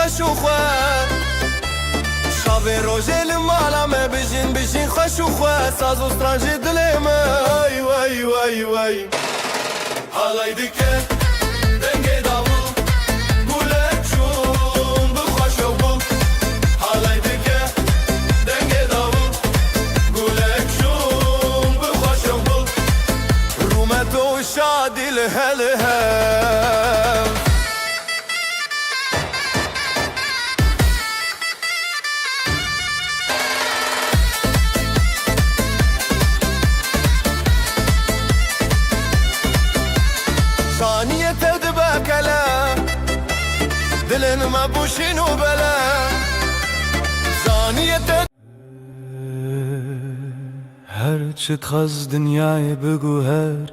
خوش و خواه شاوه روژه لمالا me بجین خوش و خواه ساز و سترانجی دلی من وای وای وای حالای دکه دنگی داو گوله چون بخوش و بو حالای دکه دنگی داو گوله چون بخوش و بو رومت و شادی لهله ثانية تدبك لا دلن ما بوشين وبلا ثانية هر چه تخز دنیای بگو هر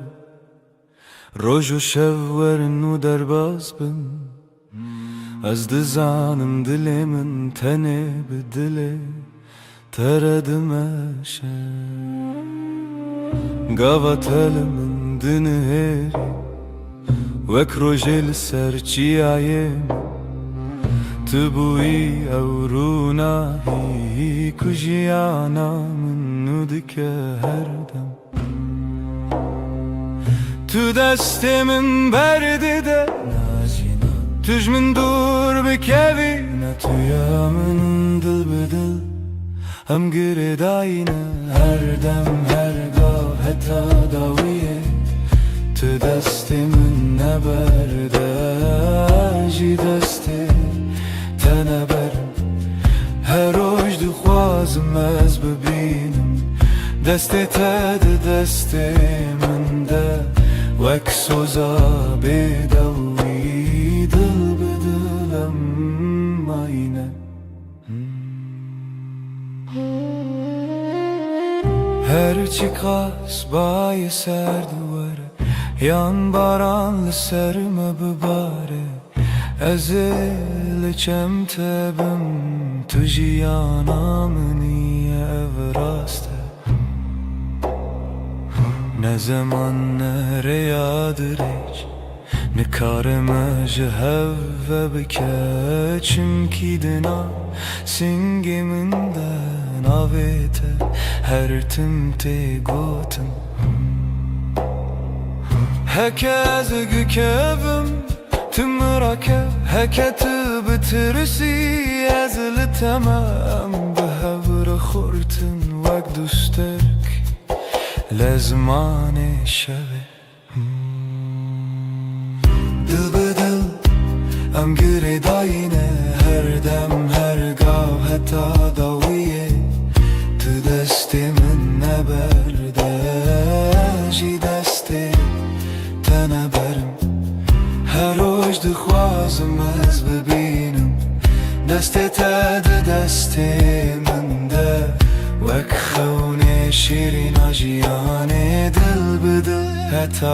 روز و شب ورن و درباز بم از دزانم دل من تنه به دل تردمشه قاوة من دنهري وك روجل سرچیایم تبوی اورونا هی کجیانا من ندکه هر دم تو دست من برده تج من دور بکوی نتویا من دل بدل هم گرداینه هر دم هر گاه حتی داویه تو دست من نبرده جی دست تنبرم هر روز دخوازم از ببینم دست تد دست من ده وک سوزا بدوی دل بدلم آینه هر چی قاس بای سر دواره yan baranlı serme bibare ezil çem tebim tujiyana meniye evraste ne zaman nereyadır hiç ne kareme jehevve bike çünkü dina singiminden avete her timte gotum هکه زگکبم تمرکه هکه تبترسی ازل تمام به هور خورتن وک دوسترک لزمان شبه دل به دل ام گره داینه هر دم هر گاه حتی داویه تو دست من نبرده جی دست تنبرم هر روز دخوازم از ببینم دست تد دست من ده وک خونه شیرین آجیانه دل بدل حتی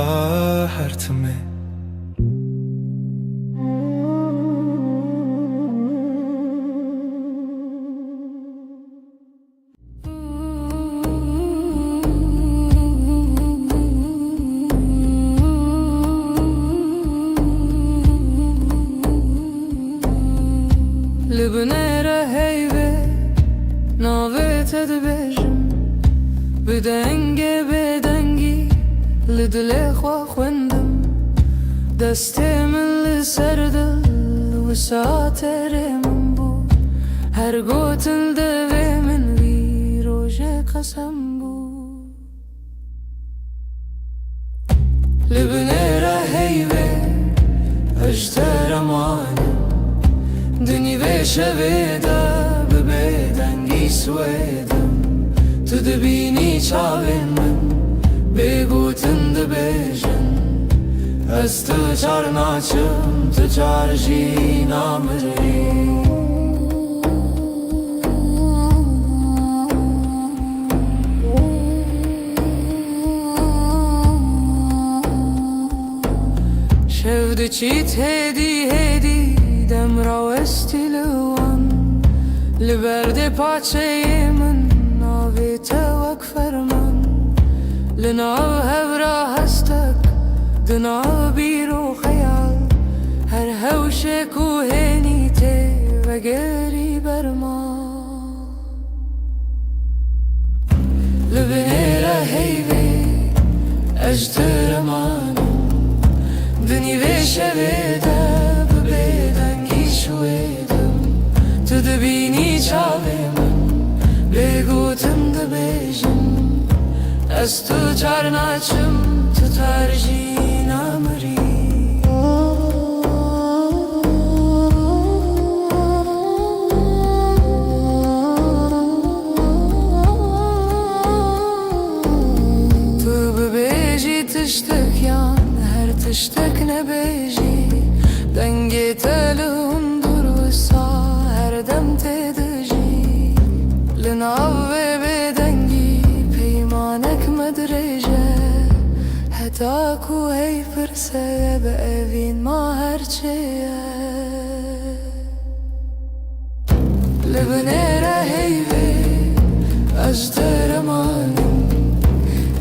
هرتمه لبنيرة هيبة ناويت دبجم بدنگی لدل خوا خوندم دسته من لسردل و ساتر من بود هر گوتل دوه من وی روژ قسم بود لبنيرة هيبة اجتر امانم دنی و شویده ببیدنگی سویدم تو دبینی چاوین من بگوتن دبیجن از تو چار ناچم تو چار جی نامری شود چیت هدی دم را استیلوان لبرد پاچه من ناویت وک فرمان لناو هورا هستک دناو بیرو خیال هر هوش کوهنی ته گری برما لبنیره هیوی اجترمانم دنی وشویده ببیدنگی شویدم تو دبینی چاوی من بگوتم دبیجم از تو جار ناچم تو ترجی نامری تو ببیجی تشتک یان هر تشتک نبیجی دنگی تلون دور وسا هر دم تدجی لناوی بدنگی پیمانک مدرجه هتاكو هي فرسه بأوين ما هرچيه لبنيره هيوي اجترمانم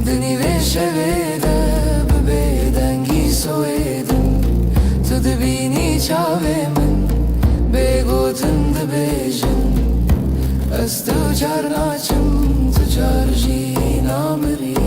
دني وشويده ببيدنگي سويدم تو دبيني چاوي من بگوتن دبيجن از تو جار ناچم تو جار جي نامري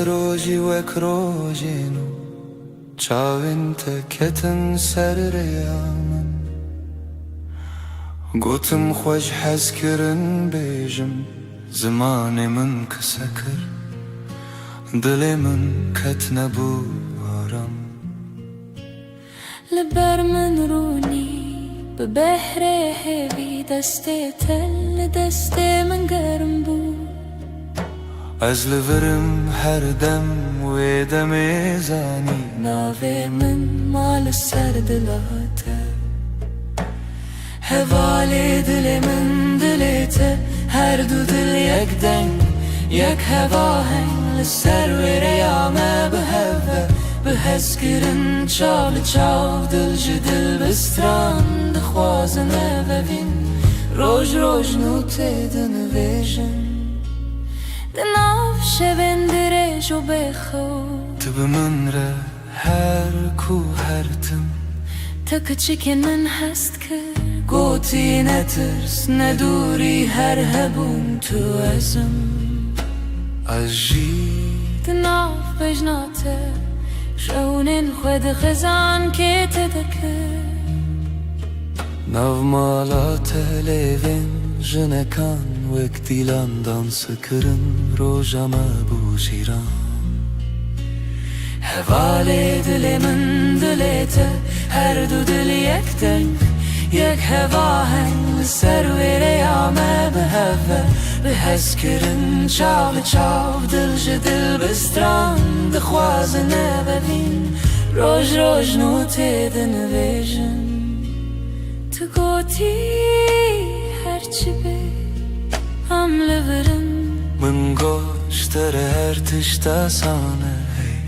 روجی وک روجینو چاوین تکتن سر ریامن گوتم خوش حس کرن بیجم زمان من کسکر دل من کت نبو آرام لبر من رونی ببحر هوی دست تل دست من گرم بود از لورم هر دم و دم زانی ناوی من مال سر دلاته هوال دل من دلته هر دو دل یک دنگ یک هوا هنگ لسر و ریامه به هوا به حس کرن چال چاو دل جدل بستران دخوازنه و بین روش روش نوته دنویجن دناف شبندره جو بخو تب من را هر کو هرتم تک چکن من هست کر گوتی نترس ندوری هر هبون تو ازم اجی دناف بجناته شونن خود خزان که تدکر ناو مالات لیوین جنکان وک دیلان دانس کرن روژامه بو شیران هوال دل من دلته هر دو دل یک دنگ یک هوا هنگ سر و ریامه به هوا به حس کرن چاو چاو دل جدل بستران دخوازنه ببین روش روش نوته دنویجن تو گوتی هرچی بی هم لورم من گوشتر هر تشتا سانه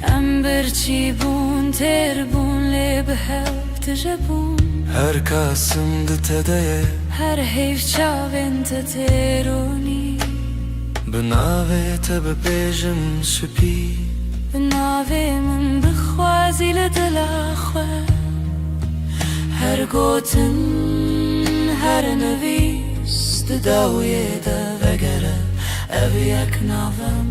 ام برچی بون تر بون لی به هفت جبون هر کاسم دتده هر حیف چاوین تترونی بناوه تب بیجم سپی بناوی من بخوازی لدل خواه هر گوتن هر نویس داوی دا وگره او یک ناوم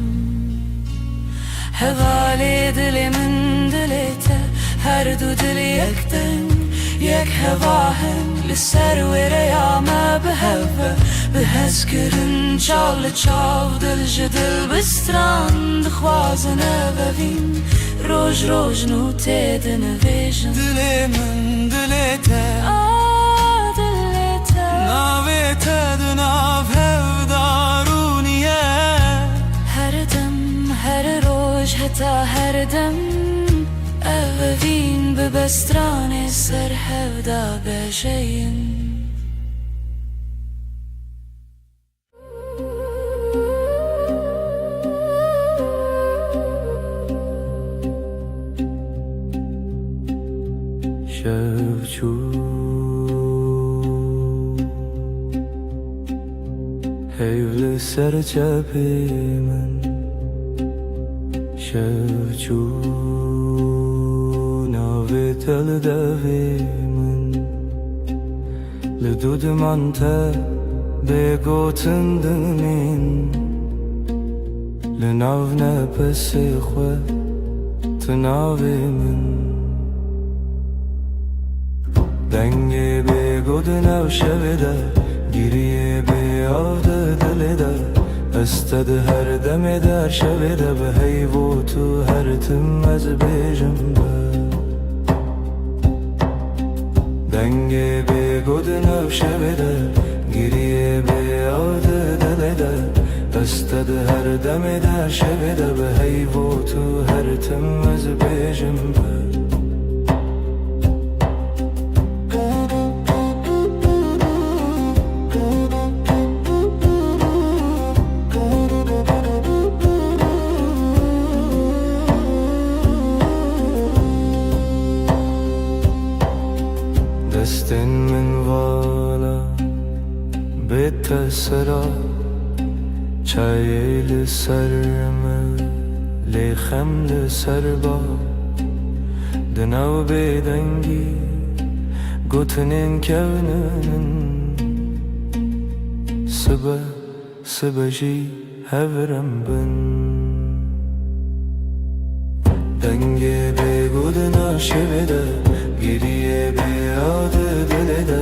هوالی دل من دلته هر دو دل یک دنگ یک هوا هنگ لسر و ریامه به هوا به حس کرن چال چاو دل جدل بستران دخوازنه ببین روش روش نوته دنویجن دل من دلته دلته ناوه تدناو هفدارونیه هر دم هر روش حتی هر دم اوین به بستران سر هفدا بجین شفچو هیول سر چپی من شفچو ناوی تل دوی من لدود من تا بگوتن دمین لناو نپسی خواه تناوی من دنگی بگود نو شویده گیریه بیاده دلیده استد هر دمی در شویده به حیو تو هر تم از بیجم به دنگی بگود نو شویده گیریه بیاده دلیده استد هر دمی در شویده به حیو تو هر تم از بیجم به دستن من والا بیت سرا چای لسرم لیخم لسر با دنو بیدنگی گوتنین کونن سبا جی هورم بن دنگی بگود ناشویده گیریه بیاده دلیده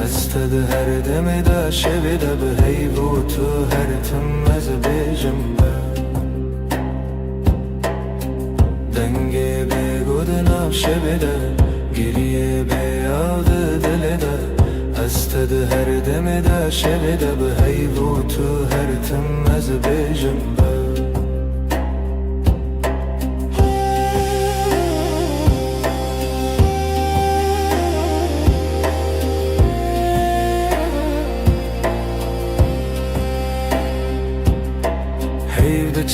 استد هر دمی دا شویده به حیو تو هر تم از بیجم به دنگی بگود ناشویده گیریه بیاده دلیده استد هر دمی دا شویده به حیو تو هر تم از بیجم به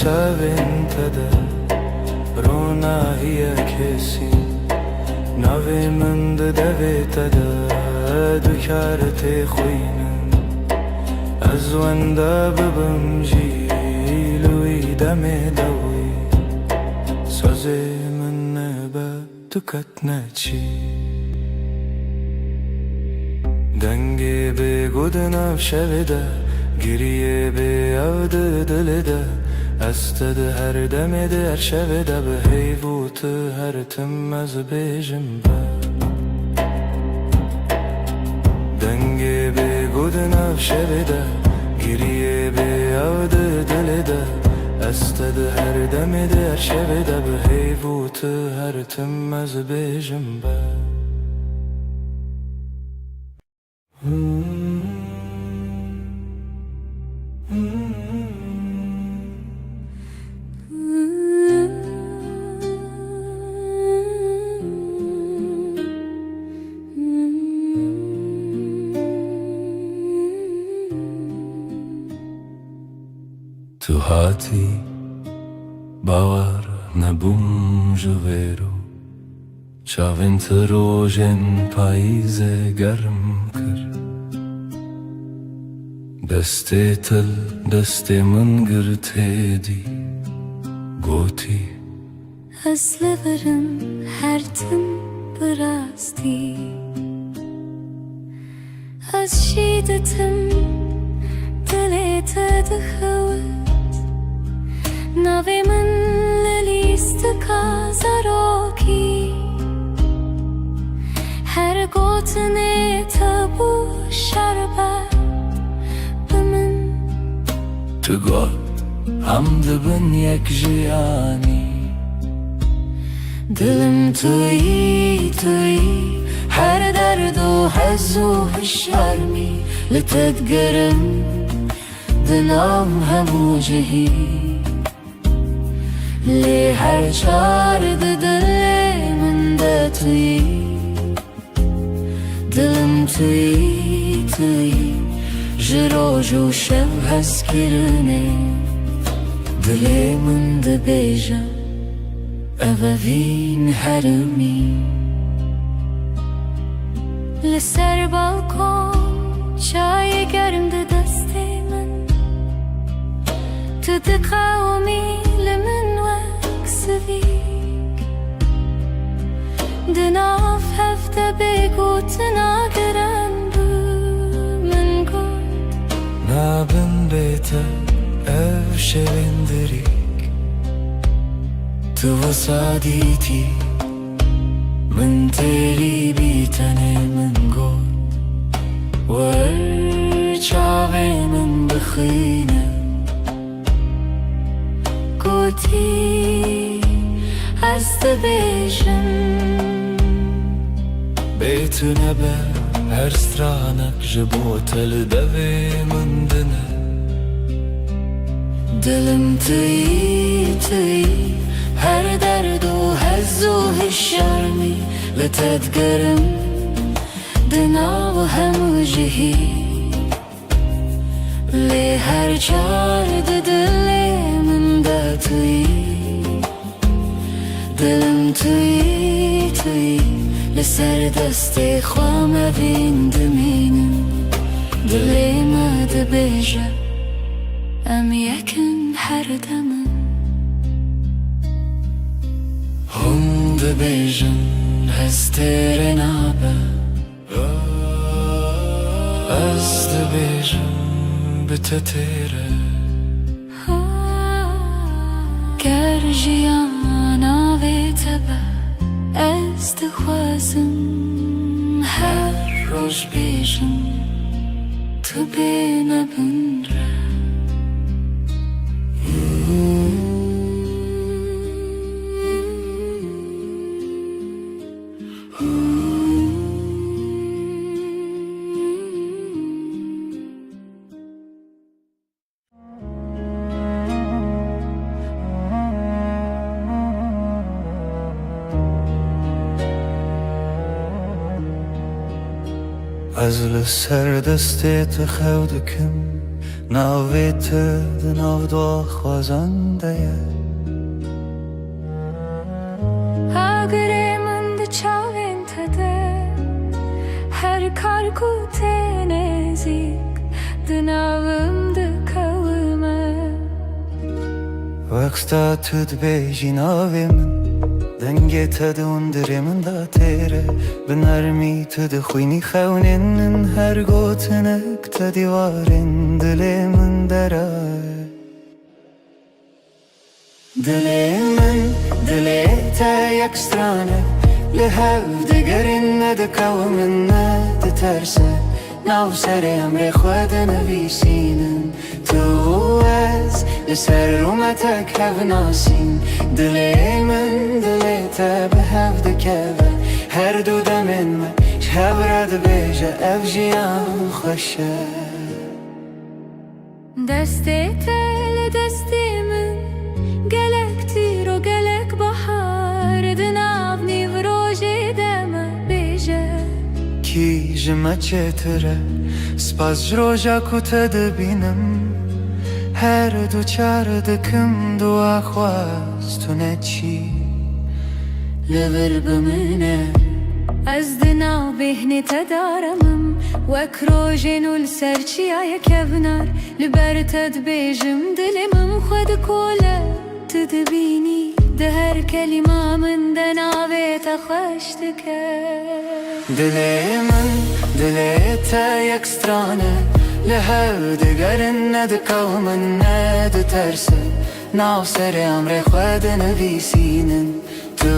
چاوین تده رونا هیا کسی نوی من دوی تده دکارت خوینم از ونده ببم جیلوی دم دوی سازی من نبا دکت نچی دنگی بگود نو شویده گریه بیاده دلیده استد هر دمی در شویده به حیو تو هر تم از بیجم به دنگی بگود نو شویده گریه بیاده دلیده استد هر دمی در شویده به حیو تو هر تم از بیجم به تو هاتی باور نبوم جویرو چاوینت روژن پاییز گرم کرد دستی تل دستی من گرته دی گوتی از لبرم هر تم براستی از شیدتم دلیت دخوت نوی من للیست کازاروکی هر گوتنه تبو شربت بمن تو گل هم دبن یک جیانی دلم توی هر درد و حز و هشرمی لتدگرم دلم همو جهی لی هر چار دل من de tuyi Dilim tuyi tuyi Ji roj û şev hezkirinê Dilê min dibêje ev evîn herîmî Li ser balkon çayê germ di destê min Tu diqewimî li min wek sivîk Di nav hev de bêgotina giran bû min got Nabin bête ev şevên dirîk Tu wisa dîtî min têrî bî tenê min got Wer çavê min bixîne Gotî ez dibêjim Bê tu nebe her stranek ji bo te li devê min dine Dilim tî tî her derd û hez û hişyarmî Li te digerim di nav hemû cihî Lê her çar di dilê min de tûyî Dilim tûyî tûyî Li ser destê xwe mevîn dimînim Dilê me dibêje em yekin her demin Hûn dibêjin hez têrê nabe Ez dibêjim bi te têre Ger jiyana vê te be Ez dixwazim her roj bêjim Tu bê nebin re Ez li ser destê te xew dikim Navê te di nav daxwazan de ye Agirê min di çavên te de Her kar ku tê nêzik Di navim dikewime Weksta tu dibêjî navê min Dengê te di hundirê min da têre Bi nermî tu dixwînî xewnên min Her gotinek te dîwarên dilê min deraye Dilê min, dilê te yek strane Li hev digerîn ne dikewimin ne diterse Nav serê emrê xwe dinivîsînin Tu ez li ser rûmetek hev nasîn Dilê min, dilê te bi hev dikeve Her du demên me ji hev re dibêje ev jiyan xweş e Destê te li destê min Gelek tîr û gelek bahar Di nav nîv rojê de me bêje Kî ji me çêtir e Spas ji roja ku te dibînim Her du çar dikim dua xwaz tu neçî Li vir bimîne Ez di nav bêhnê te daramim Wek rojên û li ser çiyayê kevnar Li ber te dibêjim dilê min xwe dikole Tu dibînî di her kelîma min de navê te xweş dike Dilê min, dilê te yek strane Li hev digerin ne dikewimin ne diterse Nav serê emrê xwe dinivîsînin Tu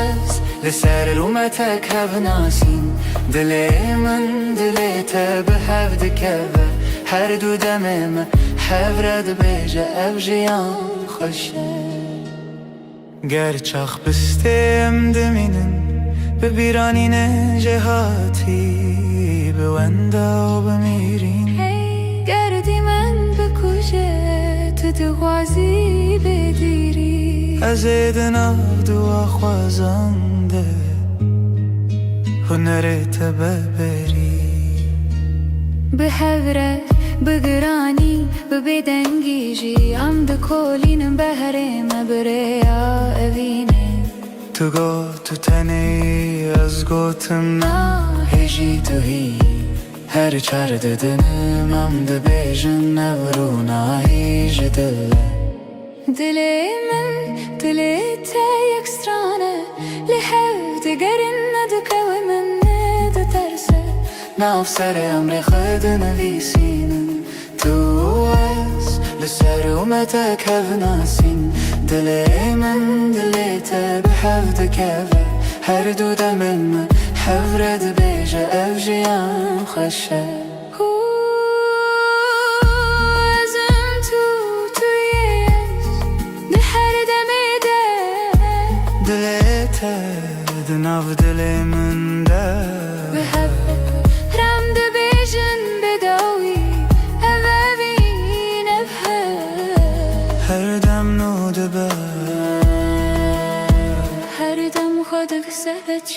ez li ser rûmetek hev nasîn Dilê min, dilê te bi hev dikeve Her du demê me hev re dibêje ev jiyan xweş e Ger çax bistê em dimînin Bi bîranînê jêhatî Bi wenda û bimîrîn Hey gerdî min bikuje Tu dixwazî bêdîrî از ادناف دو خوازنده هنرت ببری بهوره بگرانی ببدنگیجی عمد کلین بهره مبریا اوینه تو گو تو تنی از گوتم نه هجی تو هی هر چرد دنم عمد بیجن نورونه هیج دله دلی من دلی تا یک strane لحو دگرن ندکوی من ندترسه ناف سر امر خد نویسینم تو از لسر اومتك هفناسين دلي من دليته بحفظ كافة هردو دمن حفرد بيجا أفجيان خشة دناف دلي من دا بحبك رام دبيجن بداوي أبابين أبهر هر دم نو دبا هر دم خودك سهلت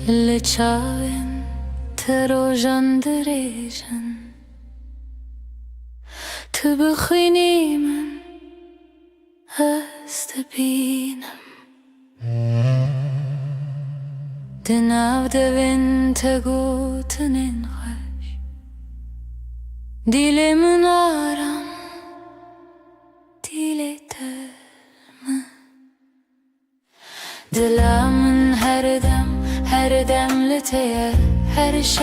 لچاوم تروجان دریجن تو بخوینی من هست بینم دناو دوین تگو تنین خوش دیل من آرام دیل ترم دلم هر دم لتیه هر شب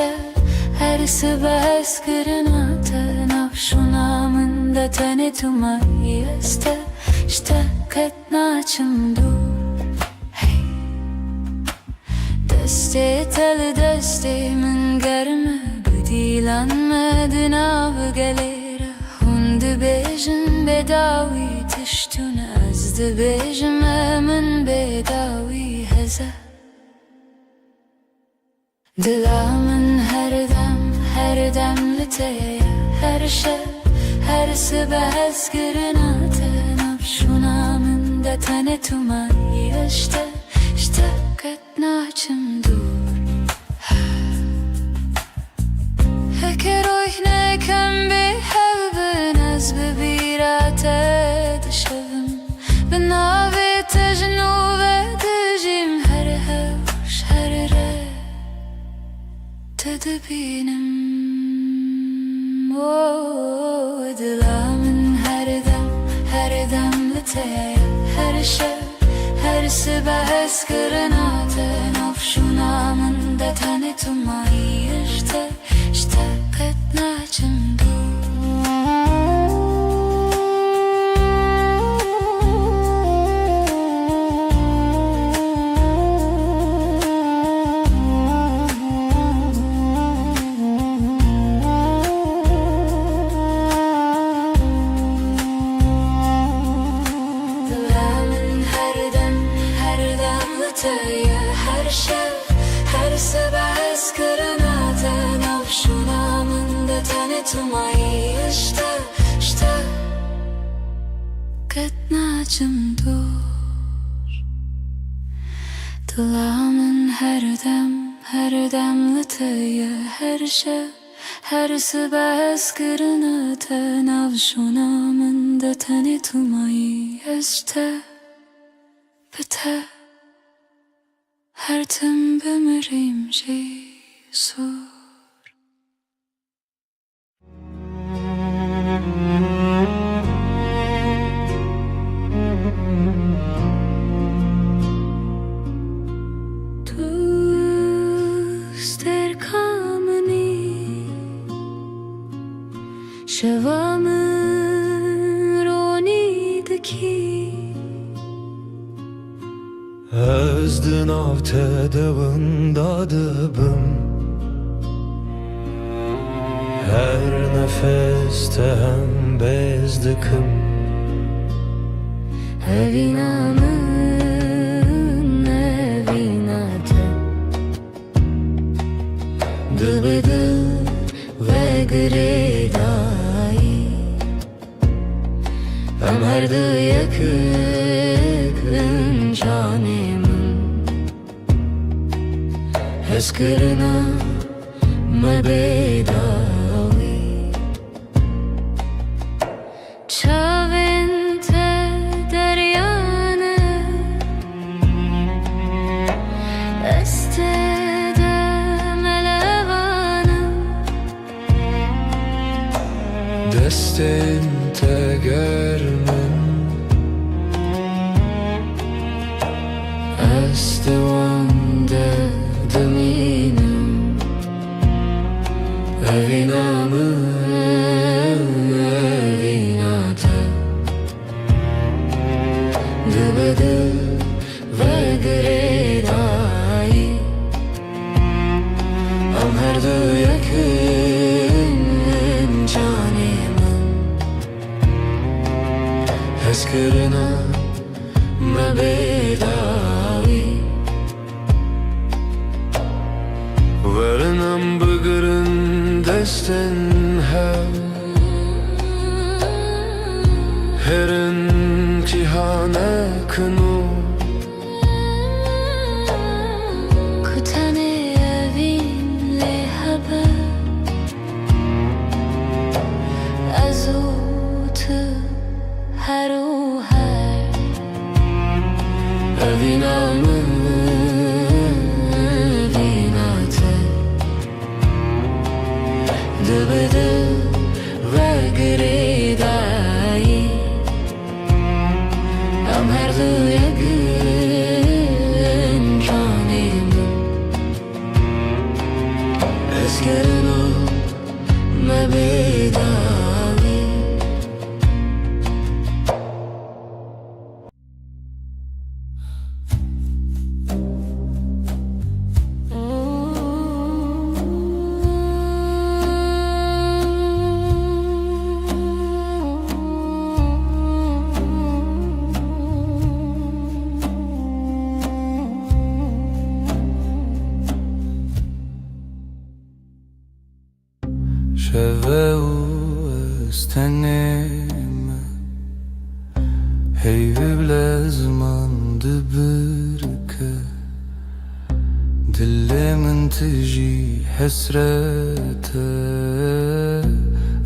هر صبح اسکرناته نفشونا من ده تنه تو مایسته اشتاقت ناچم دور دسته تل دسته من گرمه بدیلان مدنا بگلیره هند بیجن بداوی تشتون از ده بیجم من بداوی هزه دلامن هر دم لتیه هر شب هر صبح اسکرناته نفشونا من ده تنه تو مایشته اشتاقت ناچم دور هکه روح نکم به حبن از ببیراته دشوم به ناوی تجنوبه دجیم هر هوش هر ره تدبینم دلامن هر دم لتیه هر شب هر صبح اسکرناته نفشونا من ده تنه تو مایشته اشتاقت ناچم هر شب هر صبح اسکرناته نفشونا من ده تنه تو مایشته اشتاقت ناچم دور دلامن هر دم لتیه هر شب هر صبح اسکرناته نفشونا من ده تنه تو مایشته بته هر تم بمریم جیسور دوست در کامنی Özdün avte devında dıbım Her nefeste hem bezdikim Evinamın evinate Dıbıdı ve gredayı Ömerdi yakın canımın Heskırına mebedavi Çavente deryanı Estede melevanı Destin te germen Estevande deminim Evinamın evinate Dıbıdı ve gredayı Ömerdi yakın canımın Heskırına mebedavi Verenam bıgırın destin Herin cihane kını Kutane evinle haber Azutu her o her Evinamın evinate Dıbıdı ve gredayı Ömerdi yakın canımın Eskırına mebedavi Şeve usteneme Heyvi bile zamandı birke Dilimin tiji hesrete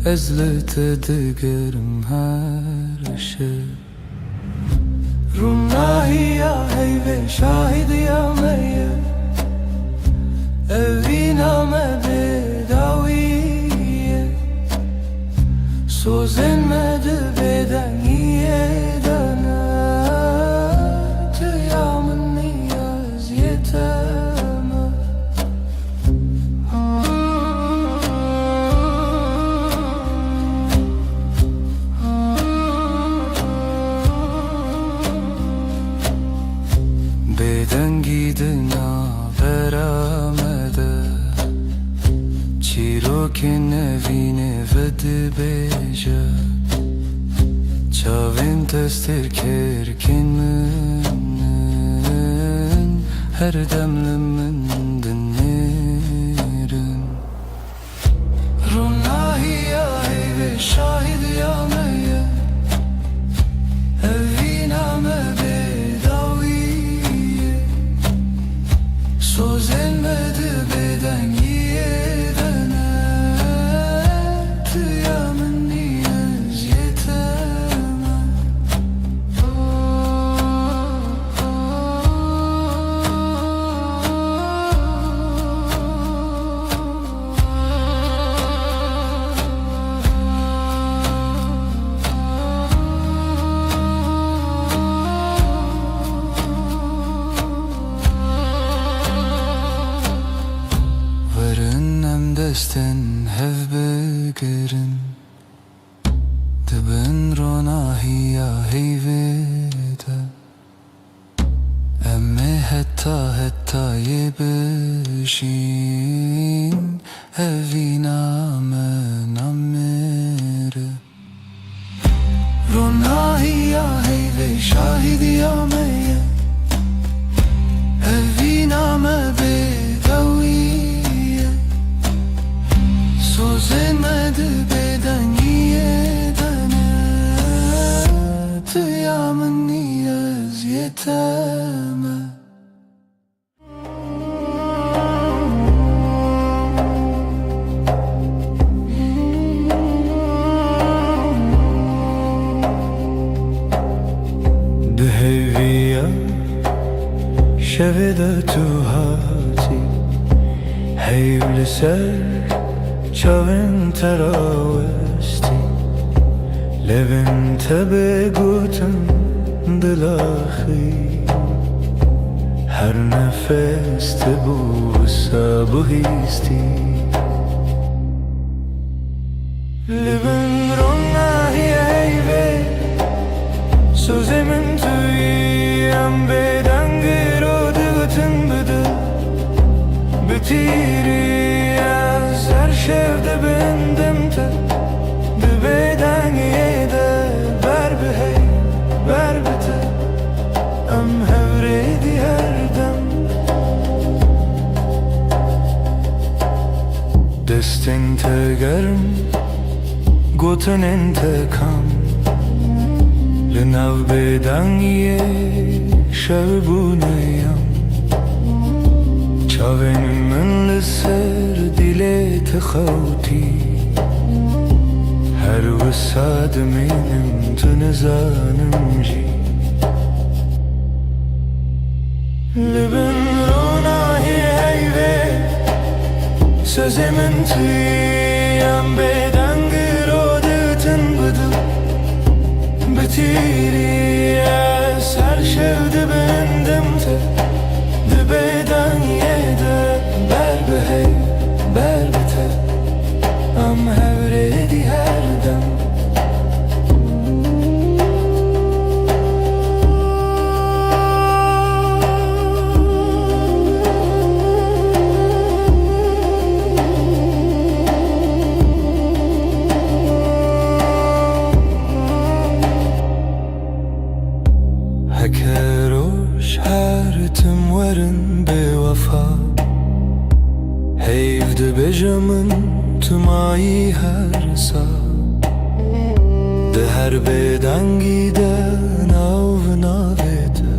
Ezlete digerim her şey Runahi ya heyve şahidi ya meyye Eviname bedaviye Sozenmedi beden yedene Tıyamın niyaz yeteme Beden gidina beramede Çirokin evine vedi beja Çavim testir kerkin minin Her demlimin dinlerim Runahi ya heyve şahidi ya meyye Eviname bedaviye Sozenmedi beden yedene Tıyamın niyaz yeteme Destin hev begerin Dibin ronahiya heyvede Emme het حتى يبشين هفينا من عمر روناهي يا هيفي شاهدي يا مية هفينا ما بدوية سوزن مد بدنية دنات يا مني يتامى دهوية شفدة هاتي هيب لسر شاون تراوستي لبن تبقوتن دلاخي هر نفس تبوسا بهيستي لبن رونا هي هيبه سوزي من تويم بدنگی رو دگوتن بده بتیری از هر شفته بندم تا بدنگی ده بر بهی بر بته ام هوریدی هر دم دستین تگرم گوتن انتکام لناو بدنگی شبونیم چاوین من لسر دیلت خوتی هر وساد منم تنزانم جی لبن روناهی هیوه سوز من تویم بدنگی رو دتن بدو بتیری از هر شفته بندم تا دبیدن یه ده بر بهی بر بته ام هوریدی هر دم هكروش هارتم ورن بوفا هيفد بجمن تماي هرسا ده هر بدنگی ده ناو ناویده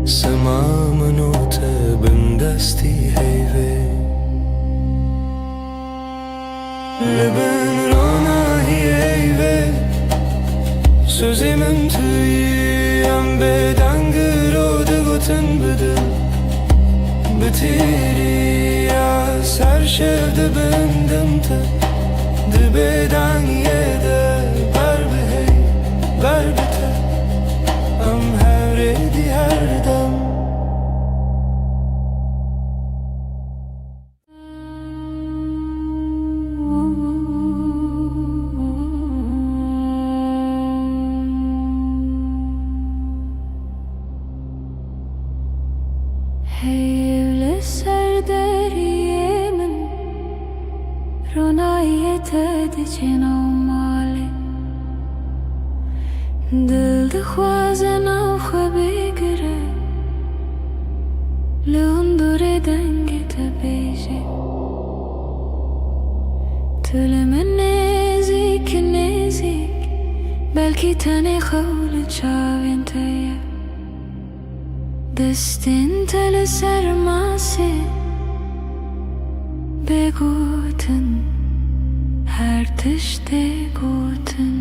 سما منوته بندستی هیوه لبن روناهی هیوه سوزی من تویم بدنگی رو دگوتن بده بتیری از هر شفته بندم تا دبیدن یه ده بر بهی بر بته ام هوریدی هر دم هيل سردري من روناية دجنا ومالي دل دخوازنا وخبيقره لندور دنگی تبیجی تل من نزیک نزیک بلکی تنی خول چاوین تیه دستین تل سرماسه بگوتن هر تشته گوتن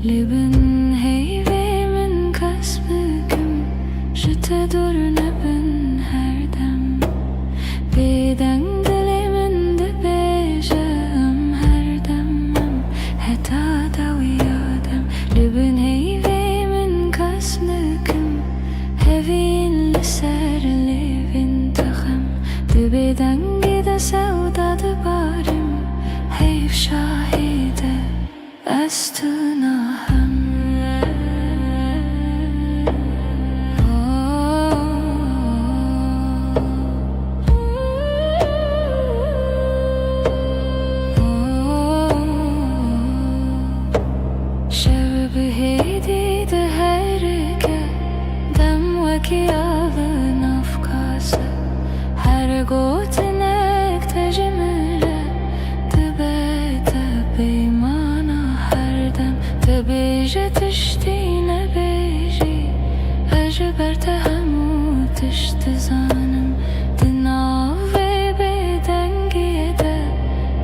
لبن هیوه من کسبکم شته دور نبن هر دم بدن دل من ده بجم هر دمم حتا دو یادم لبن هیوه من کسبکم هوین لسر لبن تخم ده بدنگی ده سودا ده بارم حیف شاهده از تو ناهم بهيدي دهركه دم وكيالın afkası her gotenek tecmile tebete beymana her dem tebeje tiştine beji ejber tehemut iştizanım dina ve bedengiye de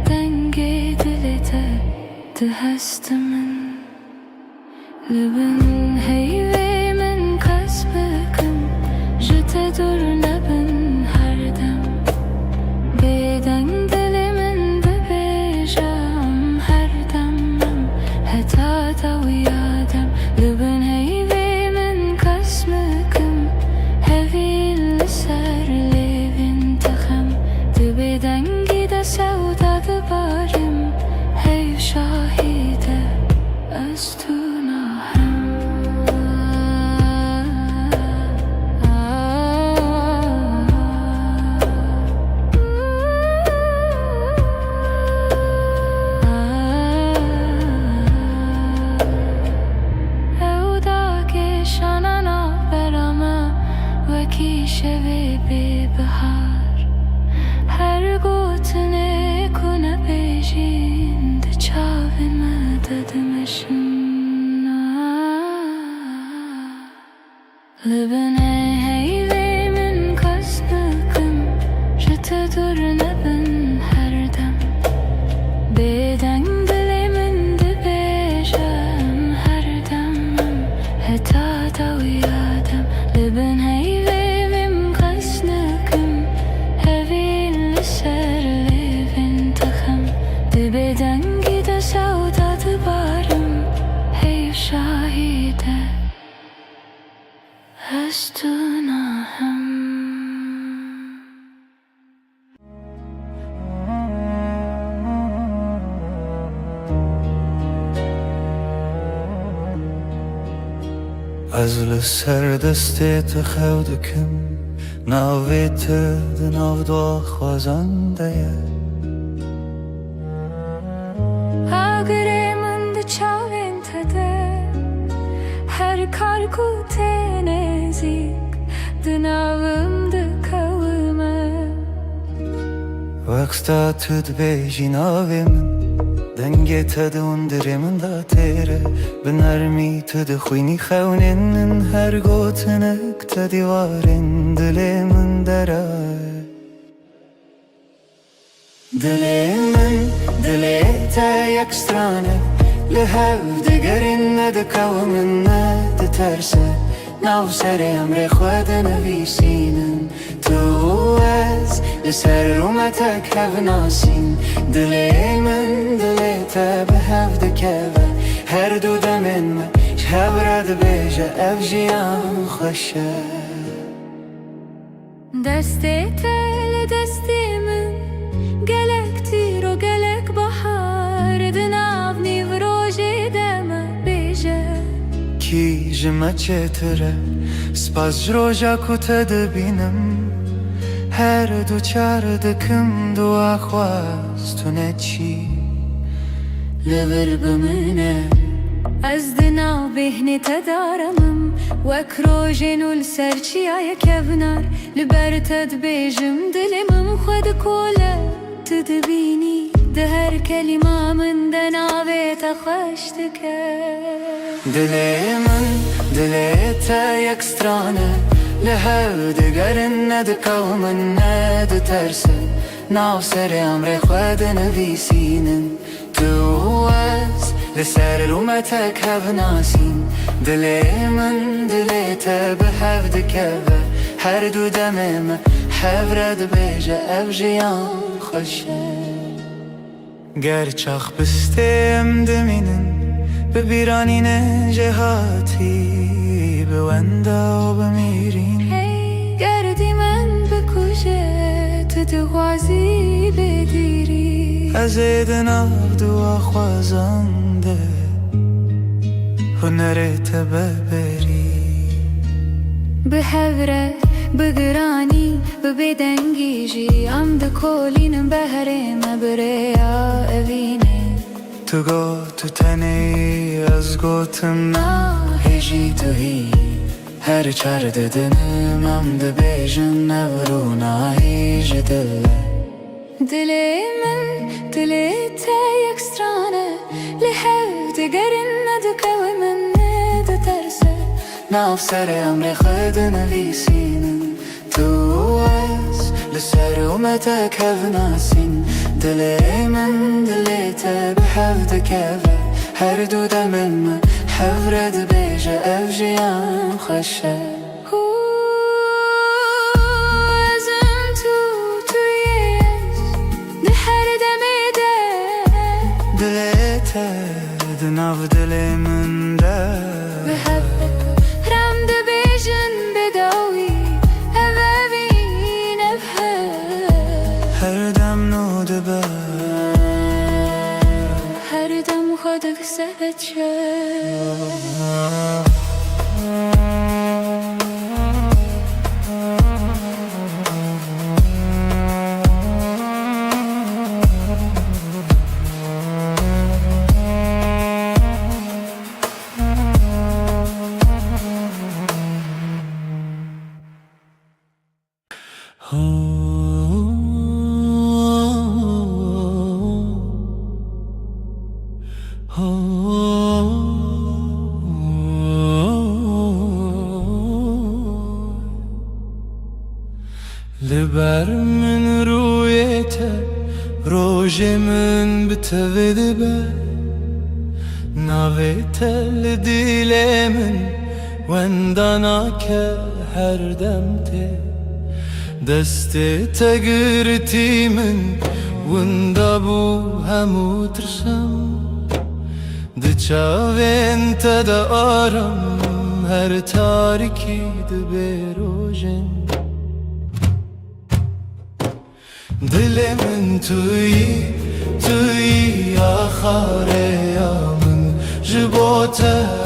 denge dilete dehestimin لبن هيوي من كسبكم جت دور نبن هردم بدن دل من دبجم هردمم هتا تويادم لبن هيوي من كسبكم هفي لسر لبن تخم دبدن جدا سودا دبارم هيو شاهده أستو شوی به بهار هر گوتنه کنه بیشین ده چاوی مددمشن لبنه هیوی من کسبکم جت دور نبن هر دم بدن دلی من ده بیشم هر دمم هتا دویادم لبن هیوی بدن گیده سودا دبارم هی شاهده هستونهم از لسر دستت خودکم ناویت دناو دو خوازنده her karkute nezik dınavımdı kavıma Vaksta tüd bejin avimin denge tadı undirimin da tere Binarmi tüd khuyni khawnin her gotenek tadı varin dilimin daray Dilimin dilete yakstrane لهو دگرین ندکاو من ندترسه ناو سر امر خود نویسینن تو از لسر رومتک هف ناسین دلی من دلیتا به هف دکوه هر دو دمن من شهب رد بیجه اف جیان خوشه دستی تل دستی من گلک تیر و گلک بحار دناو نیورو کی جمع چتره سپاس جروجا کتا دبینم هر دو چار دکم دو آخواست تو نچی لبر بمنه از دناو بهنی تدارمم وک روژنو لسرچی آیا کبنار لبر تد بیجم دلمم خود کوله تدبینی ده هر کلمه من دناوی تخشتکه دلی من دلیتا یکسترانه لهو دگرن ندکاو من ندترسه ناو سر امر خود نویسینن تو از لسر رومتک هف ناسین دلی من دلیتا به هف دکوه هر دو دمم هف رد بیجه اف جیان خوشه گرچاخ بستیم دمینن ببیرانین جهاتی بونده و بمیرین گردی من بکوشه تو دوازی بدیری از دناو دو خوازنده هنرت ببری به هوره بگرانی ببدنگیجی ام دکولینم بهره مبره یا اوینه تو گو تنی از گوتم نا هیجی تو هی هر چار ددنم ام دبیجن نورونا هیج دلی من دلی تا یک سترانه لحو دگرن ندکوی من ندترسه ناف سر امر خود نویسینم تو از لسر ومتك هفناسين دلي من دليته بحفظ كافة هردو دمم حفرد بيجا أفجيان خشة دليته دناف دلي من دا بحبك رم دبيجن بداوي أبابين أبهر هردم نو دبا هردم خودك سهت لبر من رويته روجي من بتفيد به ناويته لديلي من ونداناك هر دمته دستي تقرتي من وندابو همو ترسم دچاوين تدارم هر تاركي دبيروجن دل من توی آخاره یا من جبوت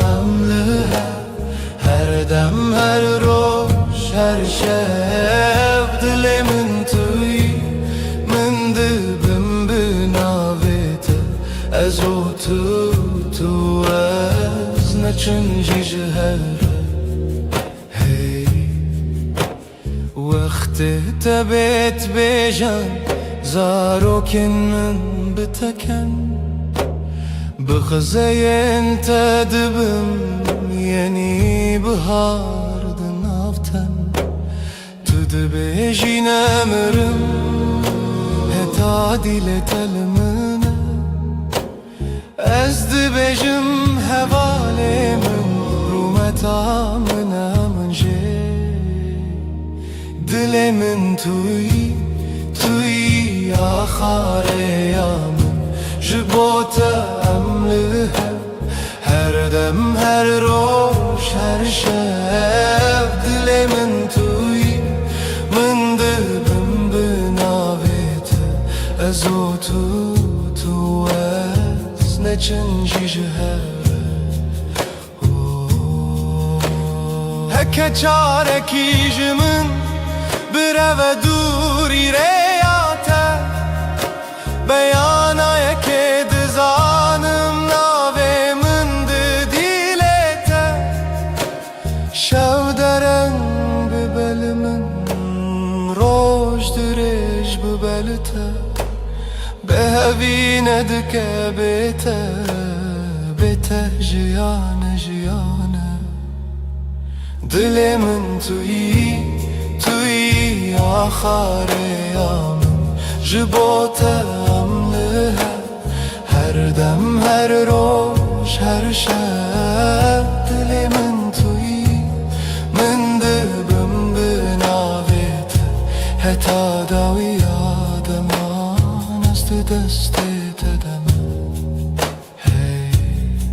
عملها هر دم هر روش هر شب دل من توی من دبم بناویت از او تو از نچنجی جهره وقت تبت بيجان زاروكن من بتكن بخزين تدبم يعني بهار دنافتن تدبيجي نمرم هتادي لتلمنا از دبيجم هوالي من رومتا منا من جي دل من توی آخاره یا من جبوت عملها هر دم هر روش هر شب دل من توی من دبم بناویت از او تو از نچنجی جهره هکه چارکی جمن برو دوری ریاته بیانای که دزانم ناوه من دیلیته شو درن ببل من روش درش ببلته به هوی ندکه بیته جیانه دل من توی آخاره یا من جبوت عملها هر دم هر روش هر شب دل من توی من دبم بناویت حتی داوی آدمان است دست تدم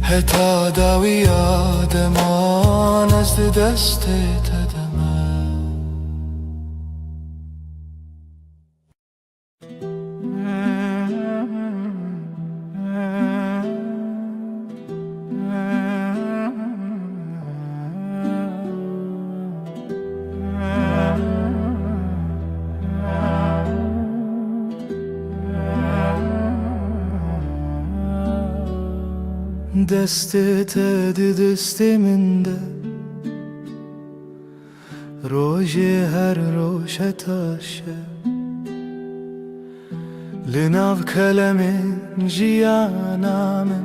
حتی داوی آدمان است دست تدم دستت دست من ده روژه هر روشه تاشه لناو کلمه جیانا من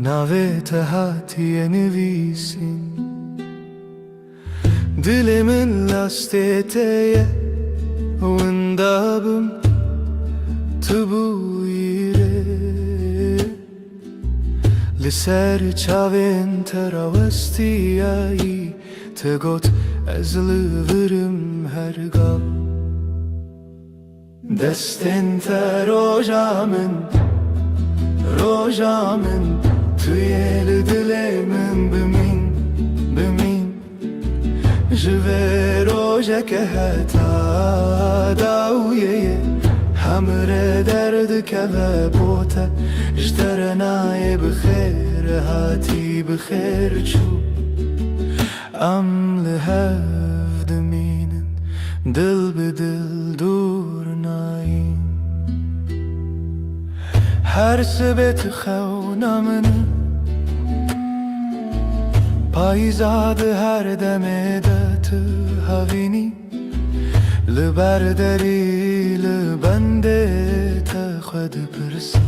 ناوی تهاتی نویسین دل من لاستیتیه وندابم تبویره لسر چاوین تراوستیایی تگوت از لورم هرگاه دستن تا روژا من توی دل من بمین جوه روژه که حتا داویه همره درد که بوته جترنای بخیر هاتی بخیر چو ام لحف دمینن دل به دل دور نایم هر سبت خونا من پایزاد هر دمه دت هاوینی لبرداری لبنده تا خود پرسم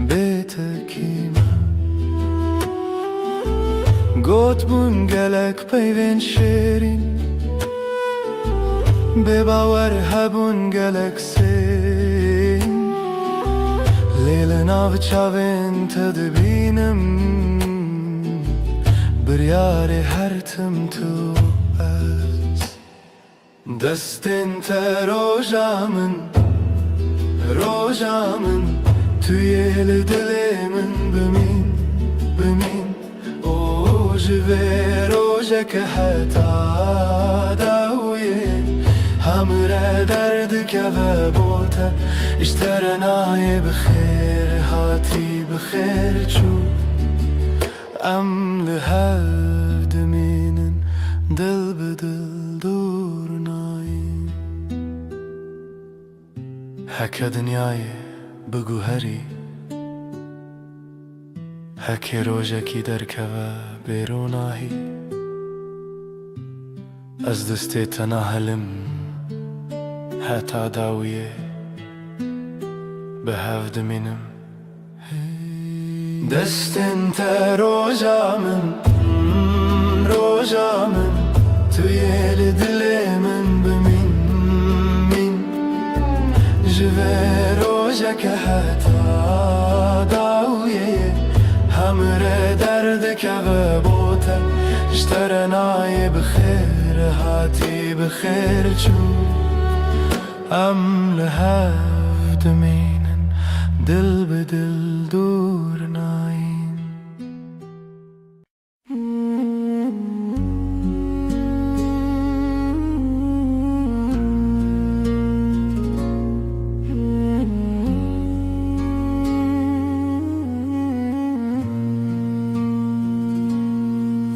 بیت کیما گوت بون گلک پیوین شیرین به باور هبون گلک سین لیل ناو چاوین تدبینم بریار هر تم تو از دستن تا روژا من توی دل من بمین او جوه روژه که حتا داویه همره درد که بوته اشترنای بخیر هاتی بخیر چو ام لحف دمینن دل به دل دور نایم هک دنیای بگو هری هک روژه کی درکوه بیروناهی از دست تناهلم حتا داویه به هف دمینم دستن تا روژا من توی دل من بمین جوه روژه که حتا داویه همره درد که بوته اشترنای بخیر هاتی بخیر چو ام لحف دمینن دل به دل دور نایم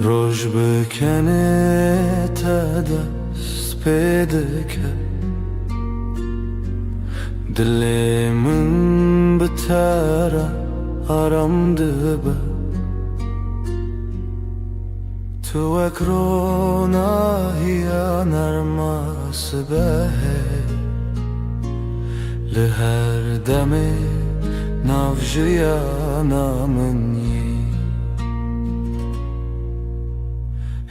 روش بکنه تا دست پیدا کرد دل من بتره آرام دبه تو اکرونا هیا نرماس به لهر دمه نافجیا نامنی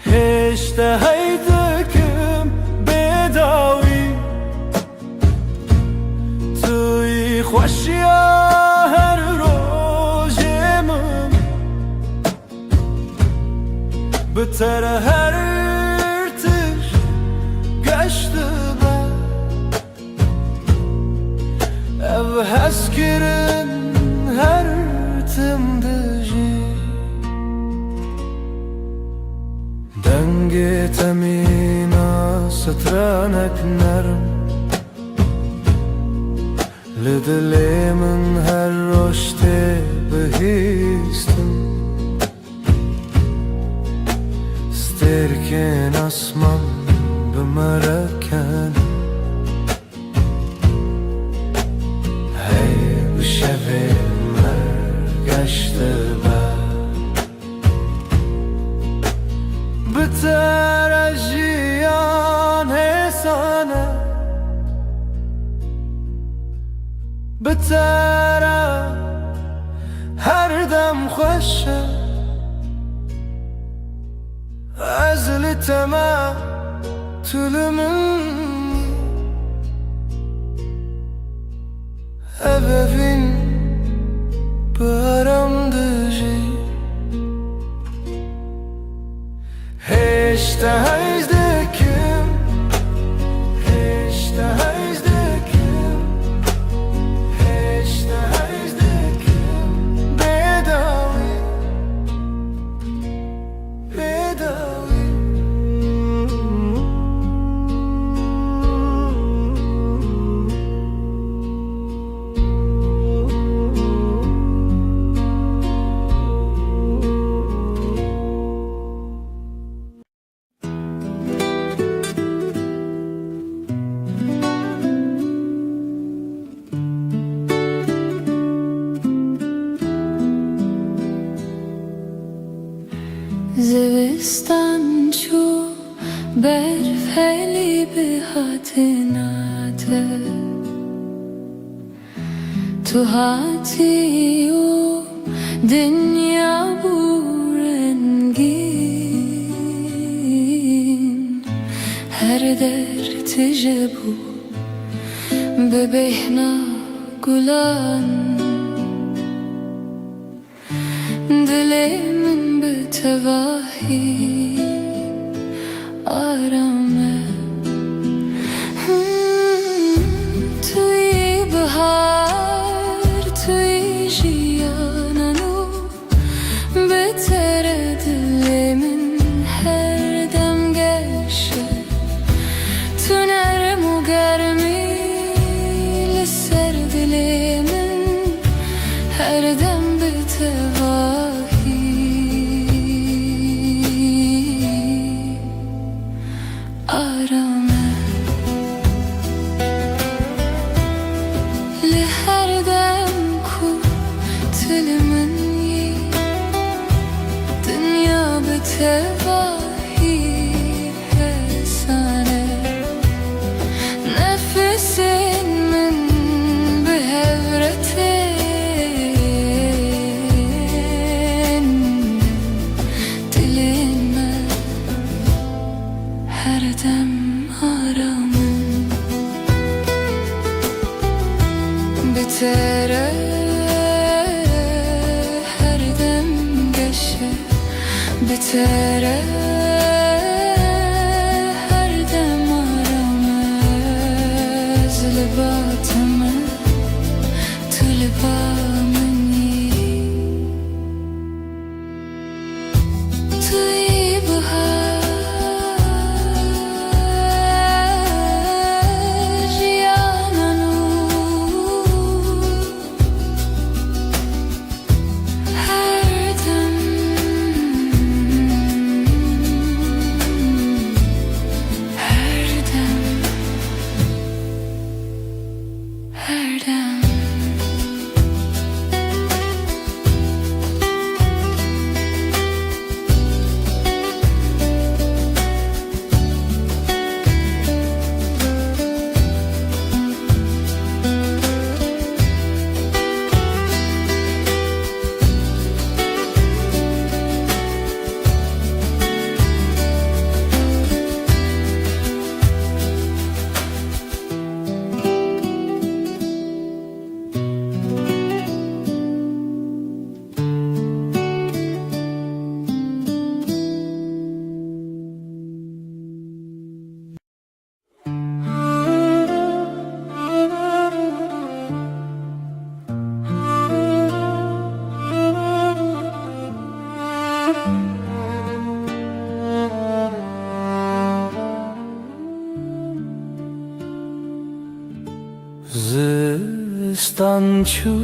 هشته هیدکم بداوی توی خوشیا هر روزم بتر هر تش گشته با او هست کرن هر تم دجی دنگ تمینا سترانک نرم لدل من هر رشته بهیستم سترکن اسمم بمرکن هی بشوه مرگشته بتره هر دم خوشه از لتما تلمن Ebevin paramdıcı Heşte haizdekim Heşte haizdekim Heşte haizdekim Bedavi Bedavi زوستان چو برفلی به حتناته تو هاتی و دنیا بورنگین هر در تجبو به بهنا گلان دلم به تواهی آرامه توی بهار توی جیانانو بهتر دل من هر دم گشه تو نرم و گرمی لسر دل من هر دم به تواهی آرامه لهر دم کو تل منی دنیا به تواهی حسانه نفس من به هورتن دل من هر دم آرامه بتره هر دم گشه بتره هر دم آرامه زلباتمه تو لبا منی توی بهار جیانانو هر دم هر دم هر دم زستان چو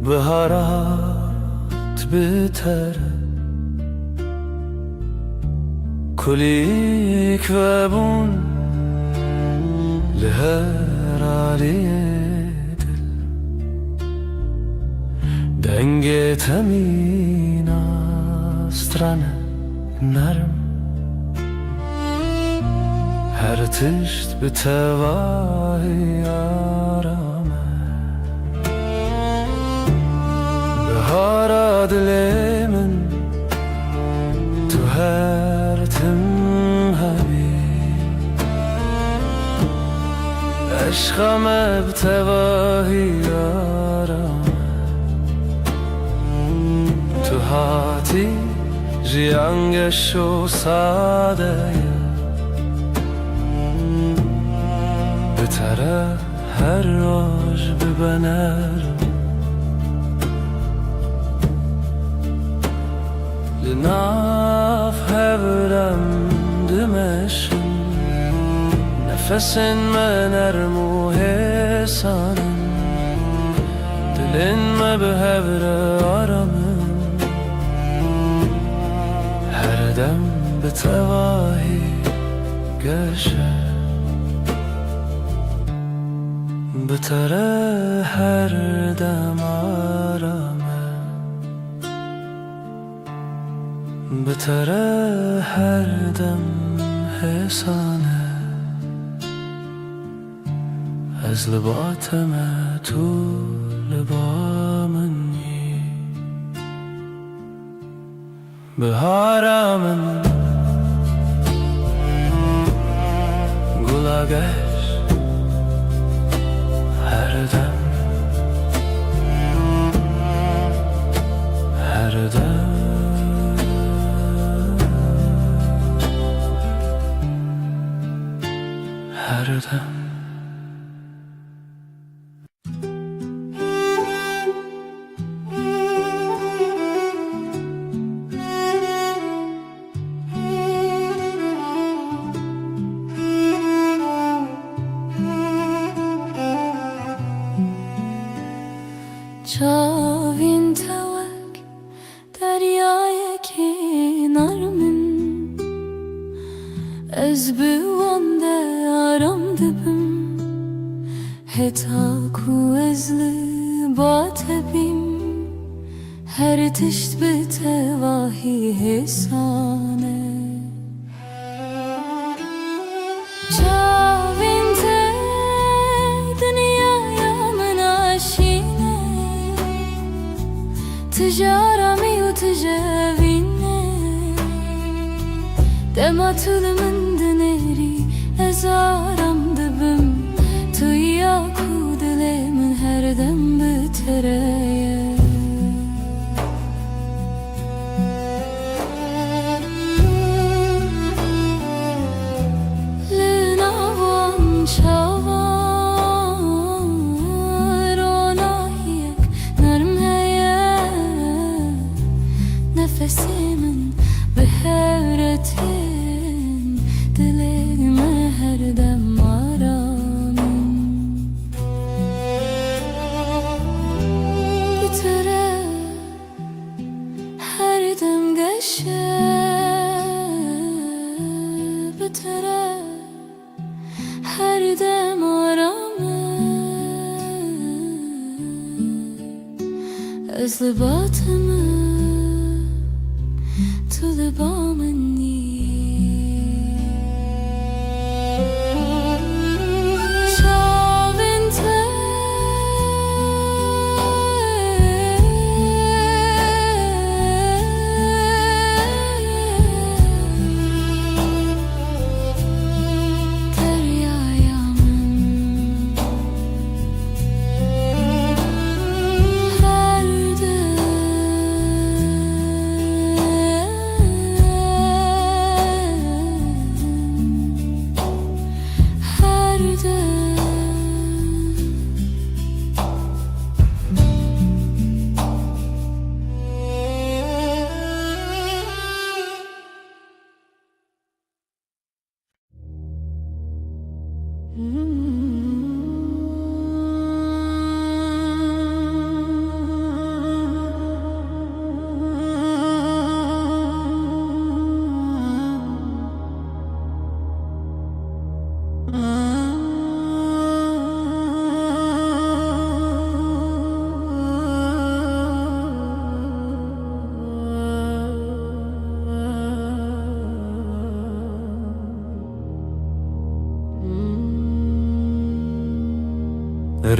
بهارات بتره کلیک و بون لهر علی دل دنگ تمین استرانه نرم هر تشت به تواهی آرامه عشقم بتواهی آرام تو هاتی جیانگش و ساده بتره هر روز ببنر لناف هبرم دمشن نفسن من ارمو حسانن دلن ما بهبر آرامن هر دم بتواهی گشه بتره هر دم آرامه بتره هر دم حسانه از لباتم تو لبا منی بهارمن گلاگش هر دم هر دم هر دم چاوین توک دریای کنار من از بوانده آرام دبم هتا کو از لبات بیم هر تشت به تواهی حسانه تجارمي وتجاويني دما تلمن دنيري ازارم دبم تو ياكو دلي من هر دم بتريا لناوان شاوان نفسيمن بهرتين دلي هر دم آرامن بتره هر دم گشه بتره هر دم آرامن از لباتم to the bomb and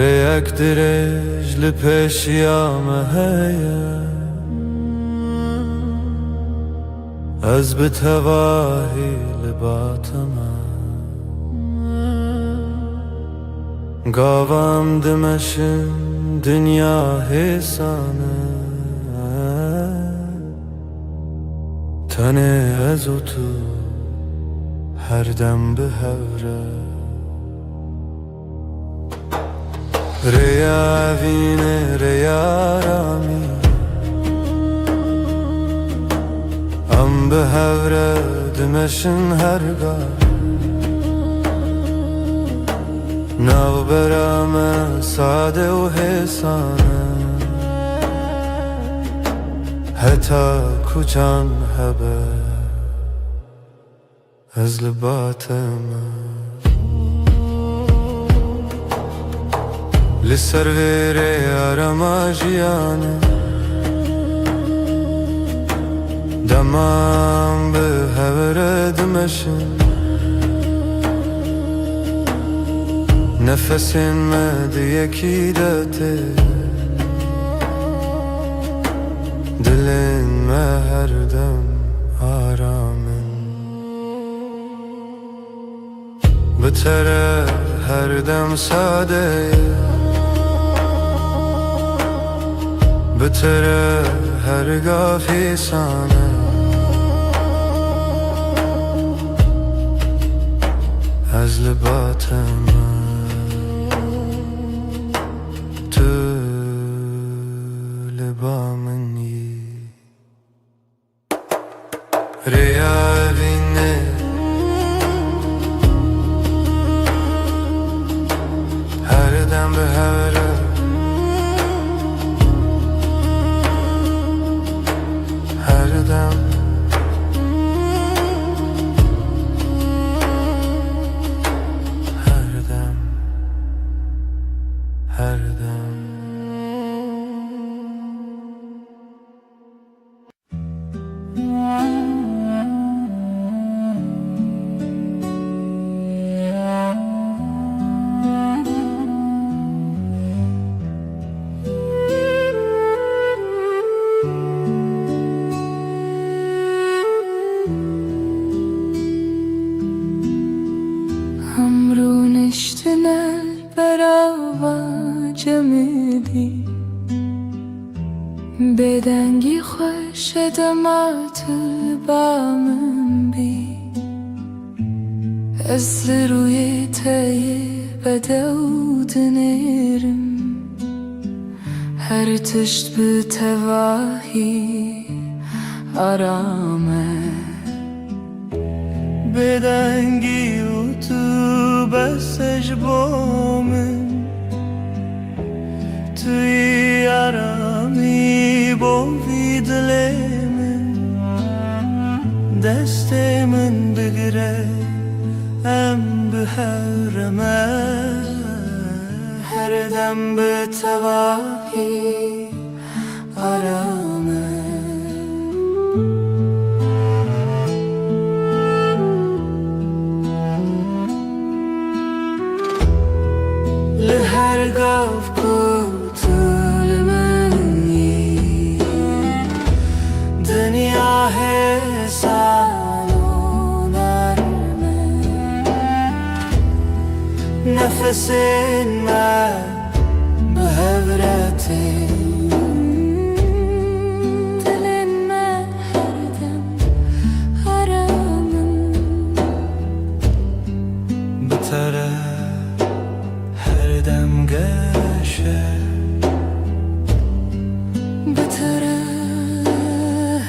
ريك درج لبش يامه هيا از بتواهي لباتما Gavam demeşin dünya hesane Tane ez otu her dem bi hevre Reya evine reya rami Am bi hevre demeşin her gar Nav berame sade u hesane Heta kucan hebe Ez libateme Li ser vêrê arama jiyane Demam bi hevre dimeşin Nefesin me diyekî de tê Dilin me her dem aramin Bi tere her dem sadeye Bi tere her gafî sane Ez li bateme Reya evine her dem bi hevre Her dem Her dem Her dem بدنگی خوش دمات بامن بی از روی تای بدود نرم هر تشت به تواهی آرامه بدنگی و تو بسش بامن توی آرامی بوی دل من دست من بگیره ام به حرمه هر دم به تواهی آرامه لهر گاف کتول منی دنیا حسان و نرمه نفس من به هورتی دل من هر دم آرامم بتره هر دم گشه بتره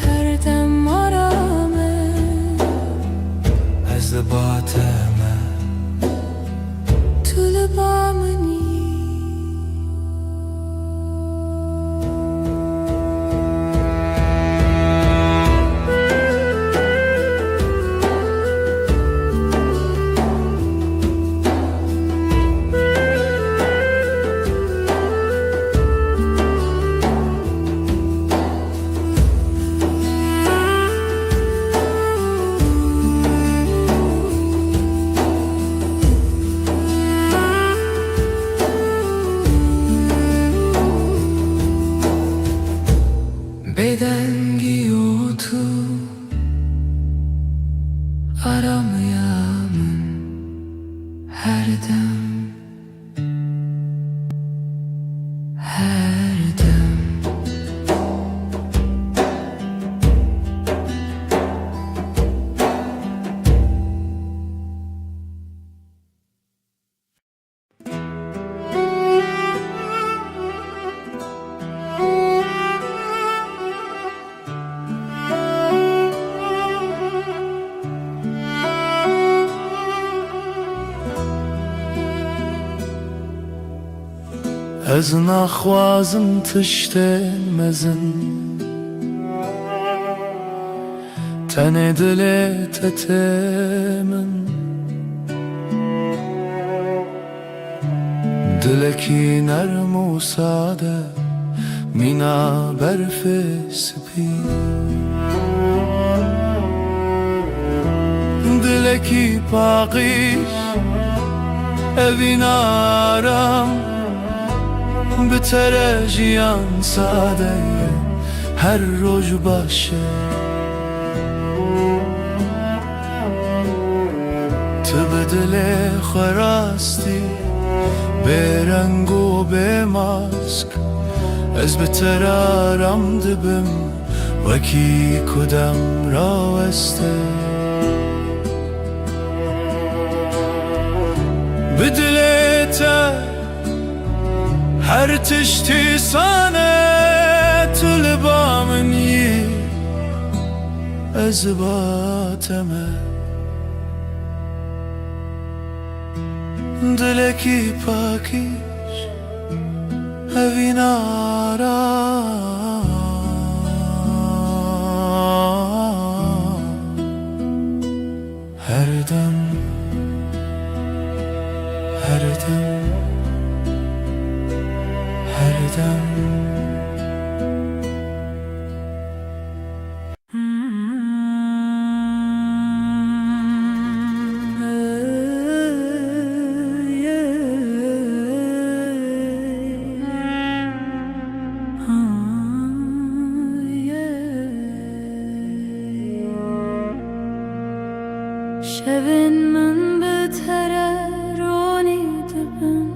هر دم آرامه از لباتمه تو لبامنی بدنگی و تو آرامیم هر دم Ez naxwazim tiştên mezin tenê dilê te tê min dilekî nerm û sade mîna berfê spî dilekî paqîş evîn aram bi te re jiyan sade ye her roj baş e tu bi dilê xwe rastî bêreng û bêmask ez bi te re aram dibim wekî ku dem raweste bi dilê te her tiştî sane tu li ba min yî ez bateme dilekî pakîş evîn aram her dem her dem her dem Şevin min betere roni dibin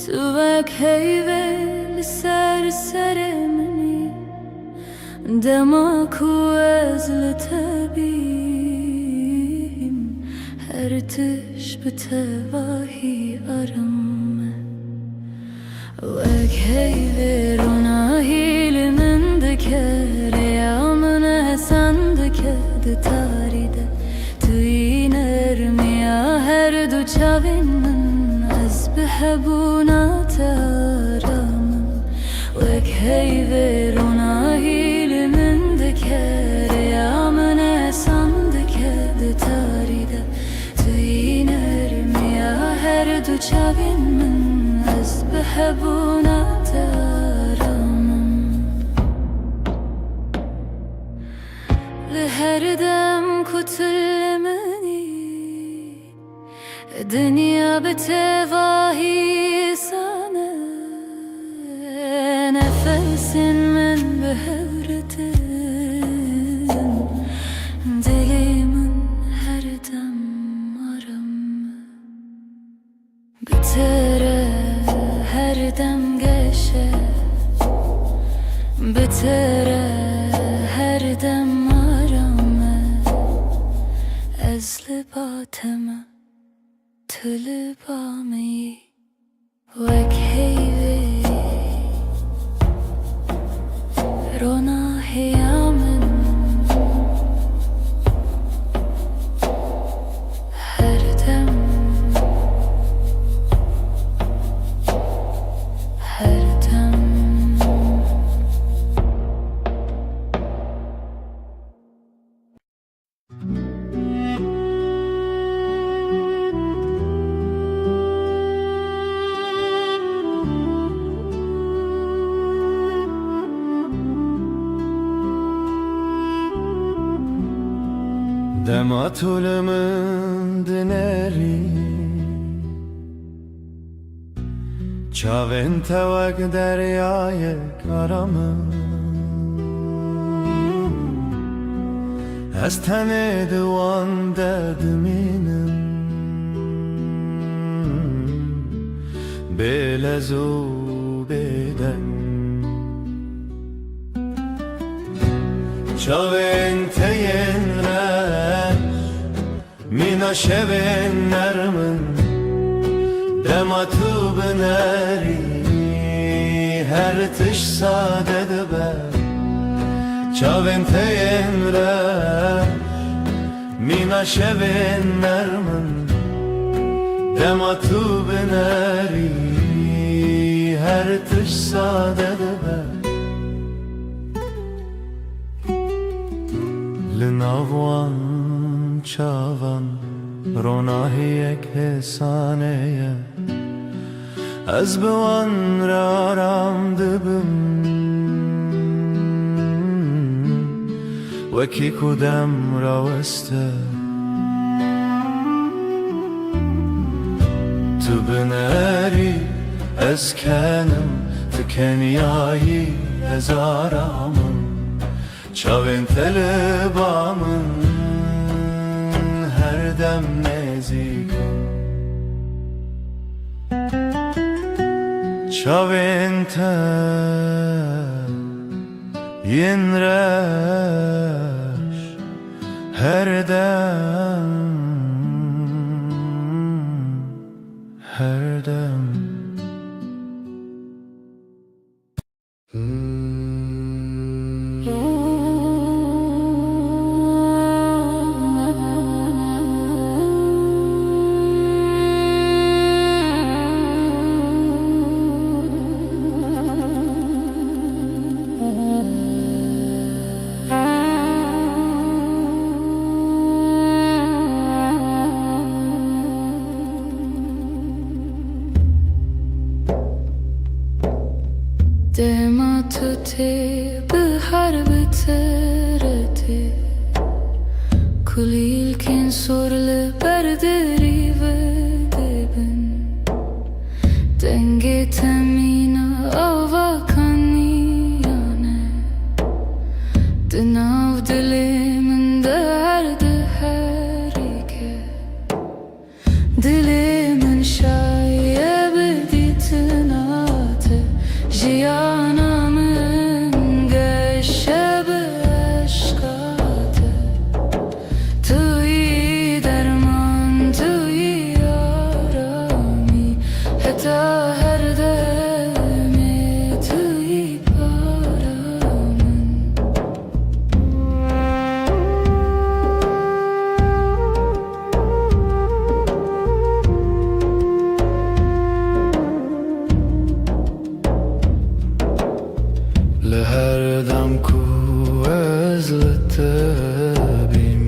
tu vek heyve li ser serê minî dema ku ez li te bîm her tiş bi tevahî aram me vek heyve ronahî li min dike rêya min esan dike di tarî de her du çavên min ez bi hebûna te aramim wek heyvê ronahî li min dike rêya min esan dike di tarî de tu yî nermiya her du çavên min ez bi hebûna te aramim li her dem ku tu li minî dünya bi tevahî sane nefesin min bi hevretin dilê min her dem aram bi te re her dem geşe bi te re her dem aram ez li bateme tu li ba min yî wek heyvê ronahîya min her dem her dem dema tu li min dinerî çavên te wek deryayek aramin ez tenê di wan de dimînim bê lez û bêdeng çavên te yên reş mîna şevên nermin dema tu binerî her tiş sade dibe çavên te yên reş mîna şevên nermin dema tu binerî her tiş sade be Linavan çavan ronahiyek hesaneye Ez bewan raram dibim Weki kudem raweste Tu bineri ez kenim Tu kenyayı ez aramım Çavên telebamın her dem nezikim Çavên te yên reş her dem her dem Dema tute bihar biterete Kulil ken sorle berderi ve debin Denge temina avakani yane Dinav dilimin derdi herike Dilimin şaye beditinate Jiyanamın geçebe aşkate Tüy derman tüy yarami Heta her deme tüy paramın لهر دم کو از لتبیم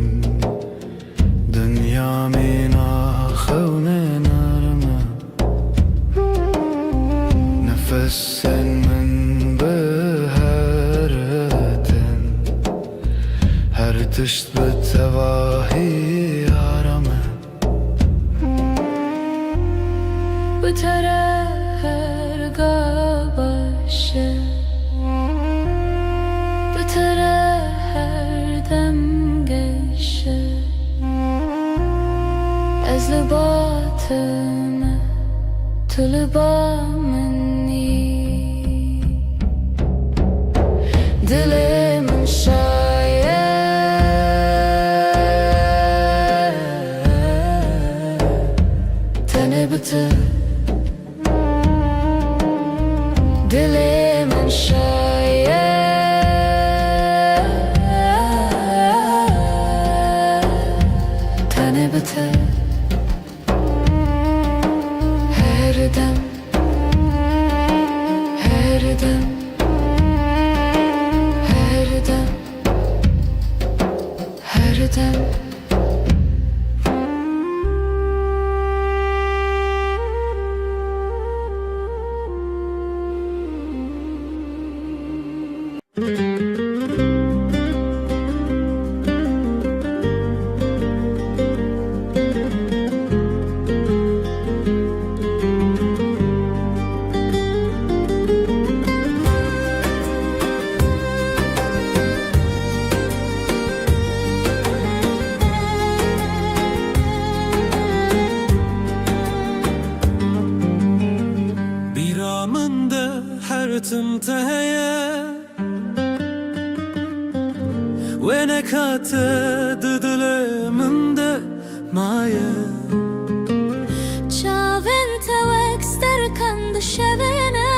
دنیا مینا خون نرمه نفس من به هرتن هر تشت به تواهی آرامه بتره her gabaşı Bıtara her dem geçe Ez libatime tu libameni Dilimin şaye Tene bıtı Dilimin şaye Tene bıtı Her dem Her dem Her dem Her dem Biramında her tımtaheye Ve nekate diliminde maye Çavin tevek sterkan dışevine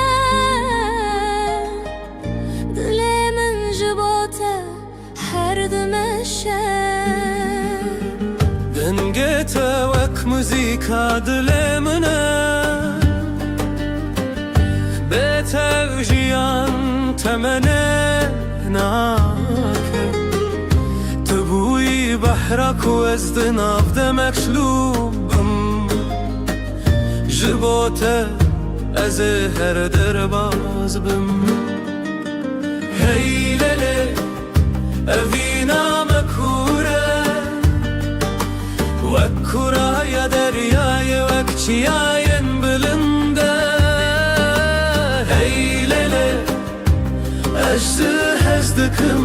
Dilimin jibote her dümeşe Denge tevek müzika dilimine بتوجيان تمنه ناكه تبوي بحرك وزد نافده مكشلوبم جبوته از هر درباز بم هی لله اوینا مکوره وکورا یا دریای وکچیاین بلنده هی لله اجده هزدکم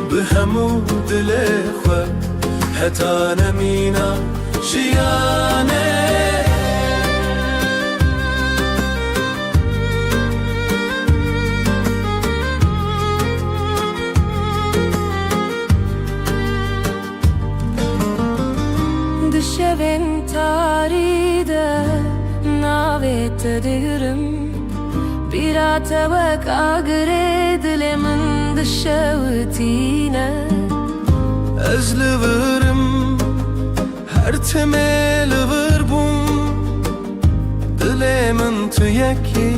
به همو دل خو حتا نمینا جیانه Dışevin taride navet dirim Bira tevek agre dilimin dışevtine Ezlivirim her temeli virbum Dilimin tüyeki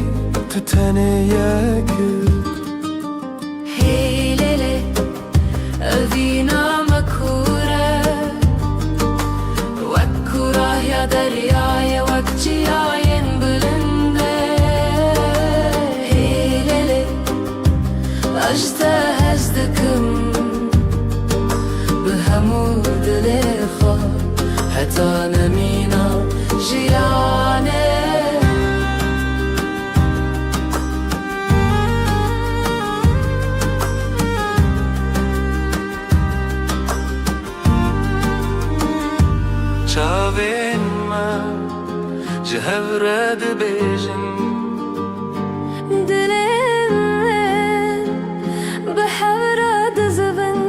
tütene yeki Hey lele evina makure Vakura ya deryaya vakciyayen bülünde Hey lele ajda hezdikim بهمود لخا حتى نمينا جيانه چاوین ما جهورد بیجن دلم بحورد زبن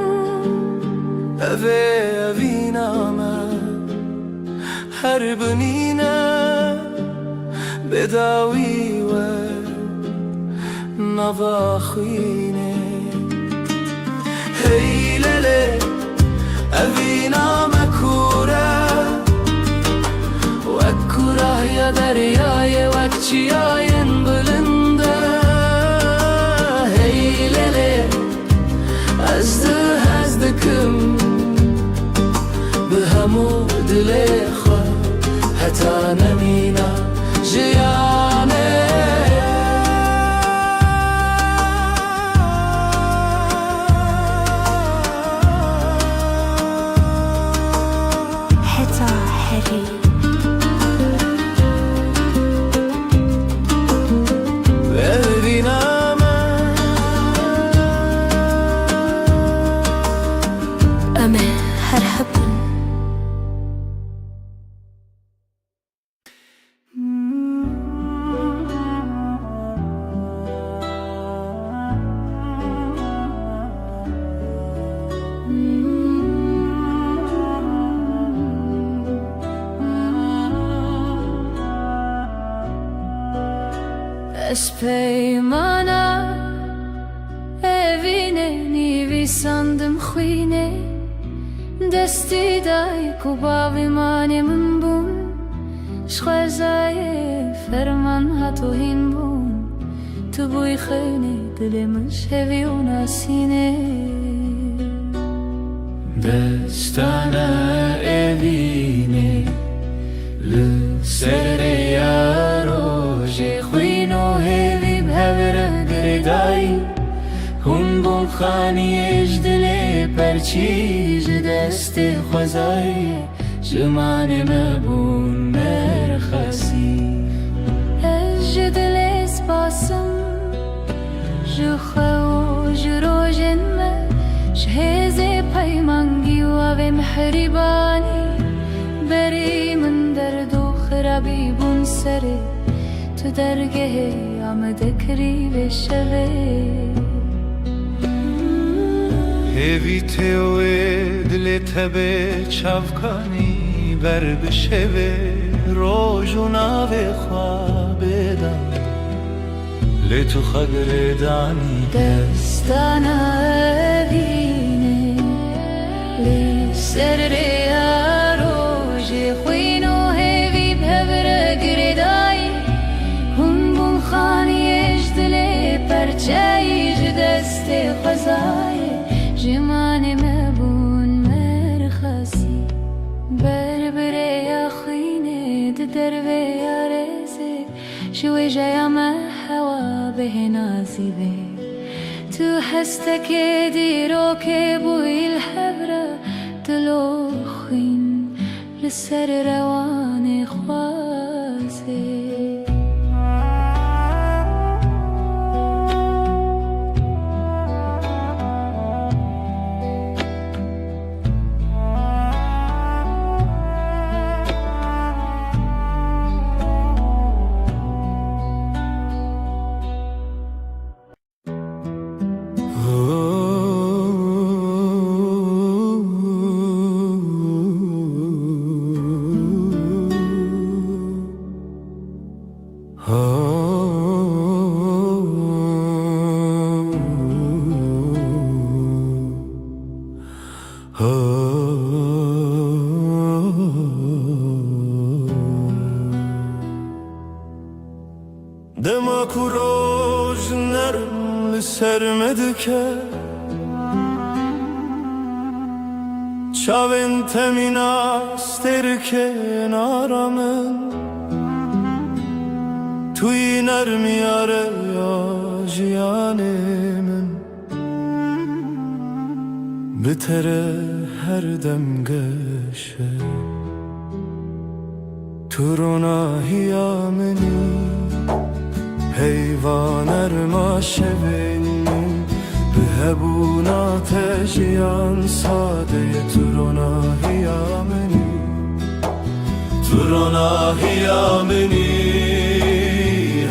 اوینا ما هر بنینا بداوی و نواخینه هی لله اوینا مکوره وکوره یا دریای وکچیاین بلنده هی لله ازدکم به همو دل خو حتا نمینا جیانه حتى حري أما هرحبن Espejmana evine nivi sandım khine desti dai kubavi mane min bun shkhazaye ferman hatohin bun tu boy khane dilim shevi unasine destana evine le sereyaro خینو هیوی بهور گردایی هون بون خانیش دلی پرچیج دست خوزایی جمان مبون مرخصی اجد لیس باسم جخو جروجن ما شهز پیمانگی و محریبانی بری من درد و خرابی بون سره تو درگه آمدکری بشوه هیوی تیوه دل تبه چافکانی بر بشوه روژو ناوه خوابه دم لتو خگر دانی دستانا بینه لی سر ریا روژ خوینو هیوی بهبر گردایی هم سایه جمانی مبون مرخصی بربره یا خینه دربه یا رزه شوی جایا ما هوا به نازیبه تو هستك ديرو كبوي الحبرة تلوخين للسر رواني خواسي دما کوروش نرم لسرمدکه چاوین تمیناستر کنارمن توی نرمی آره یا جیانمن بتره هر دم گشه تو روناهیا منی حیوان ما شبین به هبونات جیان ساده تو روناهیا منی تو روناهیا منی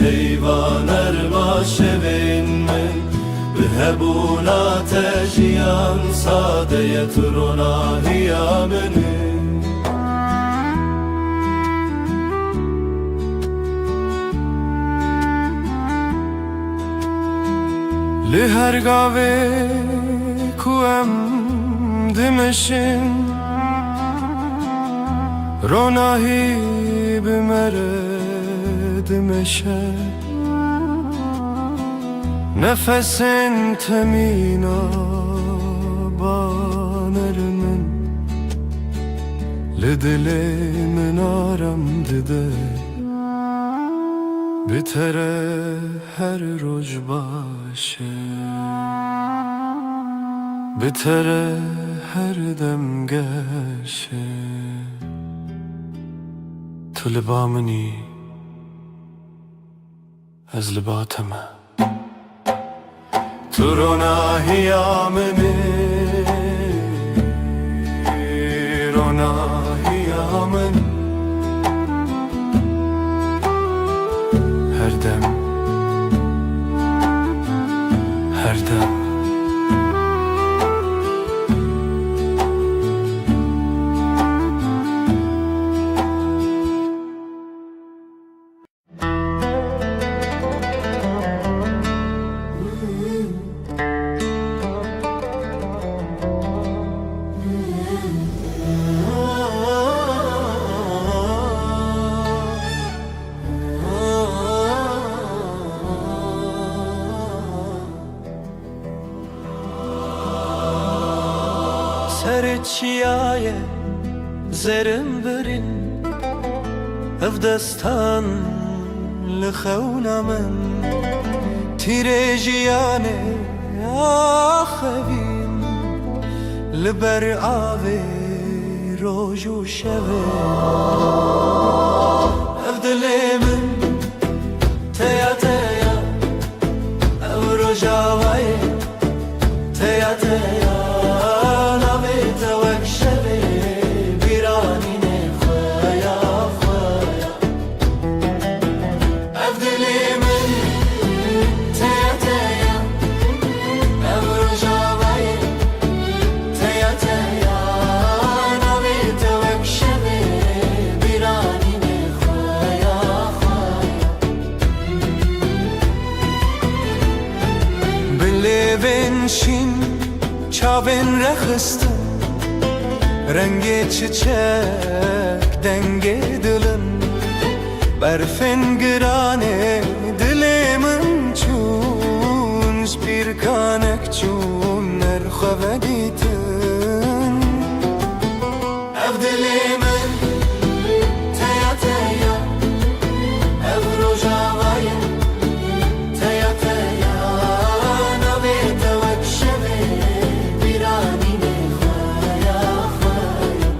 حیوان ما شبین من به هبونات جیان ساده تو روناهیا منی لهر گاوه کوام دمشن روناهی بمره دمشه نفسن تمینا بانرمن لدل من آرم دده بتره هر روز باشه بتره هر دم گشه تو لبا منی از لباتمه تو روناهیا منی روناهیا منی هر دم هر دم سر چیای زرم برین اف دستان لخونا من تیره جیانه آخوین لبر آوه روز و شوه اف دلی من تیا تیا او رجاوه تیا تیا شین چاوین رخستم رنگ چیچک دنگ دلم برفن گرانه دل من چون سپیر کانک چون خوابیدن اف دلی من تیا تیا اف روزاوای تیا تیا نوید وک شبه بیرانی خوایا خوایا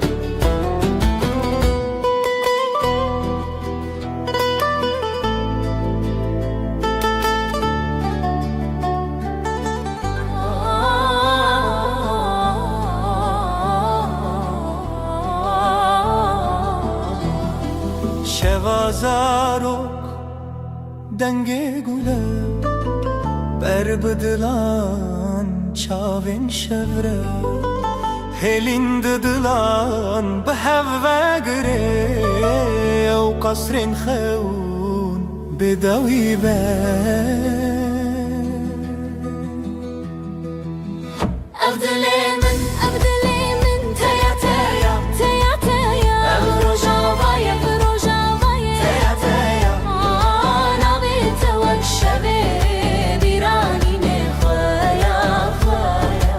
شوازارok denge gule ber bıdılan çavin şevre helin dıdılan behevve gre o kasrin khun bedawi be أبدلي من تيا تيا تيا تيا بروجاواي بروجاواي تيا تيا نبيت وكشبي بيراني نخويا خويا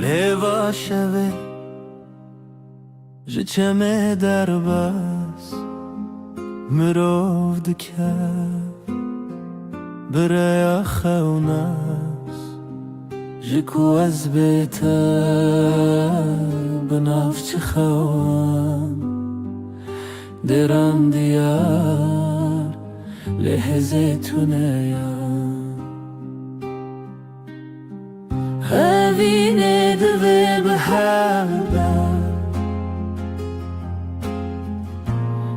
لوا شوه جچمه در بس مرو دکه برای خونس جکو از بیته بنافچ خوان درم دیار لحظه تونیم هوینه دوه به حبه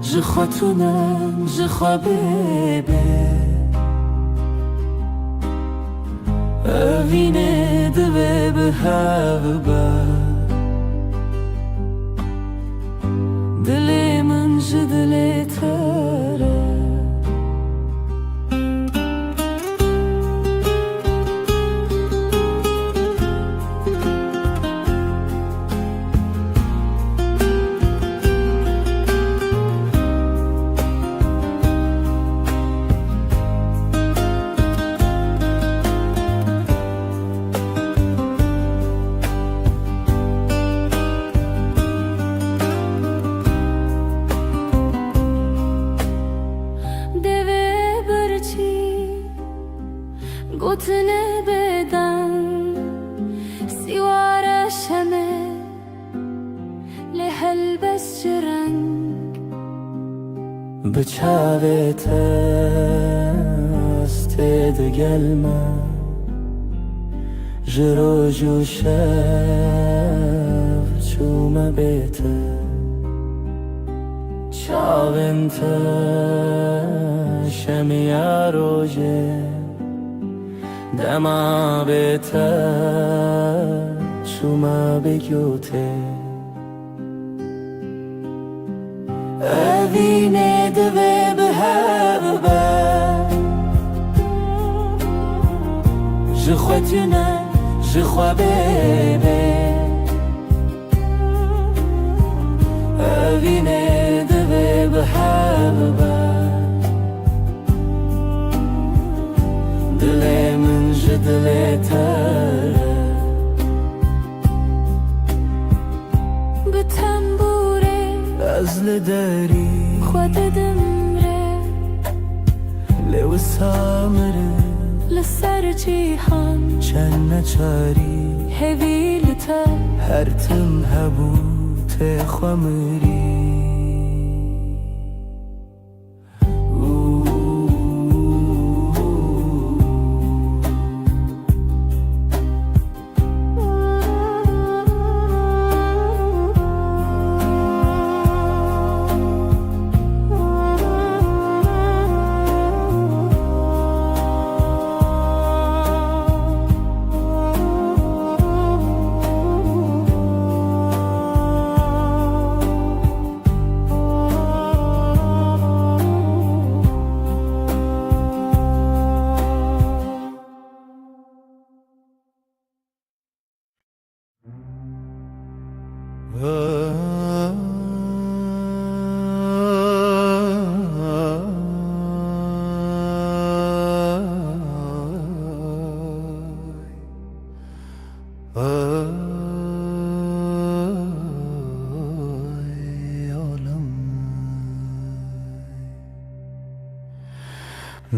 جخواتونم جخوابه به هوینه دوه به حبه دل من جدل تره گوتنه بدن سیوار شمه لهل بس جرنگ بچاوت است دگلمه جرو جو شب چوم بیته چاونت شمیا روژه دما بیته چوما بگوته اوینه دوه به هبه جخوتونه جخوابه به اوینه دوه به هبه دل من جدل تره به تنبوره از لداری خود دمره لو سامره لسر جیهان چند چاری هویلته هر تم هبوت خمری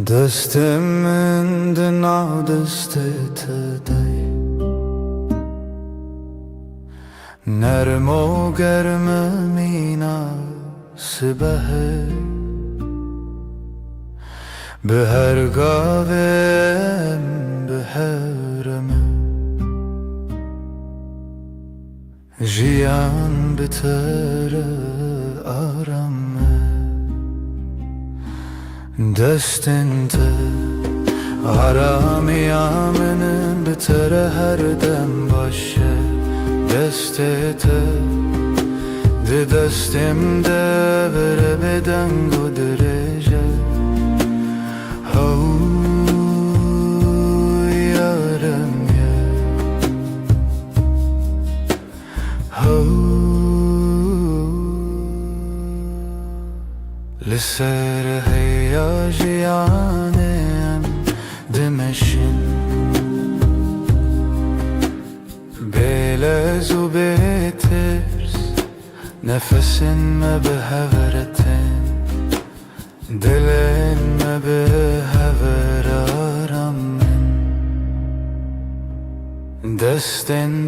دستم دنا دستت دی نرم و گرم مناسبه به هر گاوم به هرمه جیان بتر آرامه دستنت آرامی آمنن بتر هر دم باشه دستت ده دستم ده بره بدنگ و درجه هو یارم یه هو لسر هیا جیانم دمشن بلز و بترس نفسن ما به هورتن دلن ما به هور آرامن دستن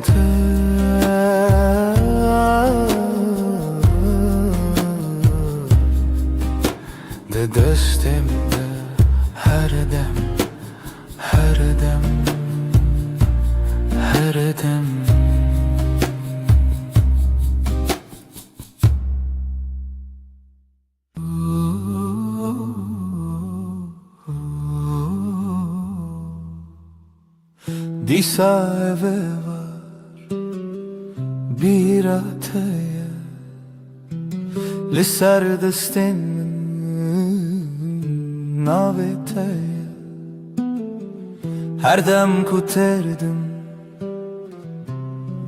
ده دستم ده هر دم هر دم هر دم دیسا eve var bir ataya لسر دستم navetaya her dem kuterdim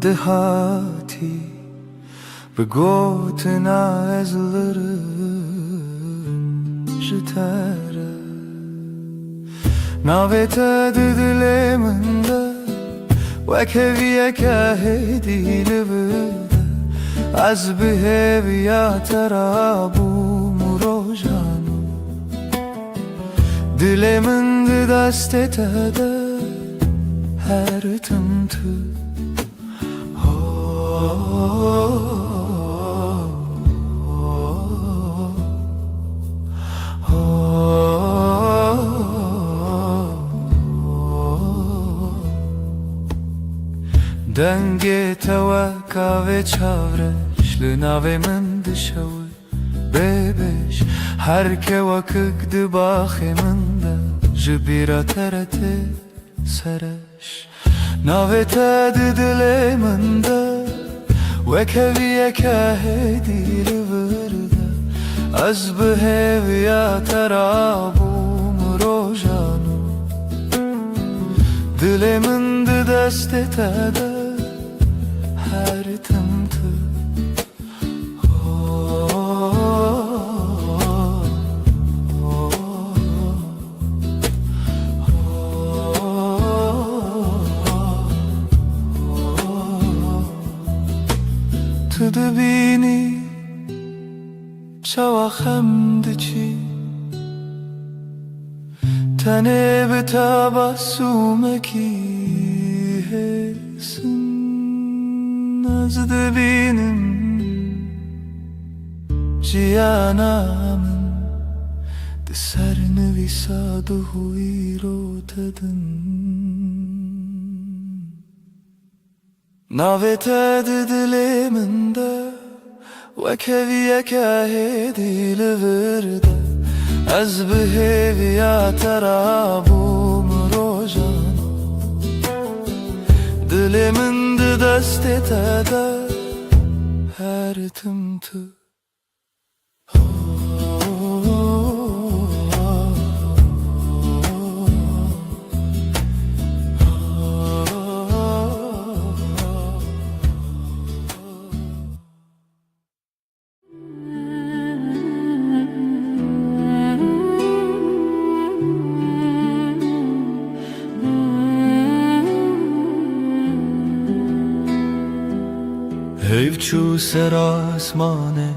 dehati بگوتنا ezlerim jitere navete diliminde وكفية كهدي لبدا از بهوية ترابو مروجانو دلمن دست تده هر تمتو دنگ توکا و چاورش لناوی من دشوی ببش هر که وکک دباخی من ده جبیرا ترت سرش ناوی تد دل من ده وکویه که هدی لورده از بهویا ترابو مروجانو دل من ده دست تده her tımtı Tudu bini çava xemdi çi تنه به تبسمکی هسن از دبینم جیانامن ده سر نویساد و هوی رو تدن ناویت ده دل من ده وکویه که هدی لورده از بهویا ترابوم روزان دل من ده دست تده هر تم تو حیف چو سر آسمانه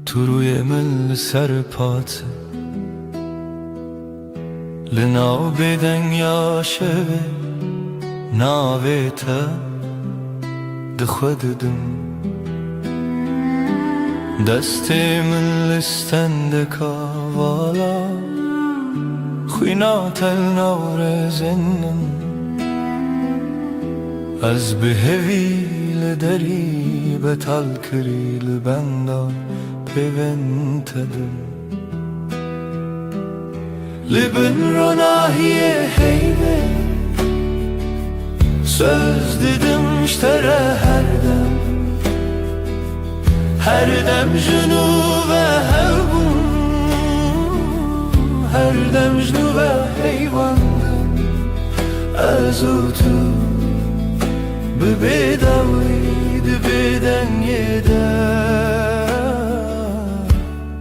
تو روی مل سر پاته لناو بدن یا شوه ناوه تا ده خوددم دست من لستند کاوالا خوینا تل نور زنم از بهویل دری بتال کریل بندا پیونتدم لبن رو ناهیه حیبه söz dedim iştere her dem junu ve hevbun her dem junu ve heyvandım azutu ببداوید بدن یده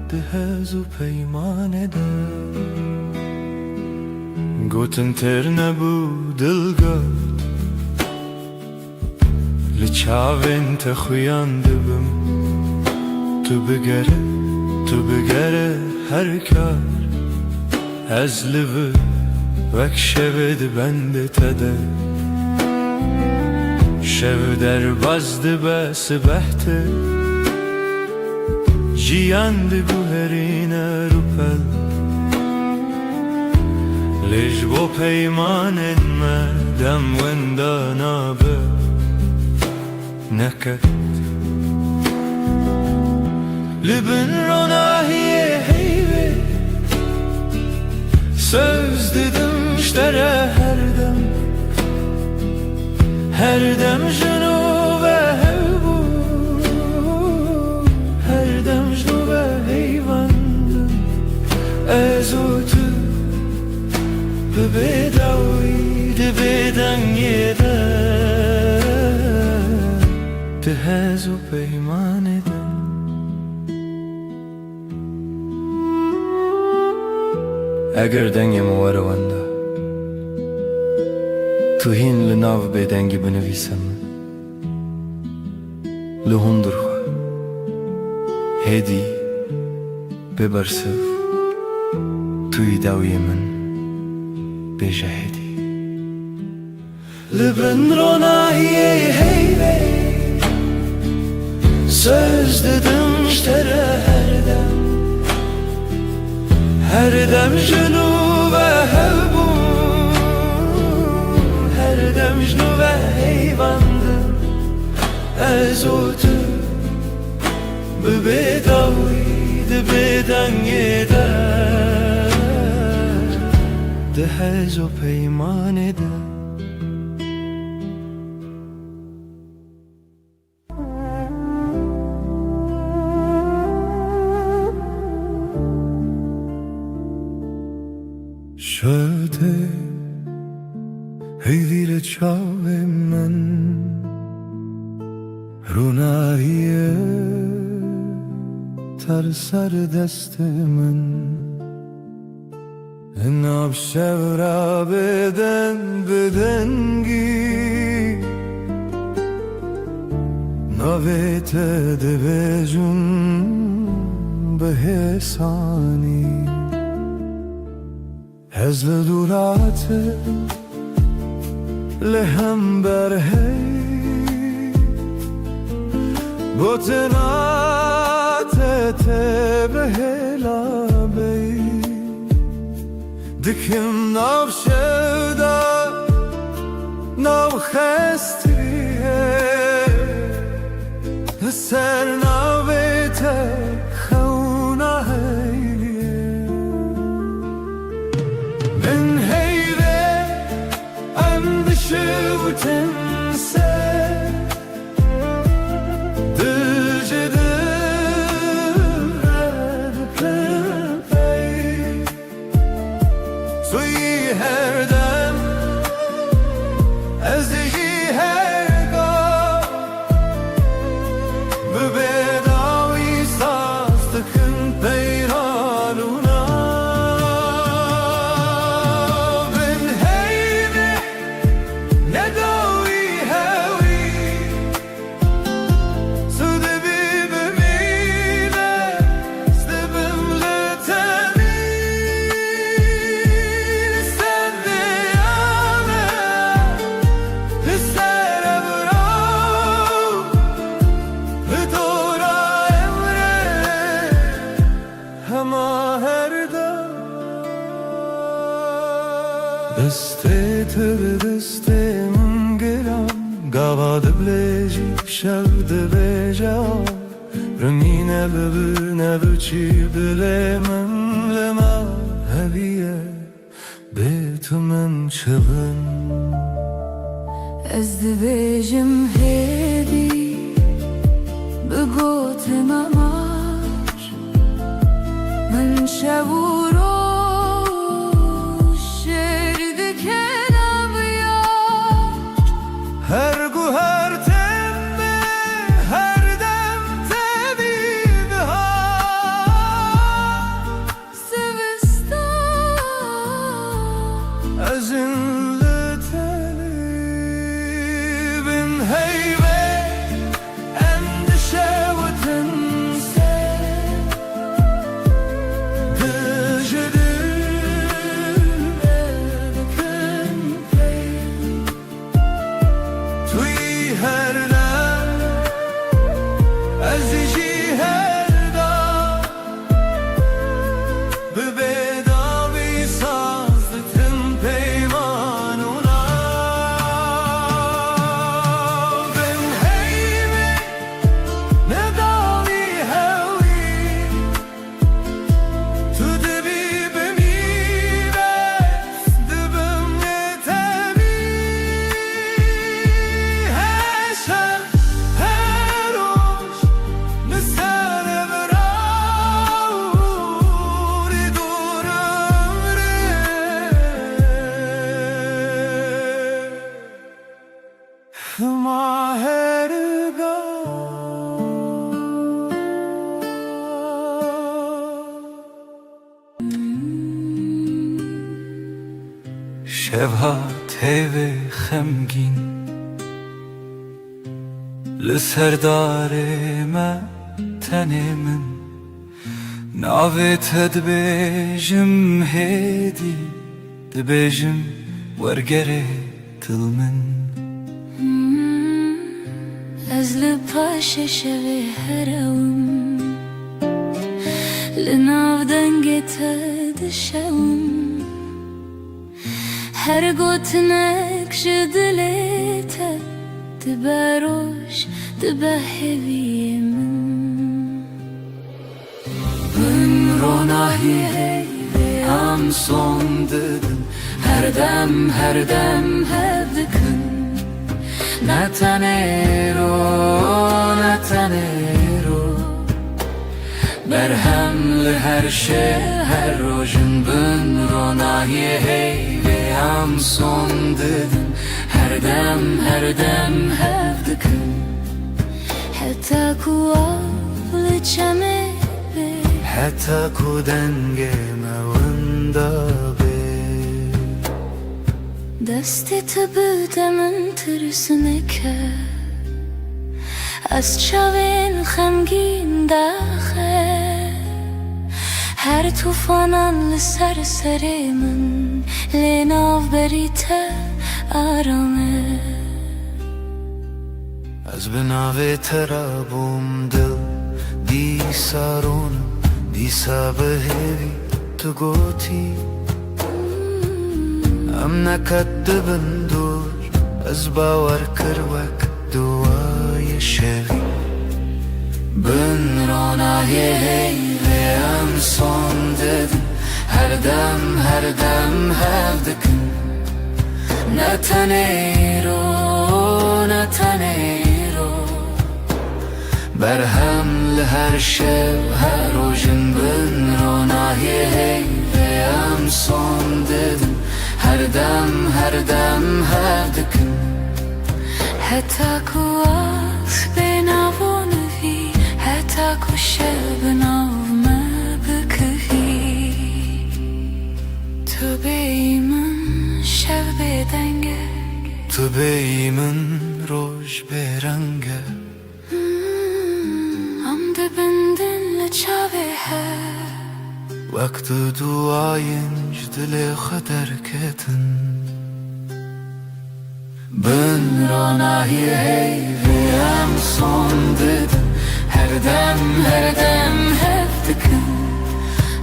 دهز و پیمانه ده گوتن تر نبو دلگرد لچاوین تخویانده بم تو بگره هر کار از لبه وک شود بنده تده شب در بازده بس بحته جیاند گوهرین روپل لیج با پیمان مردم وندانا به نکت لبن رو ناهیه هیوه söz dedim iştere her dem junu ve hevbu her dem junu ve heyvandım ezotu bebedaviydi beden yede tehezu peyman eden eğer dengem var vanda توهین لناو بدنگی بنویسم لهندر خوا هدی ببرسف توی داوی من بجهدی لبن رو ناهیه هیوه söz dedim iştere her dem junu ve hevbu mecnu ve heyvandım ezotu bedaviydi beden yeder dehezo peyman eder شده هیویل چاوه من روناییه تر سر دست من ناب شورا بدنگی نویت دبجون به حسانی از لدولات لهم برهی بوتنات تبهلا بی دکم ناو شودا ناو خستریه سر ناو خونه هیلیه من هیله اندشه و تنسه دسته تو به دسته من گرم گواده بلیجی شوده بیجا رنگینه ببینه بچی دل من لما هویه به تو من چغن از دبیجم هدی بگوت مماش من شورو هر گو هر تمه هر دم تبیب ها سوستان از این لطلی بین هیوه اندشه و تنسه دجده شبها تیوه خمگین لسردار ما تنه من ناوه تدبیجم هیدی دبیجم ورگره دل من از لپاش شوه هرم لناو دنگت دشم هر گوتنک جدلیت دبروش دبهوی من روناهی هی هم son dedim her dem hevdikın نتنیرو برهم لهر شه هر روشن بن روناهی هی هم son dedim her dem hevdikın حتی کو آفل چمه حتی کو دنگ موندا دستی تو بودم ترسونه که از چاوین خمگین داخل هر توفانان لسر من بریته آرامه از بناوی ترابم دل دیسا رونم دیسا بهوی تو گوتی ام نکدبن دور از باور کروک دوای شوی بن رونای هیوی ام son dedim her dem hevdikin نتنیرو برهم لهر شب هر روزن بن رونای هیویم son dedim her dem hevdikin حتی کو عصب نوانوی حتی کو شب نومه بکوی تو بیمن شب بدنگه تو بیمن روش برنگه امده بندن لچاوه هر وقت duayınc dile kadar ketin Ben ronahi heyviyem son dedim her dem hevdikin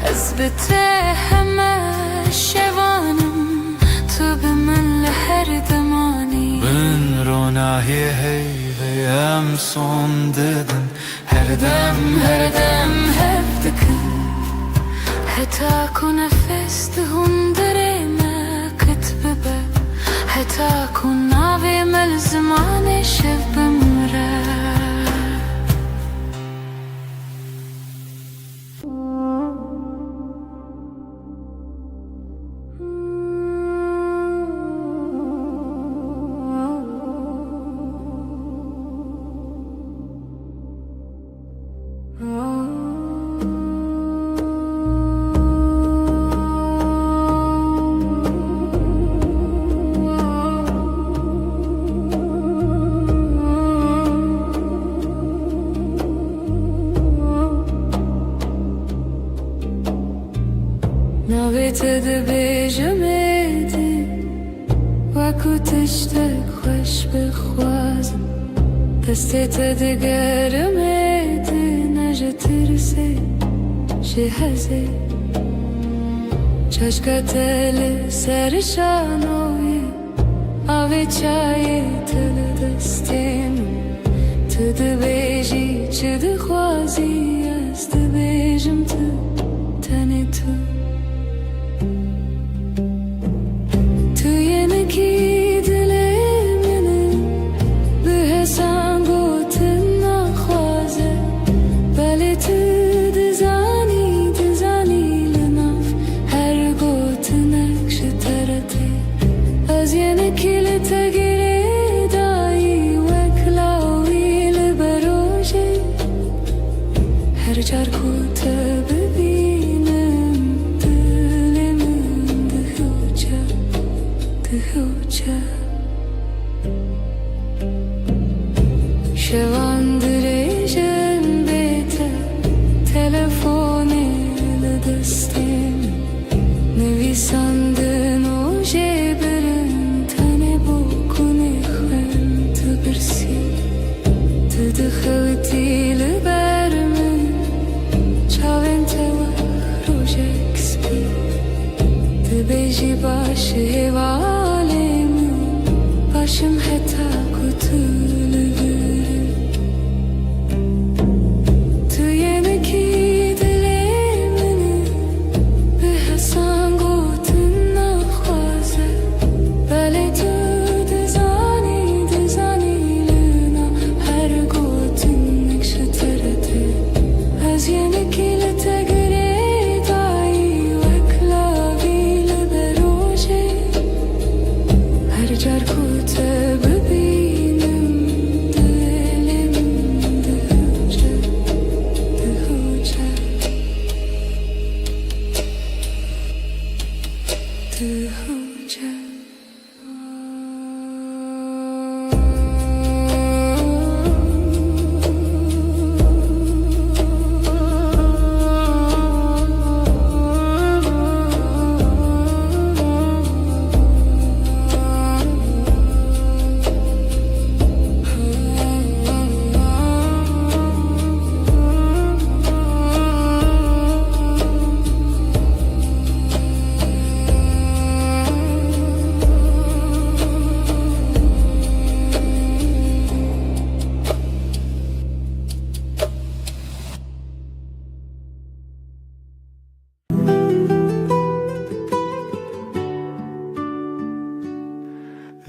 از بته همه شوانم تو به من لهر دمانی Ben ronahi heyviyem son dedim her dem hevdikin حتی کو نفس دهون دره ما کتبه به حتی کو ناوی مل زمان شب بمره نویت دبیجمدی وکو تشتک خوش بخوازم دستت دگرمدی نجه ترسه شهزه چشکت سرشانوی آوی چای تل دستیم تو دبیجی چه دخوازی از دبیجم تو تنی تو هر کو ببینم دلمون دهوچه شواندرشن بیته تلفونی لدستیم نویسندن و جبرن تنه بکنی خون تو برسی تو دخوتی لبرمن چاوین تو روژک سپی تو بیجی باشه والمون باشم حتی کتول برم تو ینکی دلمنه به حسن گوتن نخوازه بله تو دزانی لنا هر گوتن نکش ترده از ینکی لتگره دایی وکلاوی لبروژه هر جر کوته ببینم دلم دهوچه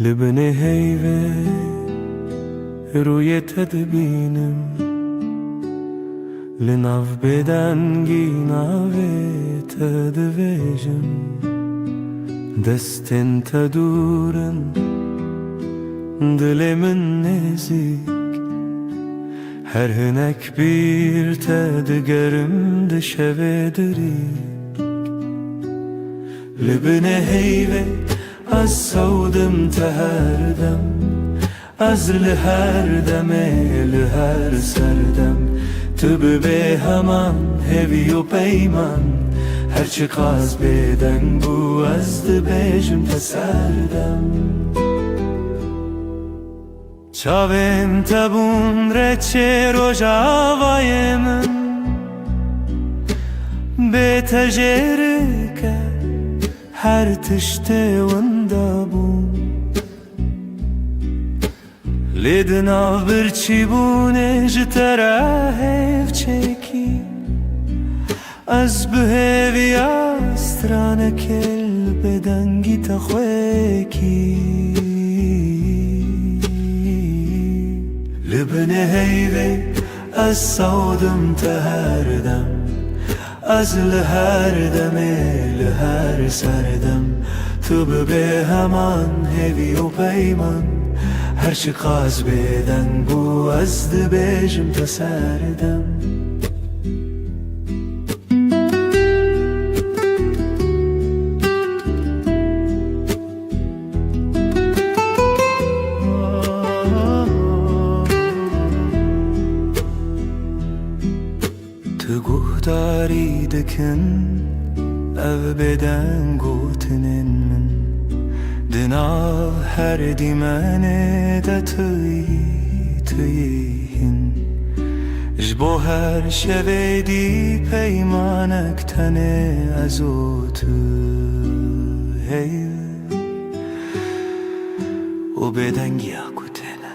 لبني هيفي روی تدبینم لناف بدنگی ناوی تدویجم دستن تدورن دل من نزیک هر هنک bir تدگرم دشوه دریک لبني هيفي از سودم تهردم از لهر دمه لهر سردم تو به همان هوی و پیمان هرچی قاز بدن بو از دبیجم تسردم چاوین تبون رچه روژاوای من به تجرکه هر تشته وندابون لیدنا برچی بونه جتره هف چکی از بهوی استرانه کل بدنگی تخویکی لبني هيفي از سودم تهردم از لهر دمه لهر سردم تو به همان هوی و پیمان هرچی قاز بدن بو از دبیجم تسردم تو گهداری دکن او بدن گوتنن من دنا هر دیمانه دا تویهن جبو هر شوه دی پیمانک تنه ازو تو هی و بدنگی اکوتنه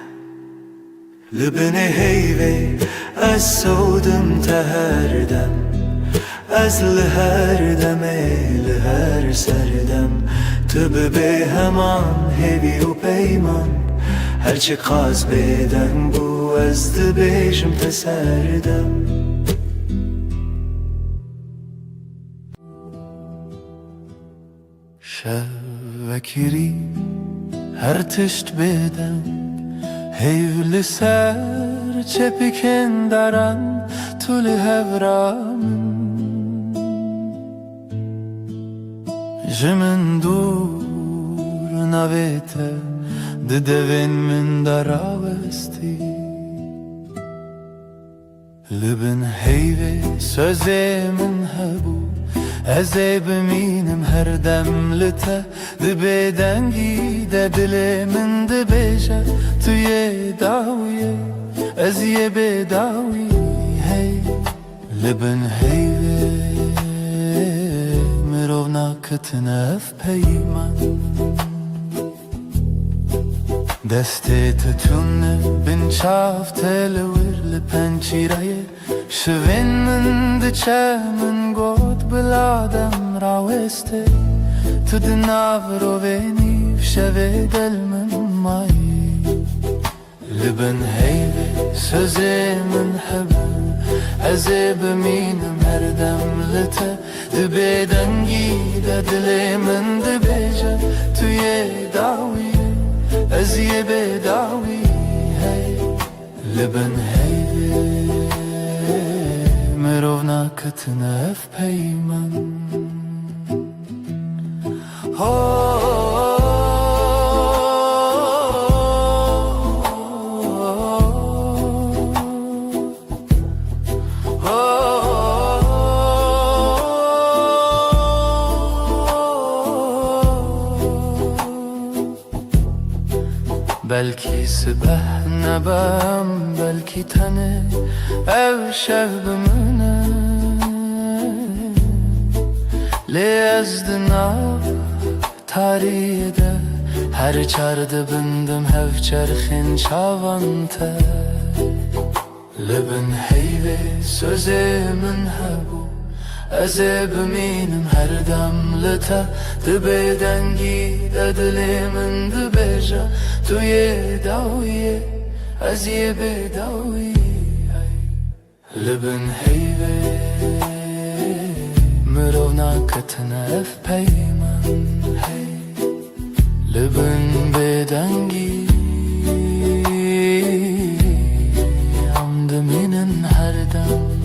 لبني هيفي از سودم تهردم از لهر دمه لهر سردم تو به همان هوی و پیمان هرچی قاز بدن بو از دبیجم تسردم شوکری هر تشت بدن هیول سر چپکن دارن طول هورام جمن دور نویته ددوین من دراوستی لبن هیوی سوزه من هبو ازی بمینم هر دم لته دبیدنگی ده دل من دبیجه توی داویه از یه بداوی هی لبن هیوی مرو ناکتنف پیمان دسته تتونه بن چاف تلور لپنچیره شوین من دچه من گود بلادم راوسته تو دناو رو وینیف شوه دل من مایی لبن هیوی سوزه من حبو ازی بمینم هر دم لته دبیدنگی ده دل من دبیجه توی داوی از یه بداوی هی لبن هیوی مرو ناکتنف پیمان بلکی سبه نبم بلکی تنه او شب بمنه لی از دناف تاریده هر چارده بندم هف چرخین چاوانته لبن هیوی سوزه من هبو Ez ê bimînim her dem li te di bêdengî de dilê min dibêje tu yê dawiyê ez yê bêdawî li bin heyvê mirov naketine ev peyman hey li bin bêdengî em dimînin her dem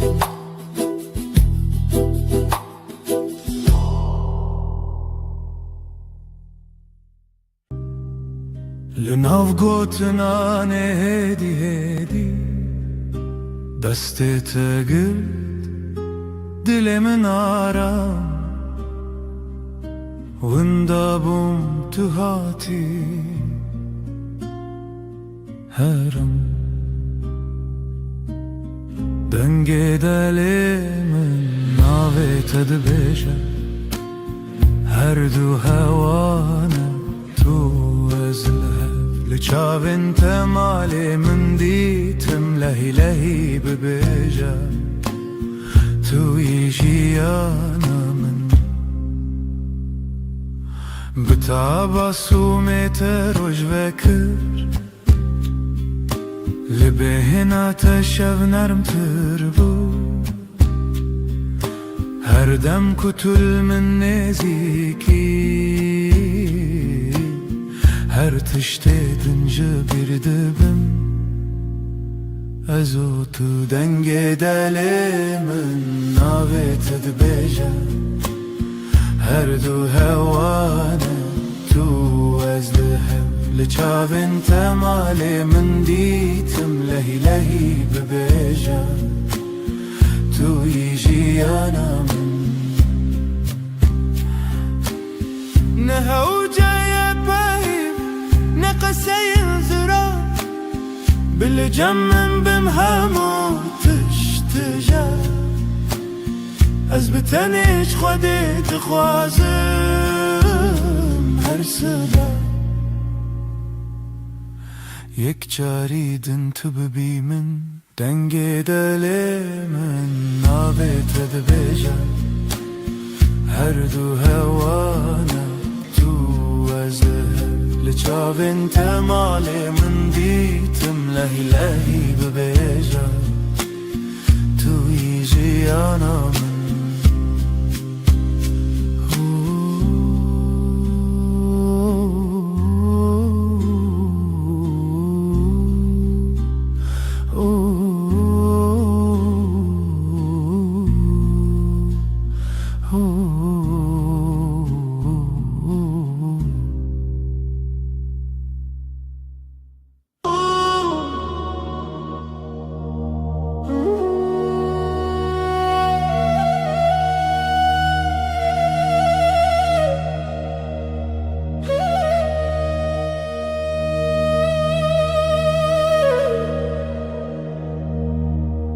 لناو گوتنا هدی هدی دستت گرد دل من آرام وندابم تو هاتی هرم دنگ دل من ناویت دبیجه هر دو هوانه تو لچاوین تمالی من دیتم لهی لهی ببیجه توی جیانا من بتاباسومت روش وکر لبهنا تشو نرم تربو هر دم کتل من نزیکی her tiştedince bir dibim Ez o tu denge delimin navet edbeje Her du hevane tu ez lihev Liçavin temali min ditim lehi lehi bebeje Tu yijiyana min Ne hevceye peyim نقسين زرا بالجمن بمهمو تشتجا أزبتنيش خودي تخوازم هر صدا يك جاريدن تببي من دنگي دلي من نابت دبيجا هر دو هوانا تو ازلها لچاوین تمالی من دیتم لهی لهی ببیجه توی جیانا من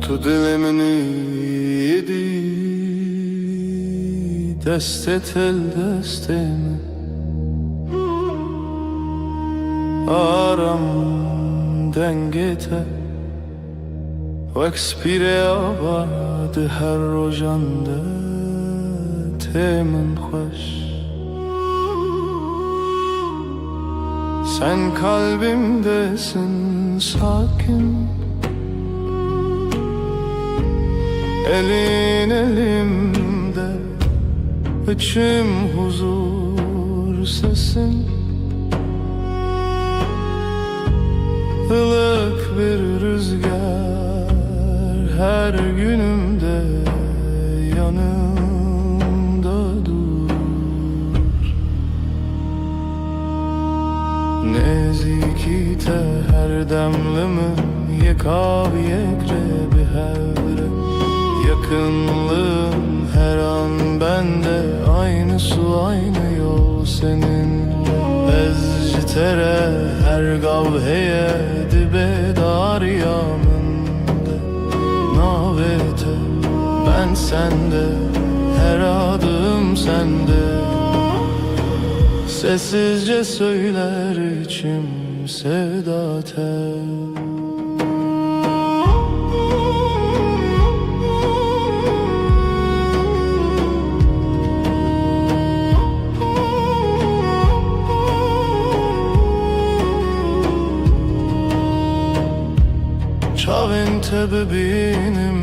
تو dilimin yedi Destet el destemi Aram dengete Vekspire abad her rojande Temin hoş Sen kalbimdesin sakin Elin elimde, içim huzur sesin Ilık bir rüzgar her günümde yanımda durur Nezikite her demlimin yekav yekre bir hevre Yakınlığın her an bende Aynı su aynı yol senin Ezcitere her gavheye Dibe dar yamında Navete ben sende Her adım sende Sessizce söyler içim sevdate te bibînim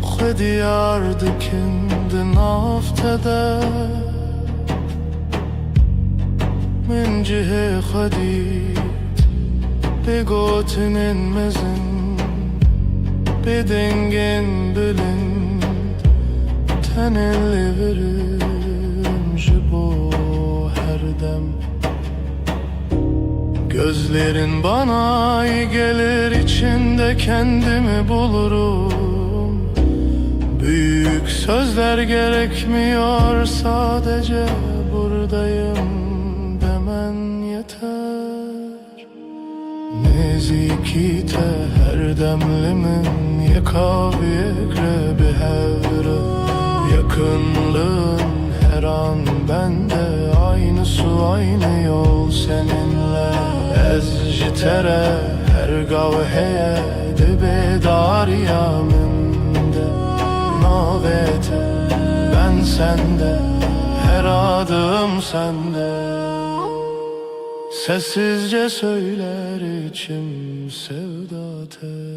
xwe diyar dikin di nav te de min cihê xwe dît bi gotinên mezin bi dengên bilind tenê lê verim ji bo her dem. Gözlerin bana iyi gelir, içinde kendimi bulurum. Büyük sözler gerekmiyor, sadece buradayım demen yeter. Neziki te her demlimin yekaviyekre bir hevre. Yakınlığın her an bende, aynı su aynı yol seninle. Ez ji tere her gavheye dibe darya min de navete ben sende, her adım sende. Sessizce söyler içim sevda tel.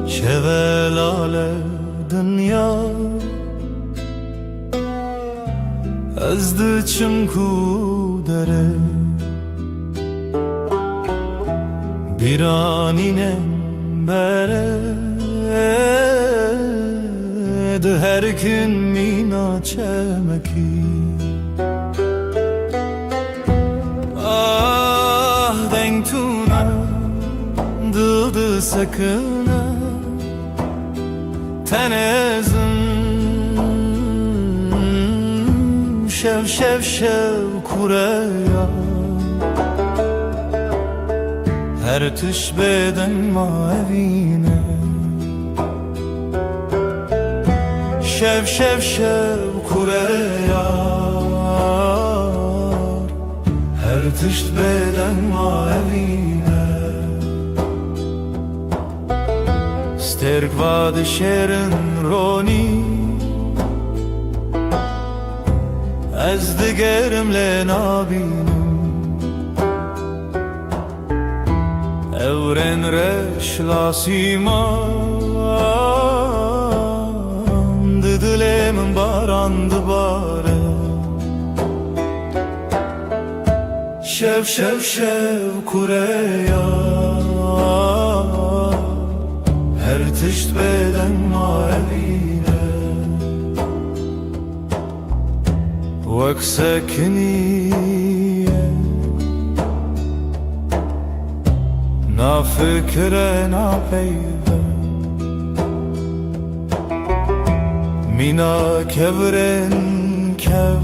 Şevelale dünya ezdi çimku dere biranine bere de her gün mina çemeki. Ah dengtuna dıldı sakına tenezim şev şev şev kureya her tış beden mavine şev şev şev kureya her tış beden mavine sterk vad şerin roni ez digerim le nabinim evren reş lasiman dilemin barandı bare şev şev şev kureya her tışt beden mavine vek sekniye na fikre na peyve mina kevren kev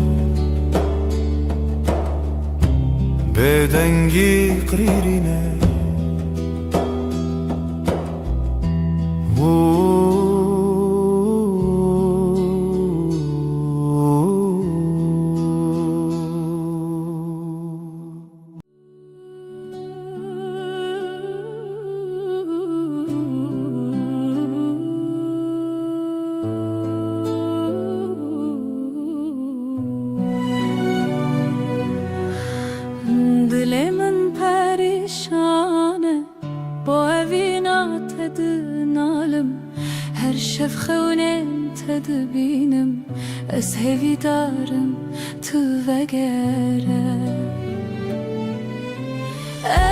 bedengi qririne Dilemin perişane bo evina tedinalim her şev xewnen tedbinim ez hevidarım tu vegere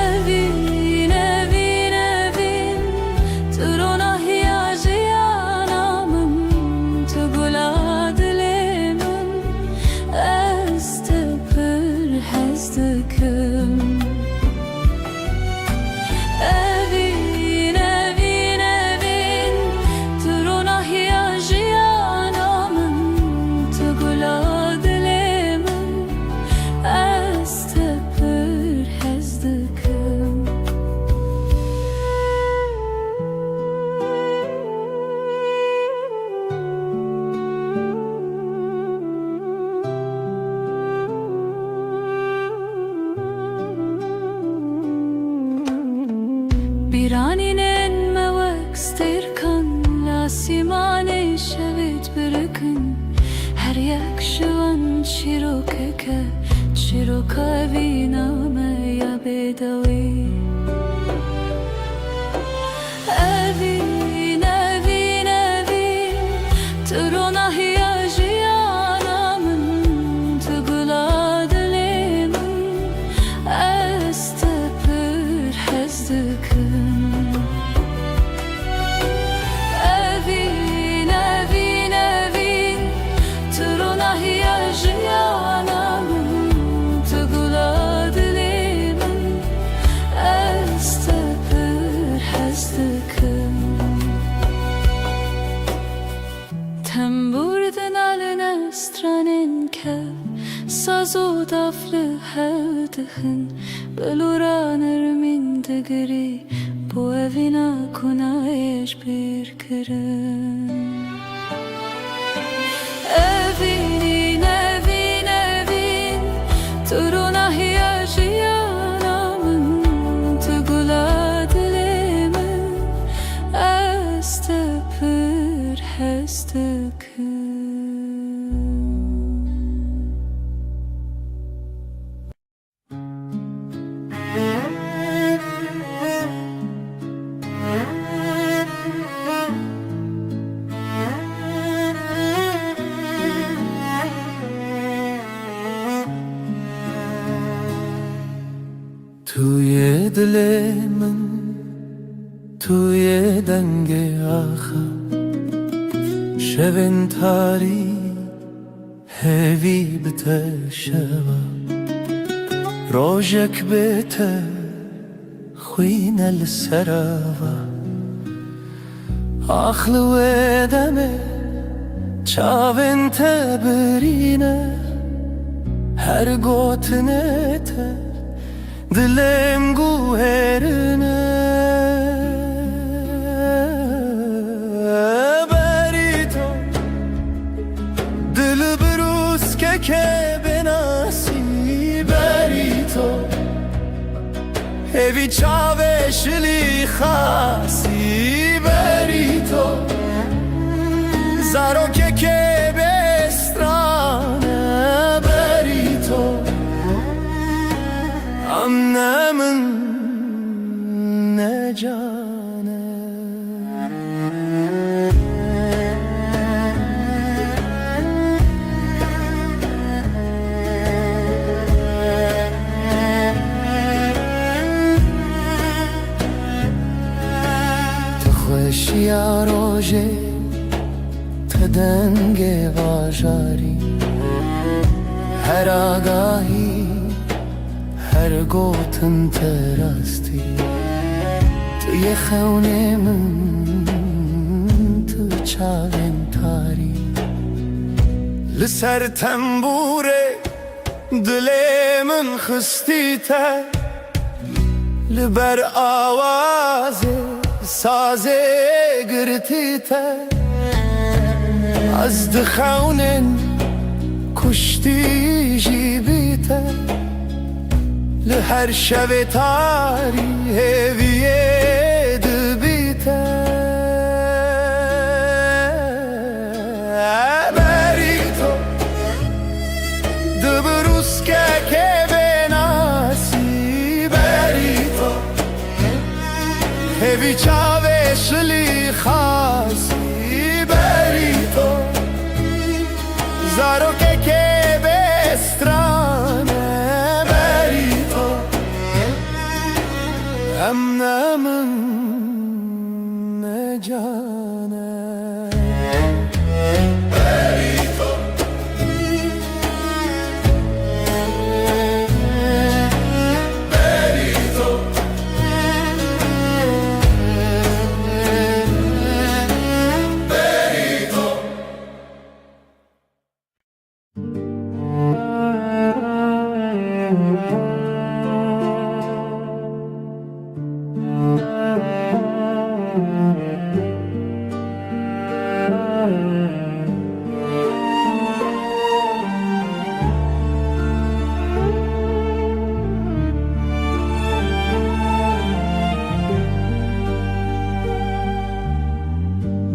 evin evin evin turona hiyajiyanamın tu gula dilemin ez te pır hezdikim evin evin evin turona hiyajiyanamın بیرانین موکستر کن لاسیمانه شوید برکن هر یک شوان چیروکه وینامه یا بدوی evin evin evin Trona hiyajiyanamın Tıgıla dilimin Estepir hezdikin Evin evin evin Trona hiyajiyanamın Tıgıla dilimin Estepir hezdikin Temburden alene stranen kev Sazo daflı hevdihin Beluranır min digri Bu evina kunayeş bir kirin Evinin evin evin Turuna hiyajiyanamın Tıgula dilimin Estepir hezdikin توی دل من توی دنگ آخر شبن تاری هوی بته شوا روژک بته خوین السراوا آخلو دمه چاون تبرینه هر گوتنه ته Dilim guherine Berito Dil brus ke benasi Berito Evi çave şili khasi Berito Zaro ke bestrane Berito Annemin ne cane Tu خوشی روژه تو دنگ واژاری هر آگاهی هر گوتن تراستی توی خونه من تو چاوین تاری لسر تنبوره دل من خستی تر لبر آواز سازه گرتی تر از دخونن کشتی جیبی تر لهر شب تاری هویه دبیته بریتو دبروس که بناسی بریتو هوی چاوه شلی خاصی بریتو زارو که بسترانه Emnemin ne cane Berito Berito Berito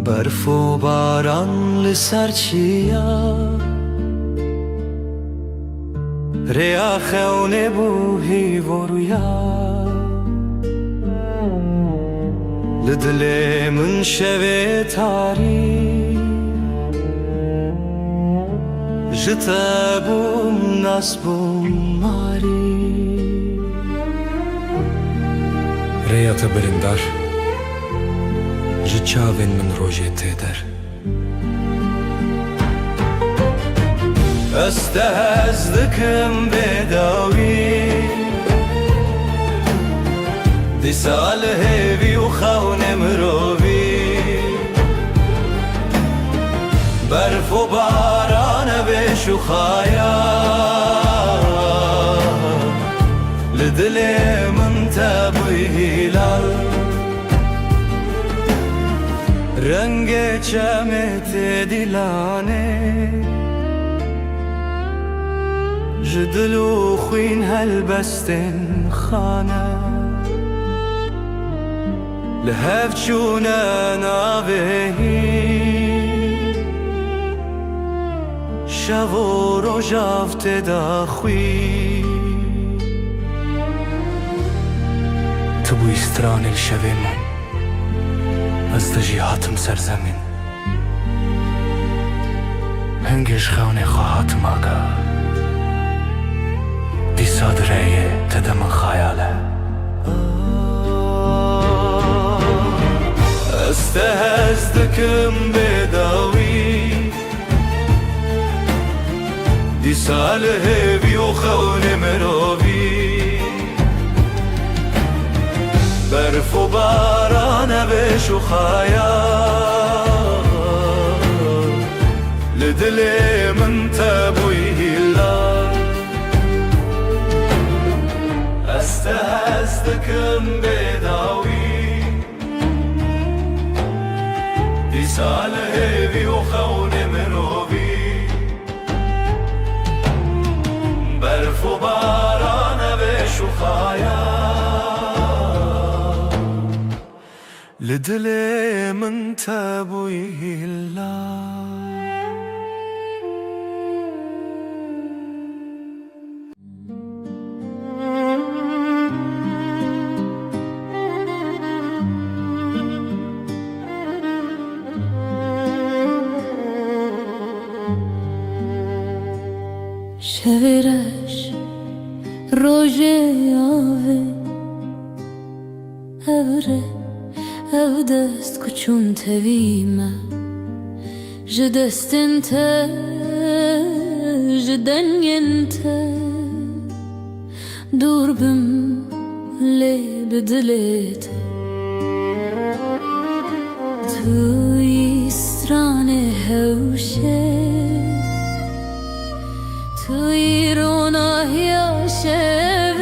برف و باران لسر چیا ریا خونه بو هیورویا لدل من شوه تاری جتا بوم ناس بوم ماری ریا تبرندار جچاوین من روژه تیدر استهزدكم بداوي دي سال هيفي وخون مروبي برف وباران بشخايا لدلي من تبوي هلال رنگ چمت دلانه جدلو خوين هالبستن خانه لهف چونه ناوهی شو رو جافت داخوی تبو استران الشوه من از دجیهاتم سرزمین هنگش خونه خواهاتم آگاه دي صادرية تدم خياله استهزدكم بداوي دي ساله بيوخون مروبي برف وباران بشخايا لدلي من تبوي هلال استهزدكم بداوي دي ساله بيوخون مروبي برف وباران بشخايا لدلي من تبوي هلال شویرش روژه آوه اوره او دست کچون تویمه جدستن تا جدنگن تا دور بم لی بدلیت توی استران هوشه توی روناهی شوه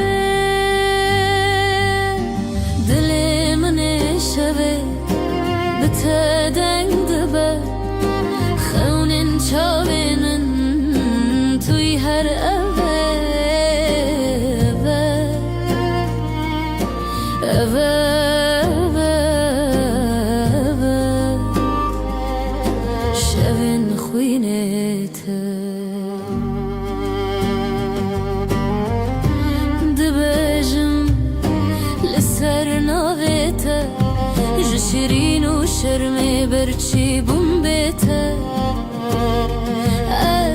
دل من شوه بتدنگ دبه خونن چاوینن توی هر اوه شوین خوینت شیرین و شرمی برچی بوم بیته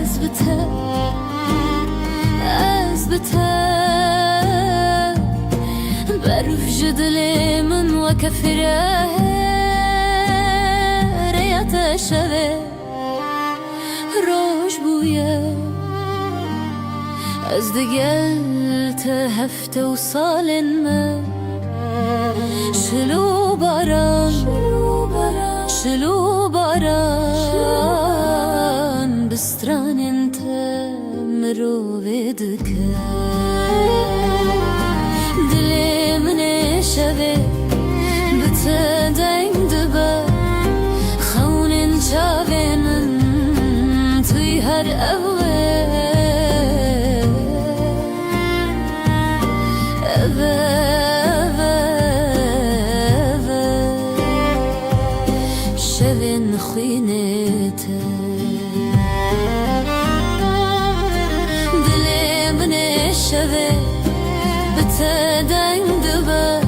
از بته برف جدلی من و کفره ریت شوه روش بویه از دگل هفته و سالن من شلو باران بستران انت مرو بدك دلي من شوه بتدنگ دبا خون شاوینن توی هر شوین خوینته دلی من شوه بته دنگ دبه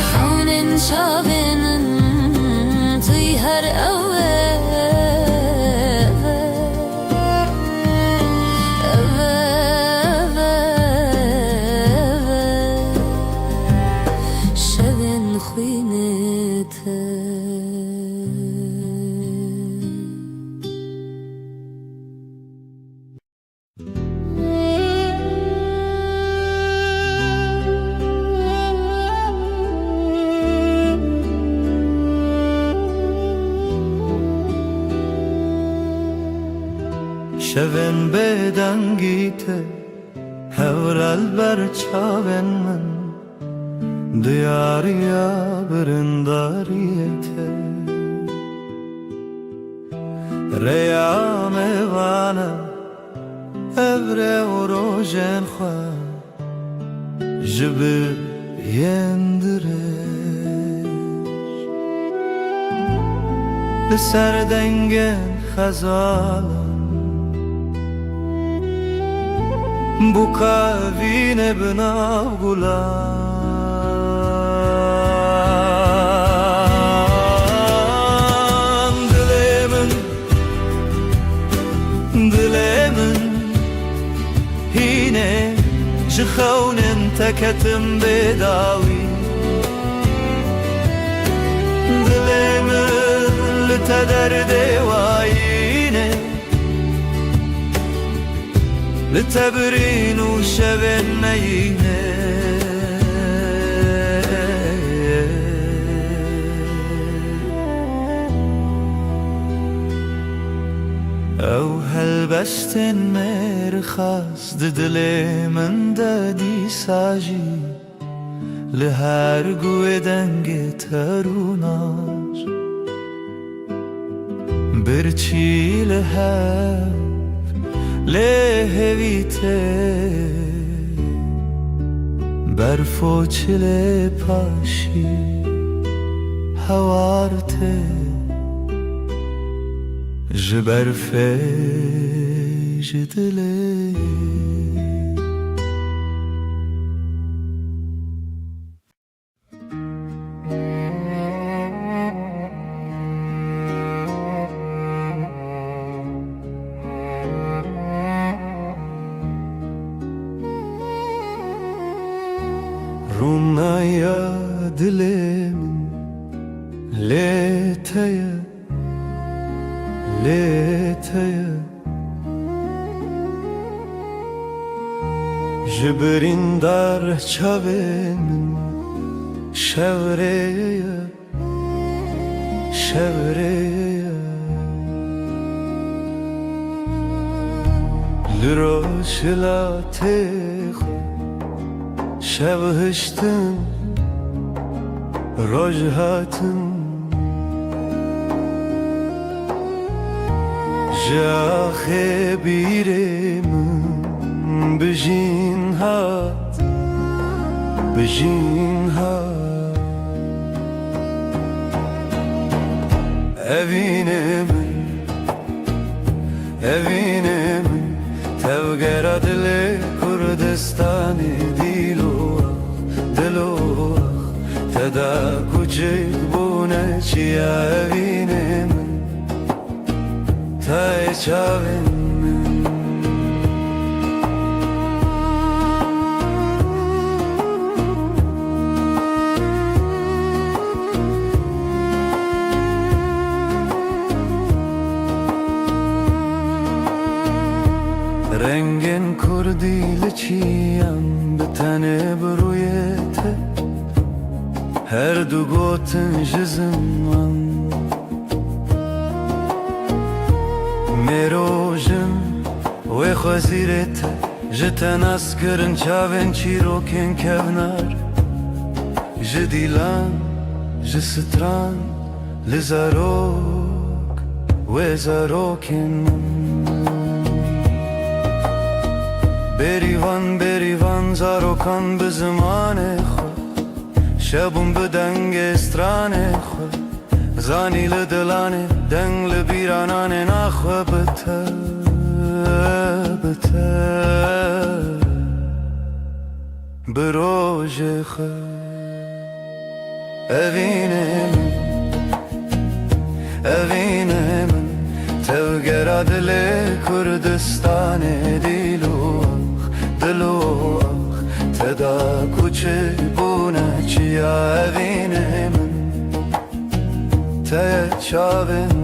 خونن شابنن توی هر اوه شوین خوینته شوین بدنگیته هورال بر چاوین من دیاریا برنداریته ریام وانا ابره و روژن خواه جبه یندرش لسر دنگن خزالم bu kavine binav gulan dilemin hine jkhaunen teketim bedawi dilemin litederde wayine لتبرين وشبن مينه او هلبستن مرخص ددلي من دادي ساجي لهر قوة دنگ تروناش برچي لهر لهویته برفو چله پاشی هوارته جبرفه جدله Rumnaya dilemin leteye leteye Jibrin dar çavemin şevreye şevreye Liroşla teho شبهشتن رجهاتن جاخ بیرم بجین هات بجین هات evine min tevgera dile Kurdistani dilo تدا کوچک بونه چیا evine min tay çavin rengin kurdili çiyan bitane bruyete her du gotin jizman merojim ve xaziret jten askırın çaven çiroken kevnar jdilan jstran lizarok ve zarokin berivan zarokan be zamane شبون به دنگ استرانه خود زانی لدلانه دنگ لبیرانانه نخواه بته بروج خود evine min tevgera dile Kurdistan dilu teda kuçe buna çiya evine min te çavin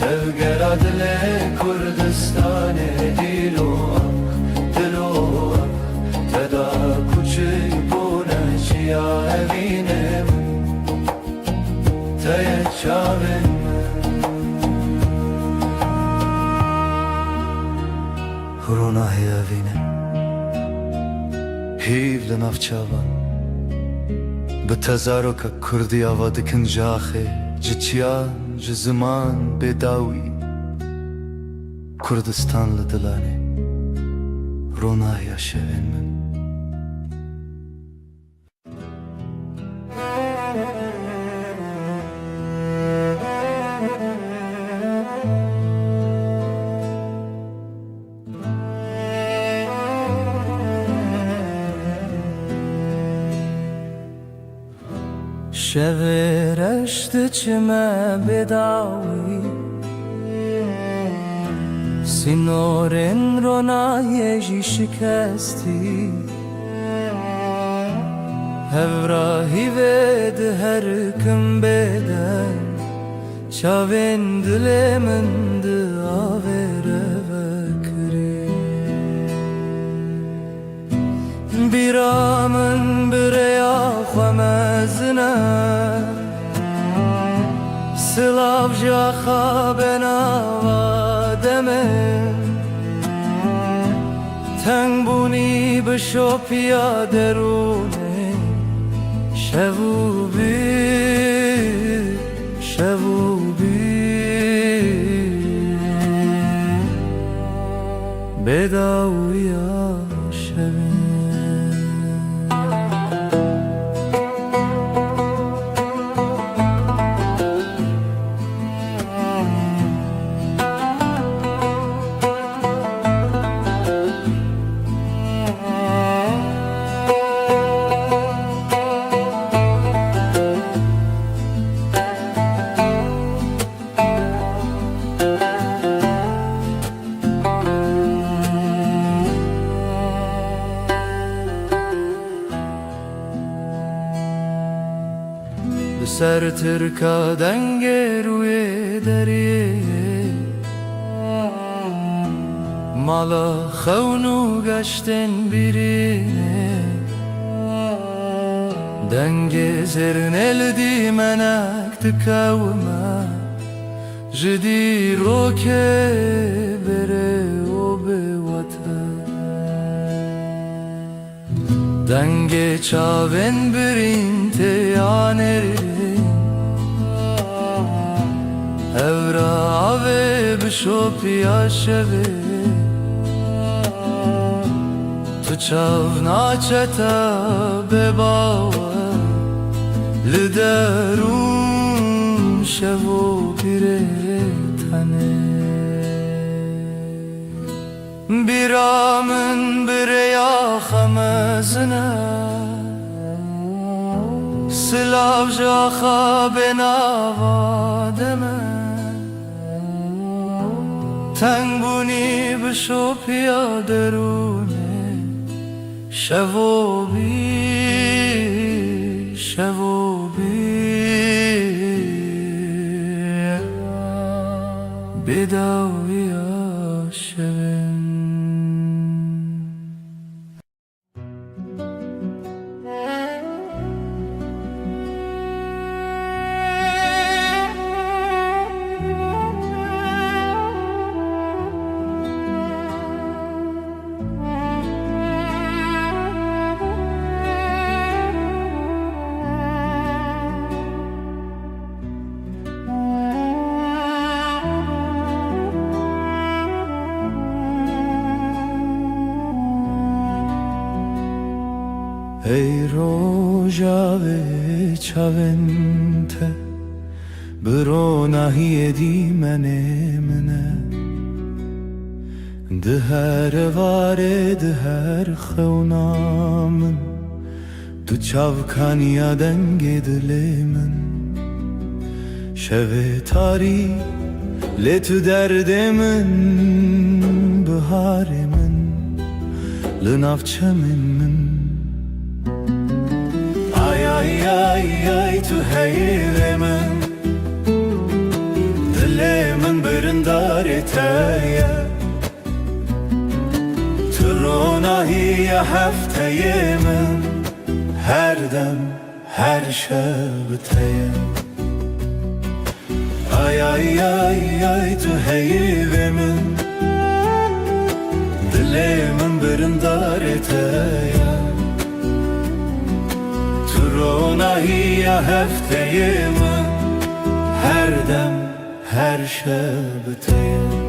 Tevgeradle Kurdistan dilu teda kuçi buna çiya evine te çavin Rona evine hiv lenavçavan بتزارك كردي عوضك نجاخي جتيان جزمان بداوي كردستان لدلاني رونا يا شوين من شورشت چمه بداوی سینورن رونایجی شکستی هفراهی ود هر کم بدن چاوین دل من داوره بکری بیرامن بریا خمزنه سلاف جاخا بناوا دمن تنگ بونی بشو پیا درونه شووبی بداویا شوین سر ترکا دنگ روی دریه مالا خونو گشتن بیرینه دنگ زرن الدی منک تکاوما جدی روکه بره و به وطن دنگ چاون برین تیانری Evra ave bişop yaşeve Tu çav naçeta bebawa Liderun şevo pire tane Biramın bireya xamezine Silav jaxa benava deme تنگ بونی بشو پیا درونه شووبی بداویا شوین روژا و چاونته برو نهی دیمنه منه ده هر واره ده هر خونامن تو چاوکانیا دنگ دل من شب تاری لی تو درد من بهار من لناف چمن من آی آی آی آی تو حیل من دل من برندار تایه تو روناهی هفته من هر دم هر شب تایه آی آی آی آی تو حیل من دل من برندار تایه تو روناهی هفته من هر دم هر شب تایه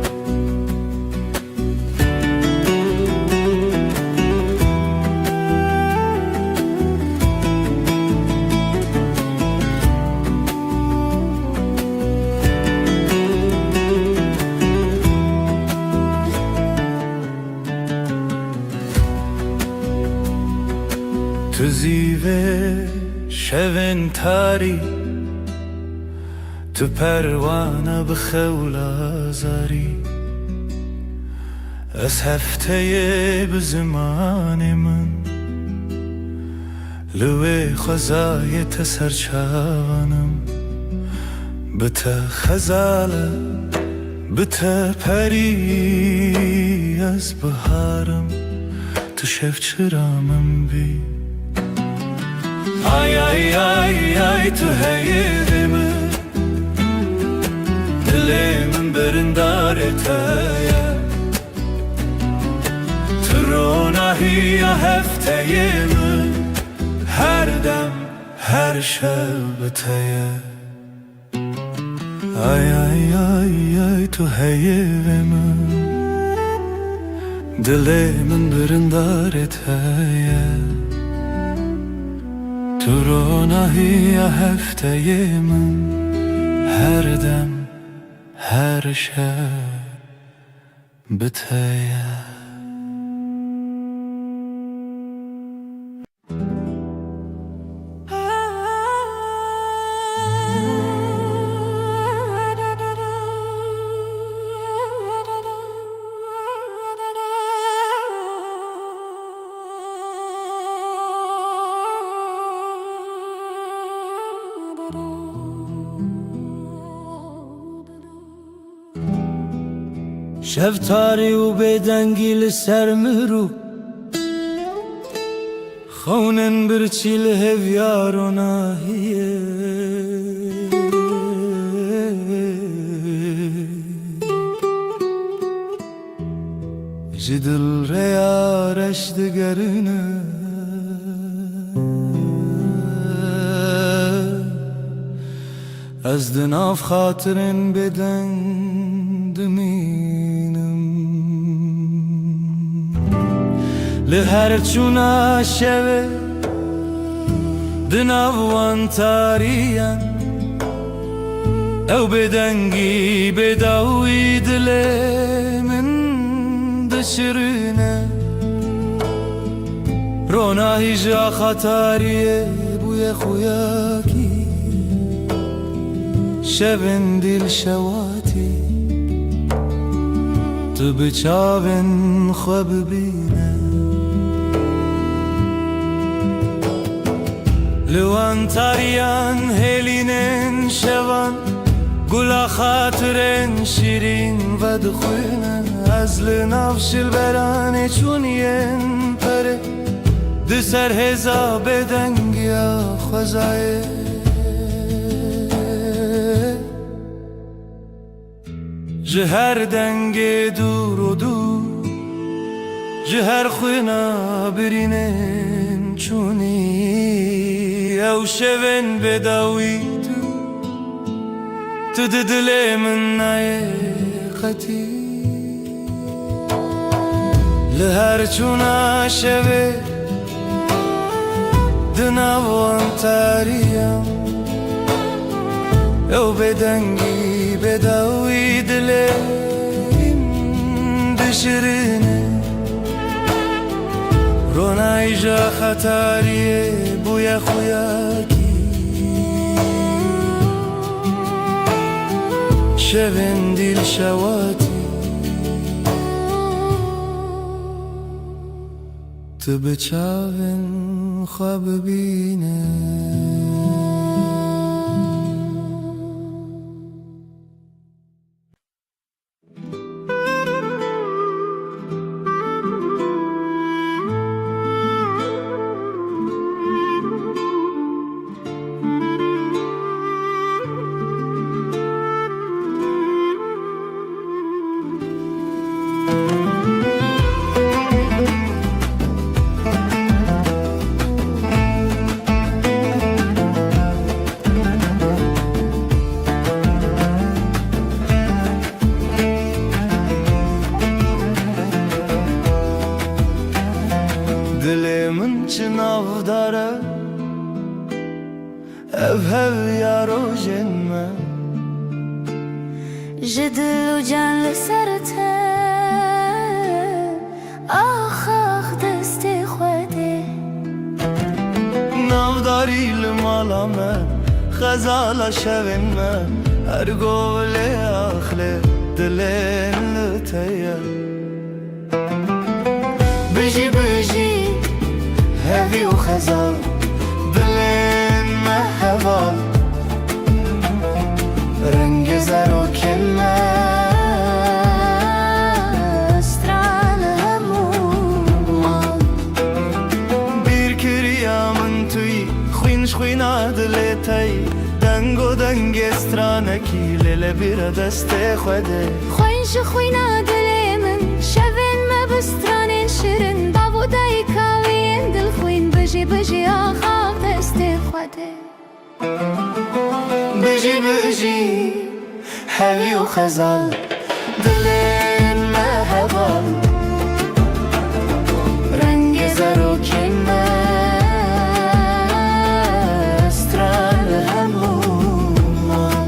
تو زیوه شون تاری تو پروانه بخول آزاری از هفته به زمان من لوی خزای تسرچانم بتا خزاله بتا پری از بهارم تو شف چرامم بی آی آی آی آی تو حیل من دل من برندار تایه تو روناهی هفته من هر دم هر شب تایه آی آی آی آی تو حیل من دل من برندار تایه تو روناهی هفته من هر دم هر شب بتایه شب تاری و بدنگی لسر مرو خونن برچی لهویار و ناهیه جدل ریارش دگرنه از دناف خاطرن بدن دمینم لهر چونا شوه دناوان تاریان او بدنگی بداوی دل من دشرینه روناهی جا خطاریه بوی خویاکی شبن دل شواتی تو بچاون خواب بینه لوان تاریان هلینن شوان گلا خاطرن شیرین و دخوینن از لنافش البرانه چونین پره دسر هزا بدنگیا خوزایه جهر دنگ دور و دور جهر خوینا برینن چونی او شون بداوی تو دل من نایقتی لهر چونا شوه دناوان تاریم او بدنگی بداوی دلیم دشرینه رونای جا خطاریه بویا خویاکی شبن دیل شواتی تو بچاون خواب بینه Dilimin çınav dara ev yaro jenme جدل و جان لسرته آخ دست خوده نavداری لمالامه خزالا شوینمه هر گوله آخله دلین لتیه بجی بجی هوی و خزال دلین مهوال رنگ زر و کله استران هموم bir kiryamın tüy خوینش خوینا دلتای دنگو دنگ استرانکی لیله bir دست خوده خوینش خوینا دلمن شوین ما بسترانین شیرین بابودای کاوین دل خوین بجی بجی آخ دست خوده بجی بجی هوی و خزال دلین مهوال رنگ زر و کمه استران همومان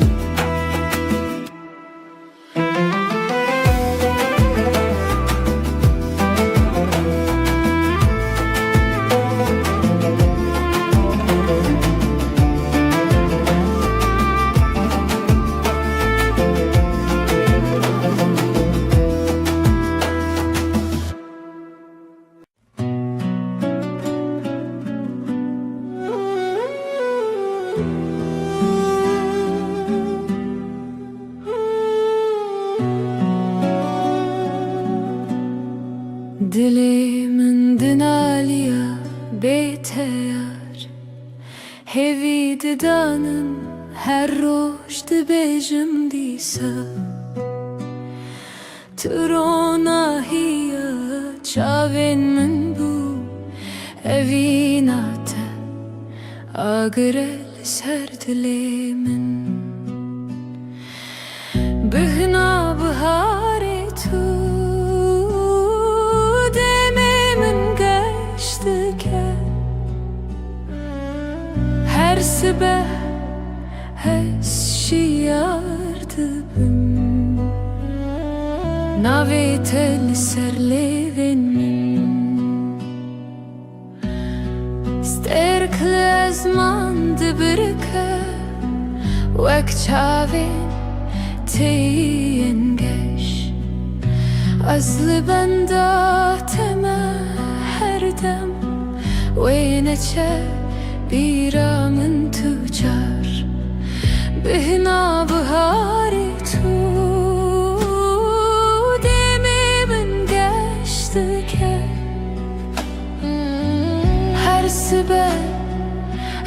Dilimin dinaliya beteyar Hevi didanın her roş dibejim disa Trona hiya çavin min bu Evinate agrel ser dilimin Bihna bihari tu her sabah şiyardım navetel serlevin sterkle zman dibirke vek çavin teyengeş azlı benda tema her dem ve neçe بیرامن تجار بهنا بهاری تو دمی من گشت که هر سبه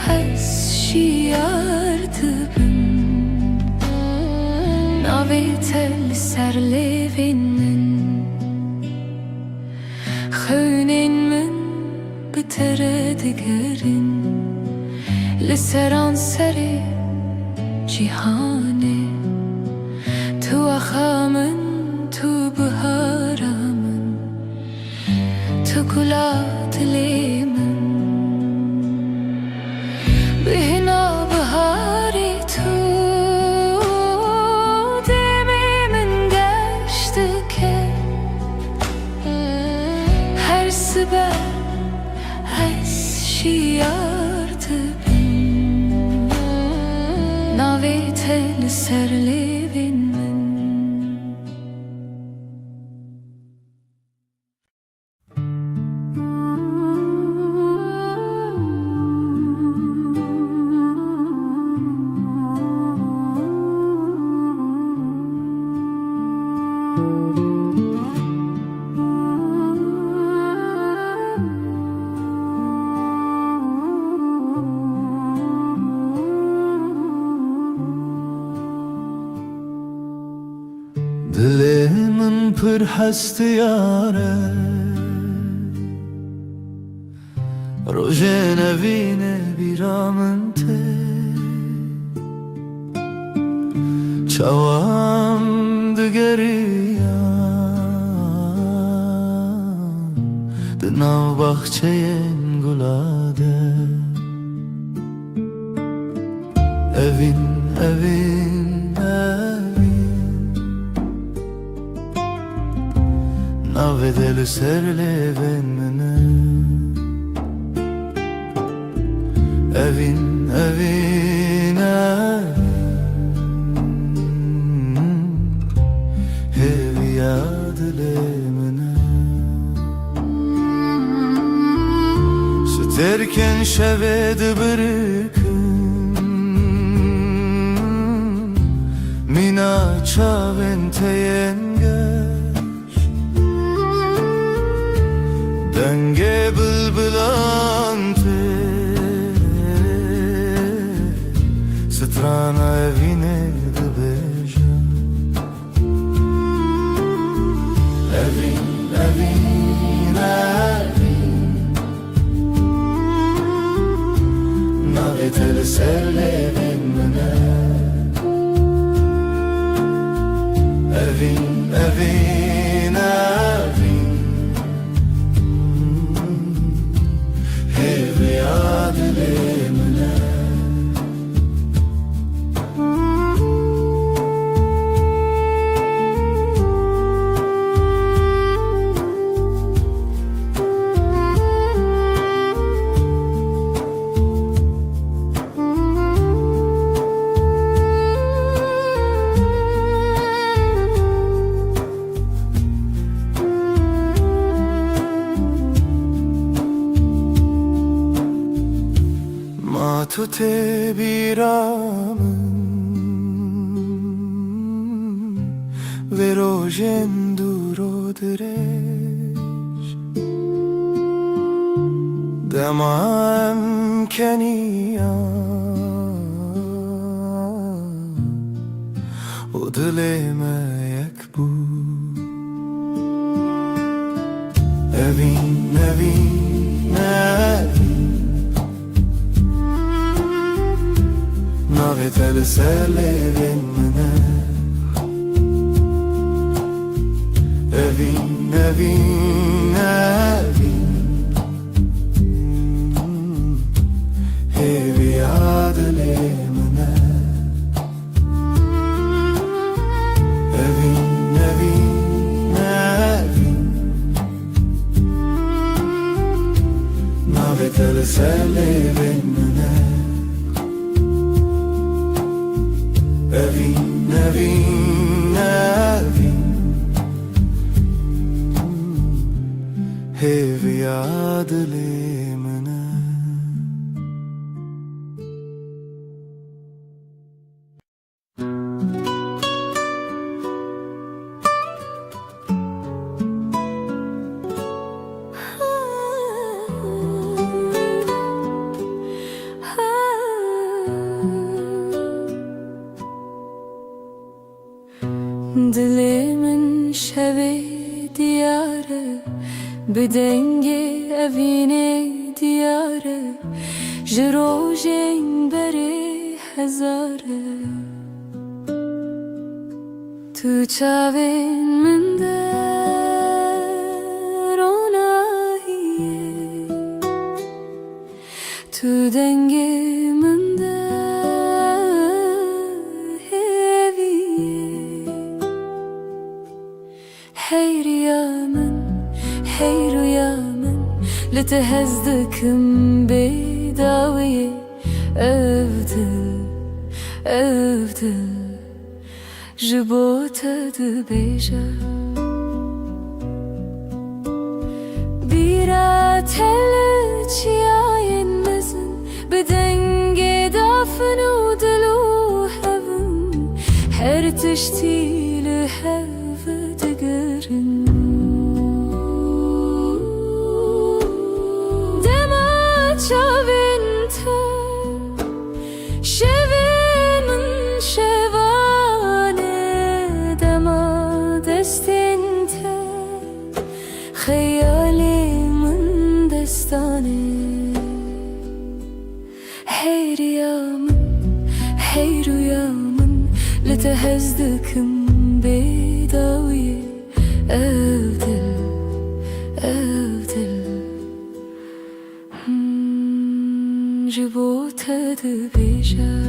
از شیار دبم ناوی تل سر لیوین من خونین من بتره دگرین لسران سری جیهانه تو آخامن تو بهارامن تو گلا دلیمن serlevin min Dilemin pır hastı yare Rojen evine bir amın te Çavam digeriya Dınav bahçeyen gulade Evin, evin, evin Navedeli serleven mene Evin, evin, evin Hevi yadile mene Süterken şevedi bırıkın Mina çaven teyengeş Denge bılbılante Strana evine de beja Evin, evin, evin Navetel serlevin mene Evin, evin, evin Hevi adile mene Matute biramın Ve rojen duro direş Demam keniya O dileme yek bu Evin, evin, evin Navetel serlevin mene Evin, evin, evin Hevi adile mene Evin, evin, evin Navetel serlevin mene Evin, evin, evin Hevi adile mene Dilimin şevi diyarı Bedenge evine diyarı Jirojen beri hezarı Tu çavin min der onahiye Tu denge min der heviye Hey rüyamın, hey rüyamın لتهزدكم بداوية أفضل جبو تدبیجه بیره تل چیاین مزن به دنگ دافن و دلو هون هر تشتی لحف دگرن دما چاوین تا شوین من شوانه دما دستین تا خیالی من دستانه هی رویا من لتهزدكم بيداوية أودل جبوت دبيجا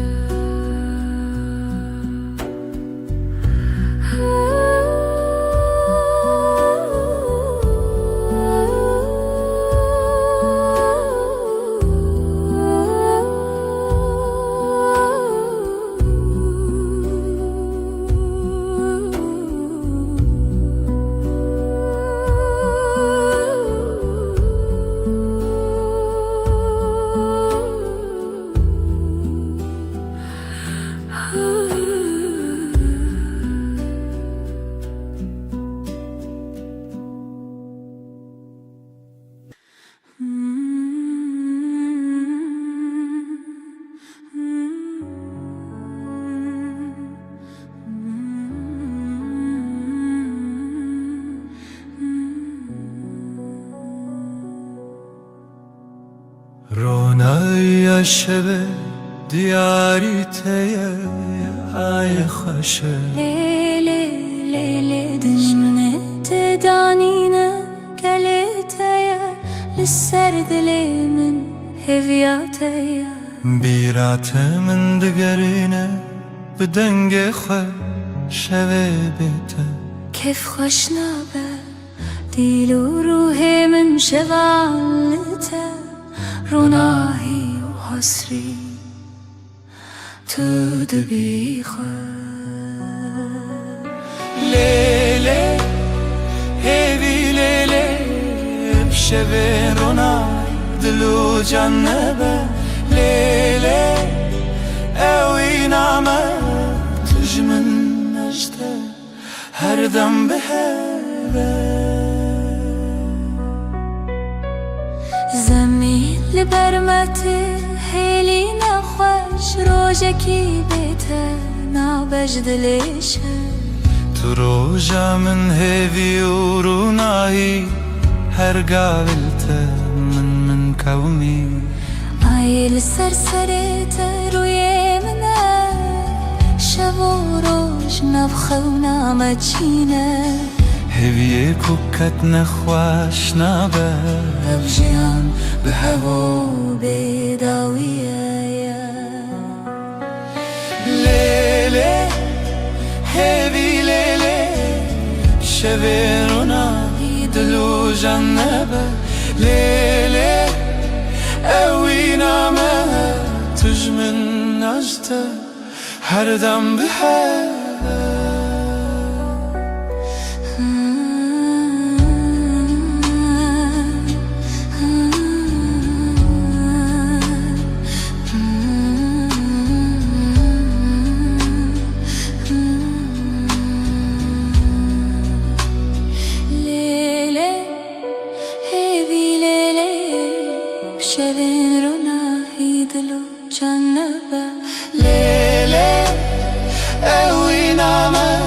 رونای شب دیاری تیه ای خوشه ليلي دجمنة تدانينا قلتايا للسرد لي من هفياتايا بیرات من دگرینه به دنگ خواه شوه بیته كيف خوشنابه ديل وروحي من شغالته روناهي وحسري تدبي لیله هیوی لیله بشوه رونای دلو جنبه لیله اوی نامه تجمن نجده هر دم به زمین لبرمته هیلی نخوش روژکی بیته نابجد لیشه تو روژا من هیوی و رونایی هر قابلته من کومی آیل سرسرته روی منه شب و روش نبخه و نامچینه هیوی کوکت نخواش نابه ابجیان به هوا بیداویه لیله هیوی لیله شوه رونایی دلو جنبه لیله اوی نامه تجمن نجده هر دم به شبین روناهی دلو جنبه لیله اوی نامه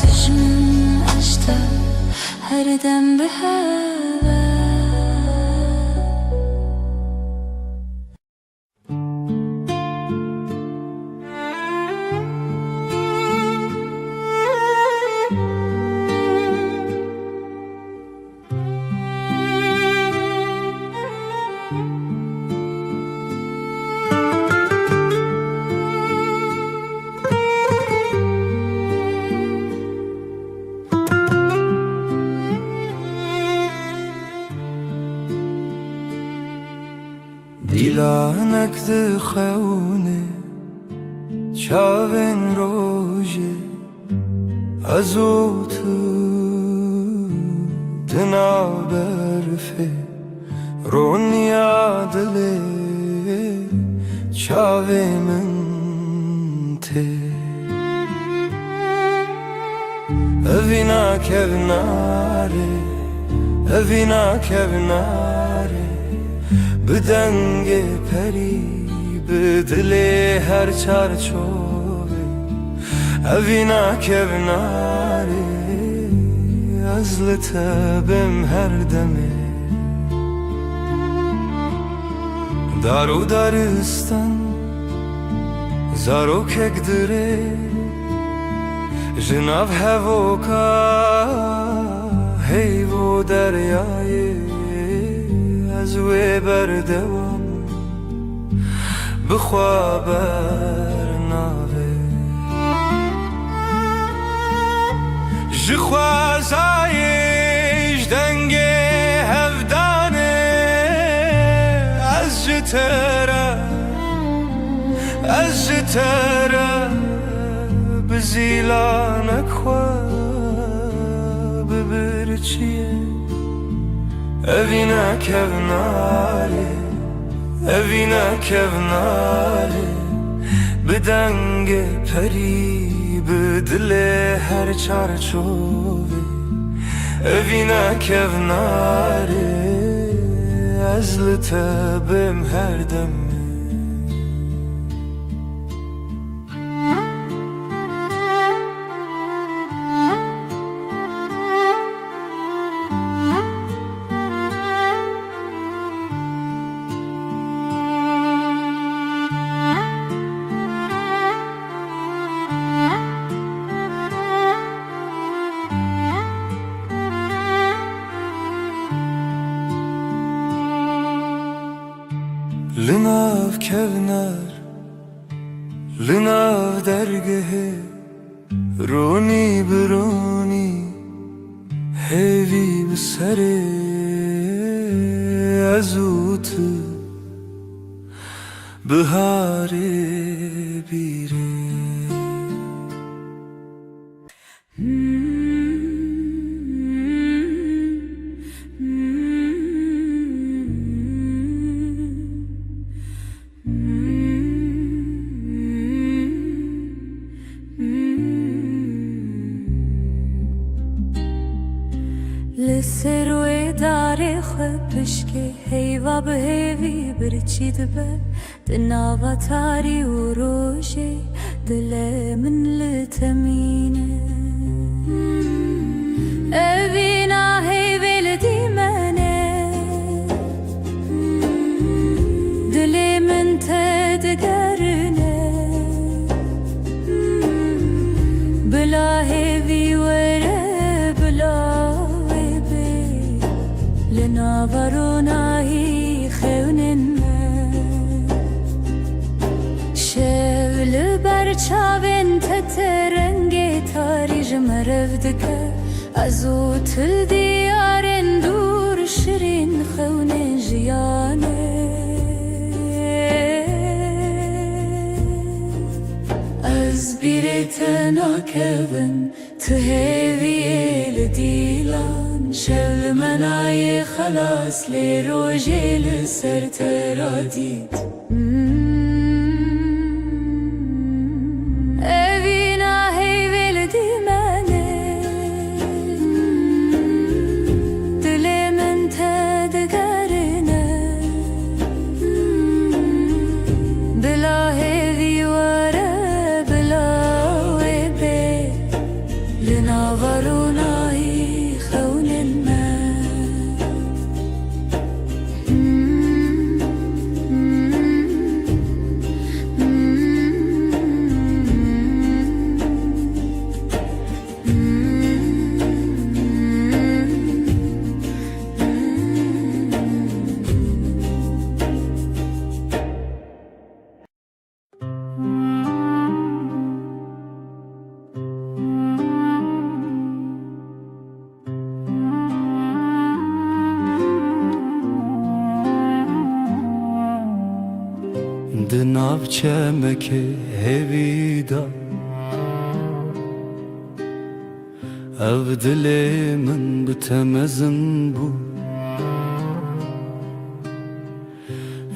تجمن عشته هر دم به هوا دیلانک ده خونه چاوین روژه ازوت دنابرفه رونیا دلی چاوی من ته اوینا کوناره اوینا کوناره بدنگ پری بدل هر چارچوبه اوینا کوناره از لطبم هر دمه دارو دارستان زارو کک دره جناب هوکا هیو دریای از وی بردوام بخوا برناوه جخوا زایش دنگ هفدانه از جتره از جتره بزیلانک خوا ببرچیه اوینا کوناره اوینا کوناره بدنگ پری بدل هر چارچوبه اوینا کوناره از لطبم هر دمه لناف کونار لناف درگه رونی برونی هیوی بسره ازوت بهاره بیره لسروی داره خبشکه هیوا به هیوی برچید به دناوا تاری و روشه دل من لتمینه اوینا هیوی لدیمنه دل من تدگرنه بلا هیوی وره بلا ناورونایی خونن شول برچاوین تترنگی تاری جمرف دکه ازو تل دیارن دور شرین خونن جیانه از بیرت ناکبن تهوی لدیلان شل منای خلاص لی روژه لسر ترادید اوینا هیویل دی منه دل من تدگرنه بلا هیوی وره بلا وی بی لناورونایی دناف چمک هویدا ev dilê min bi te mezin bû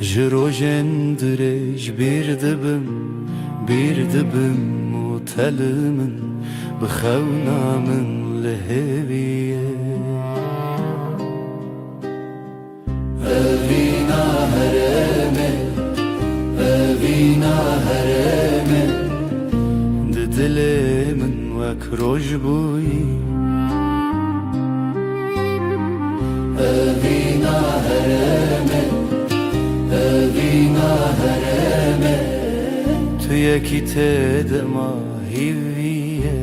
ji rojên dirêj bîr dibim û telê min bi xewna min li hêviye evîna herêmê evîna herêmê di dilê min wek roj bûyî evîna herêmê evîna herêmê tu yekî tê de ma hîviye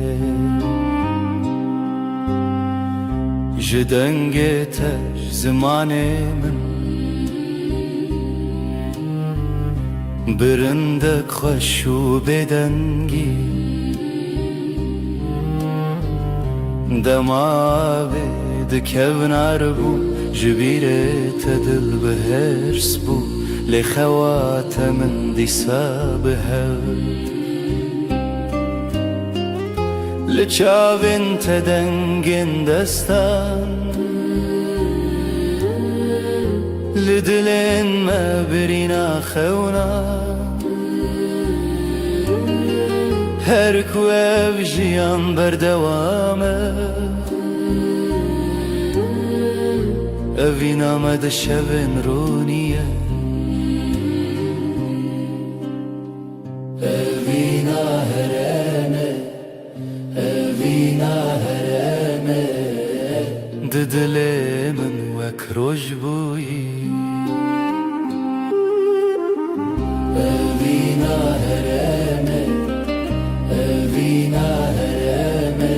ji dengê te ji zimanê min birindek xweş û bêdengî dema avê dikevnar bû ji bîrê te dil bi hêrs bû lê xewa te min dîsa bi hev li çavên te dengên destan li dilên me birîna xewna her ku ev jiyan berdewam e evîna me di şevên ronîye evîna herêmê evîna herêmê di dilê min wek roj bûyî evîna herêmê evîna herêmê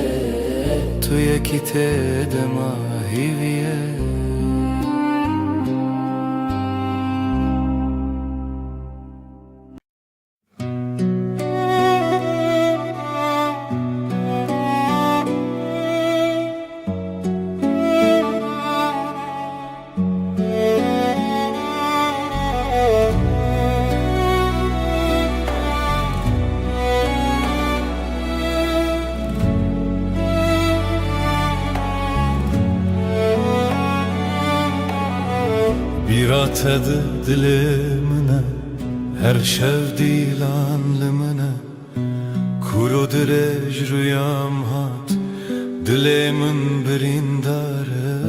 tu yekî tê de ma hîviye Bîra te di dilê min e her şev dîlan li min e kûr û dirêj rûyam hat dilê min birîndar e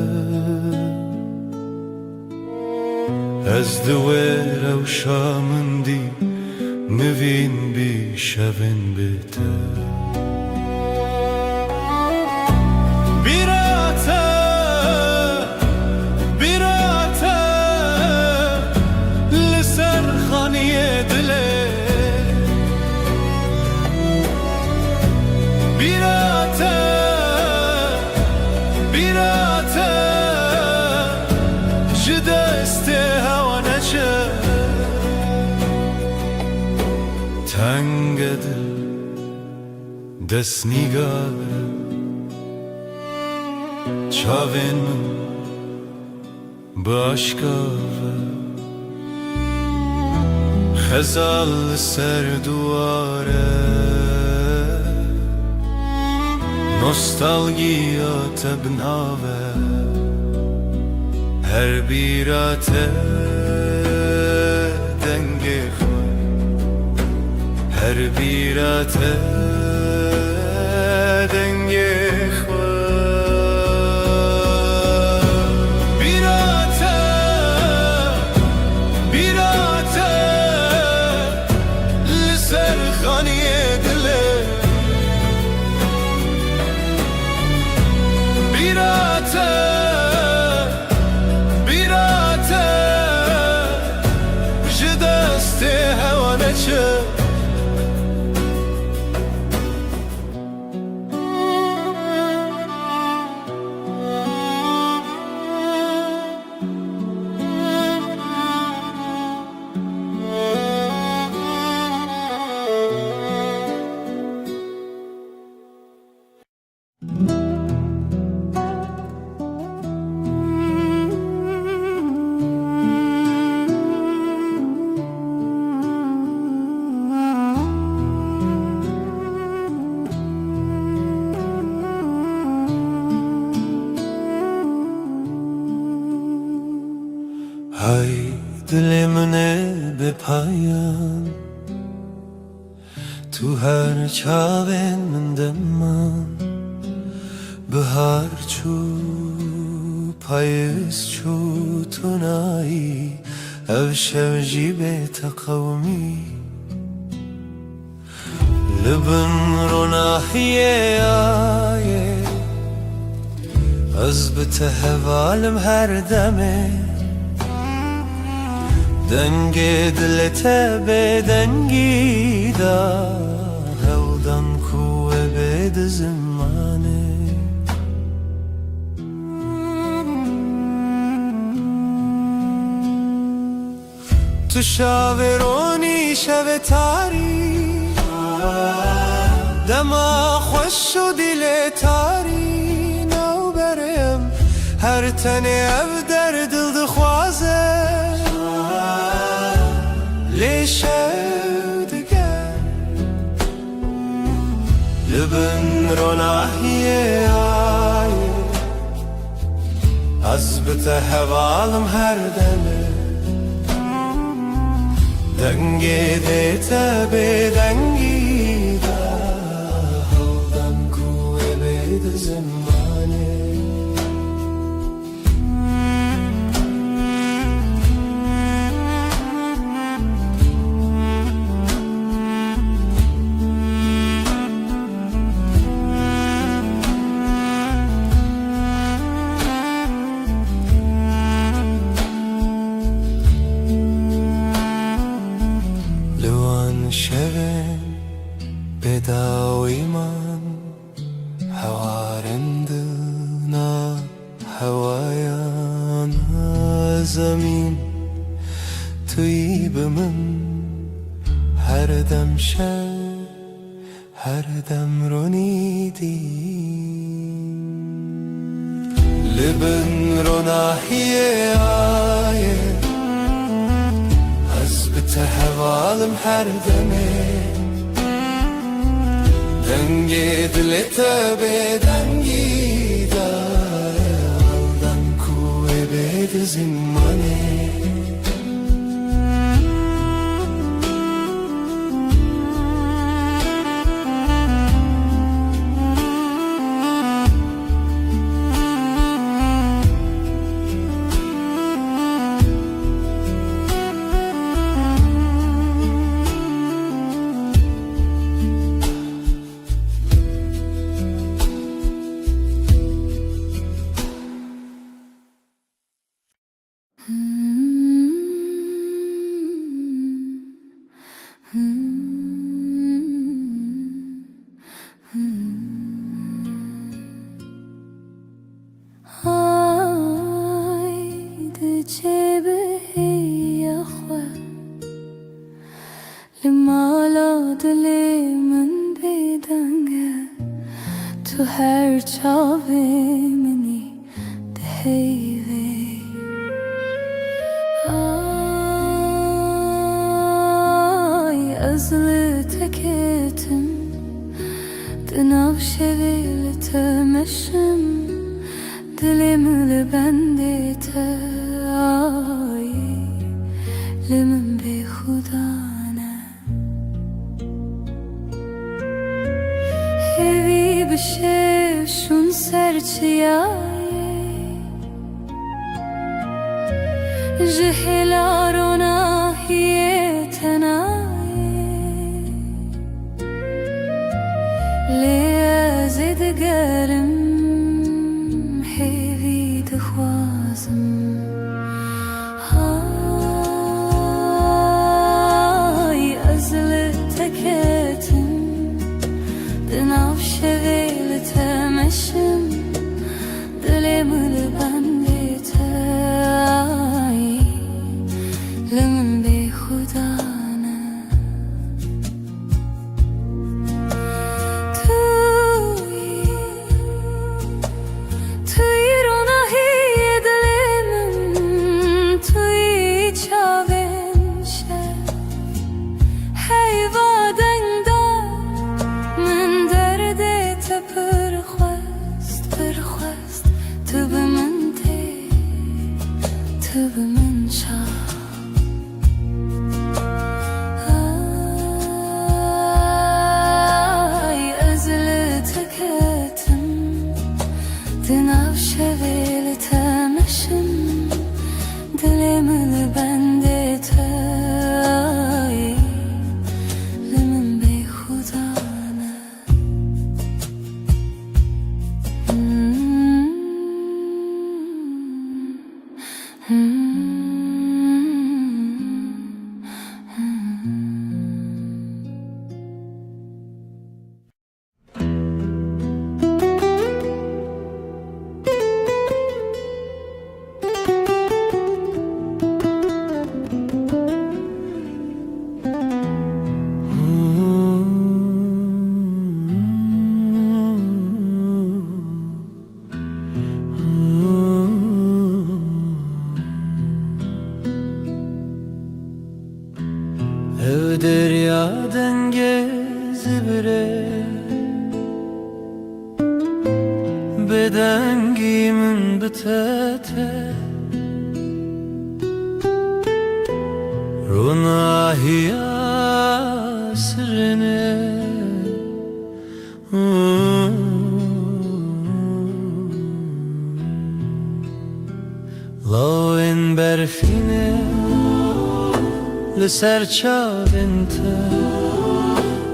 ez di wê rewşa min dî mivîn bî şevên bê te تنگ دل دست نیگاره çavên min bi aşkave xezal li ser duware nostalgiya te binave her bîra te dengê xwe her bîra te dengê xwe من تو هر چاوین من دمان به هر چو پایز چو تو نایی او شوجی بیت قومی لبن رو ناحیه آیه از بتهوالم هر دمه دنگ دلت به دنگی دا هودن کوه بید زمانه تو شاورونی شو تاری دما خوش و دل تاری نو برم هر تنه او در دل دخوازه لیشه دگر لبن رو ناحیه آیه از بته هوالم هر دمه دنگی دیتا به دنگی دا هودن کوه بید زمانه شوین بداوی من هوارندنا هوایان زمین توی به من هر دم شب هر دم رو نیدیم لبن رو ناحیه آیه تهوالم هر دمه دنگی دلت به دنگی داره آلدن کوه بید زمانه تو هر چاوه منی دهیوه آی از لتکتم دناو شویل تمشم دلم لبندت آی لمن به خدا بشه شون سرچیای جهلارنا هی تنای لیازد گرم هیوی دخوازم های ازل تکتم دناف شویل تمشم دلم لبندت آی لمن به خدا نه توی دریا دنگز بره به دنگی من بتته روناهی سرنه لاوین برفینه لسر چاوینته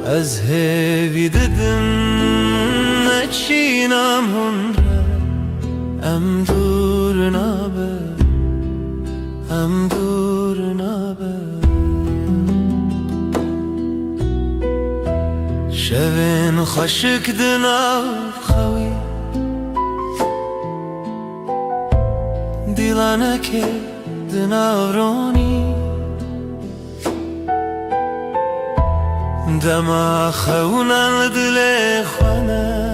از هیوی ددم نچینم هنره ام دور نابه ام دور نابه شوین خشک دناو خوی دیلانه که دناو رونی دما خونن دل خانه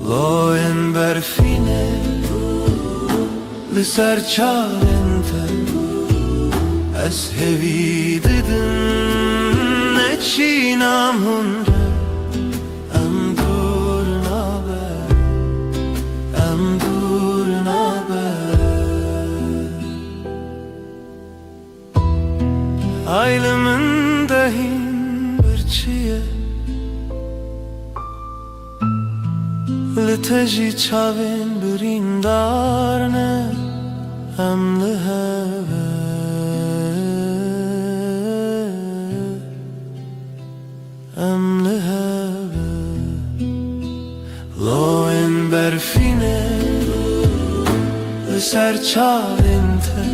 لاین برفینه لسر چالنته از هوی ددن نچینم هنره ام دور نابه ام دور نابه Aylımın dahin birçiye Liteji çavin birin darne Em liheve Em liheve Loin berfine Liser çavin te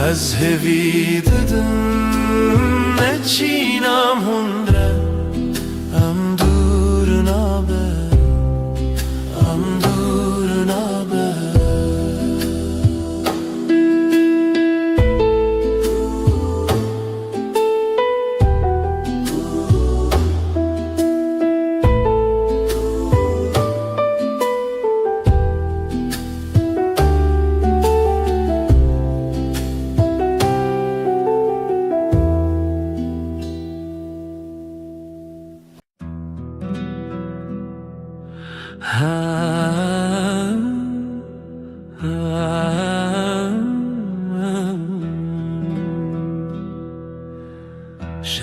از هوی ددم نچینم هنره ام دور نابه ام دور نابه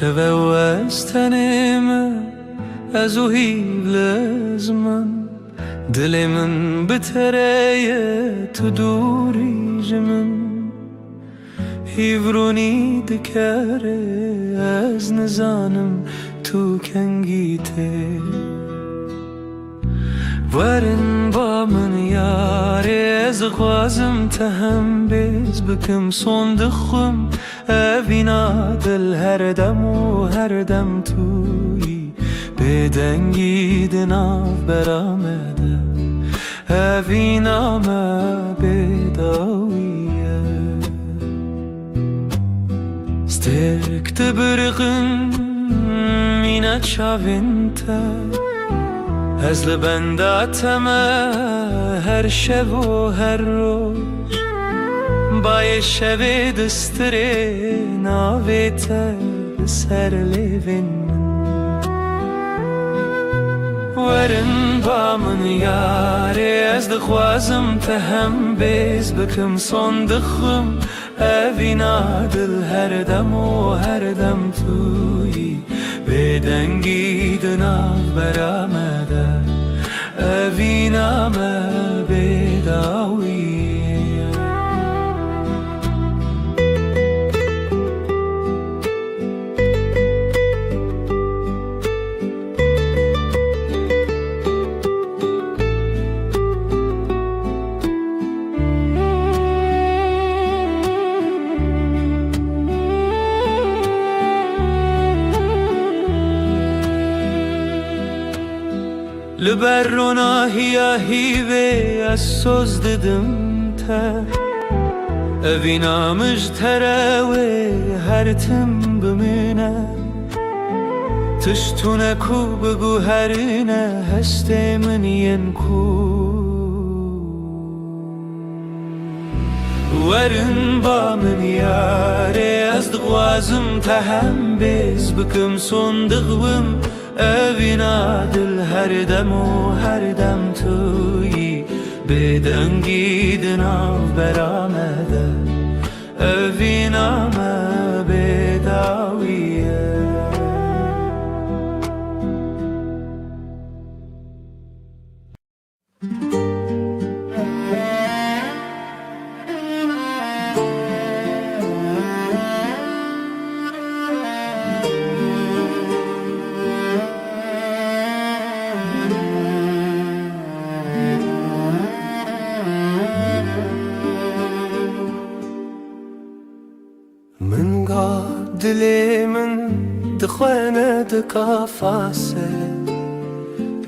شوه و از تنم از او هیل از من دل من بتره تو دوری جمن هیورونی دکره از نزانم تو کنگیته ورن با من یاره از خوازم تهم بیز بکم سون دخم اوینا دل هر دم و هر دم توی بدنگی دناف برامده اوینا ما بداویه سترکت برغم مینا چاوینته از لبنداتم هر شب و هر روز بای شب دستره ناویت سر لیوین ورن با من یاره از دخوازم تهم بیز بکم سون دخم اوینا دل هر دم و هر دم توی بدنگی دناف برامده اوینا ما بداویه لبر روناهی هیوه از سوز ددم تر اوینا مجتره و هر تم بمینه تشتونه کو بگو هرینه هسته من ین کو ورن با من یاره از دغوازم تهم بیز بکم صندقم اوینا دل هر دم و هر دم تویی بدنگی دناو برامده اوینا ما بداویه من قاد دلي من دخوانة دكافاسة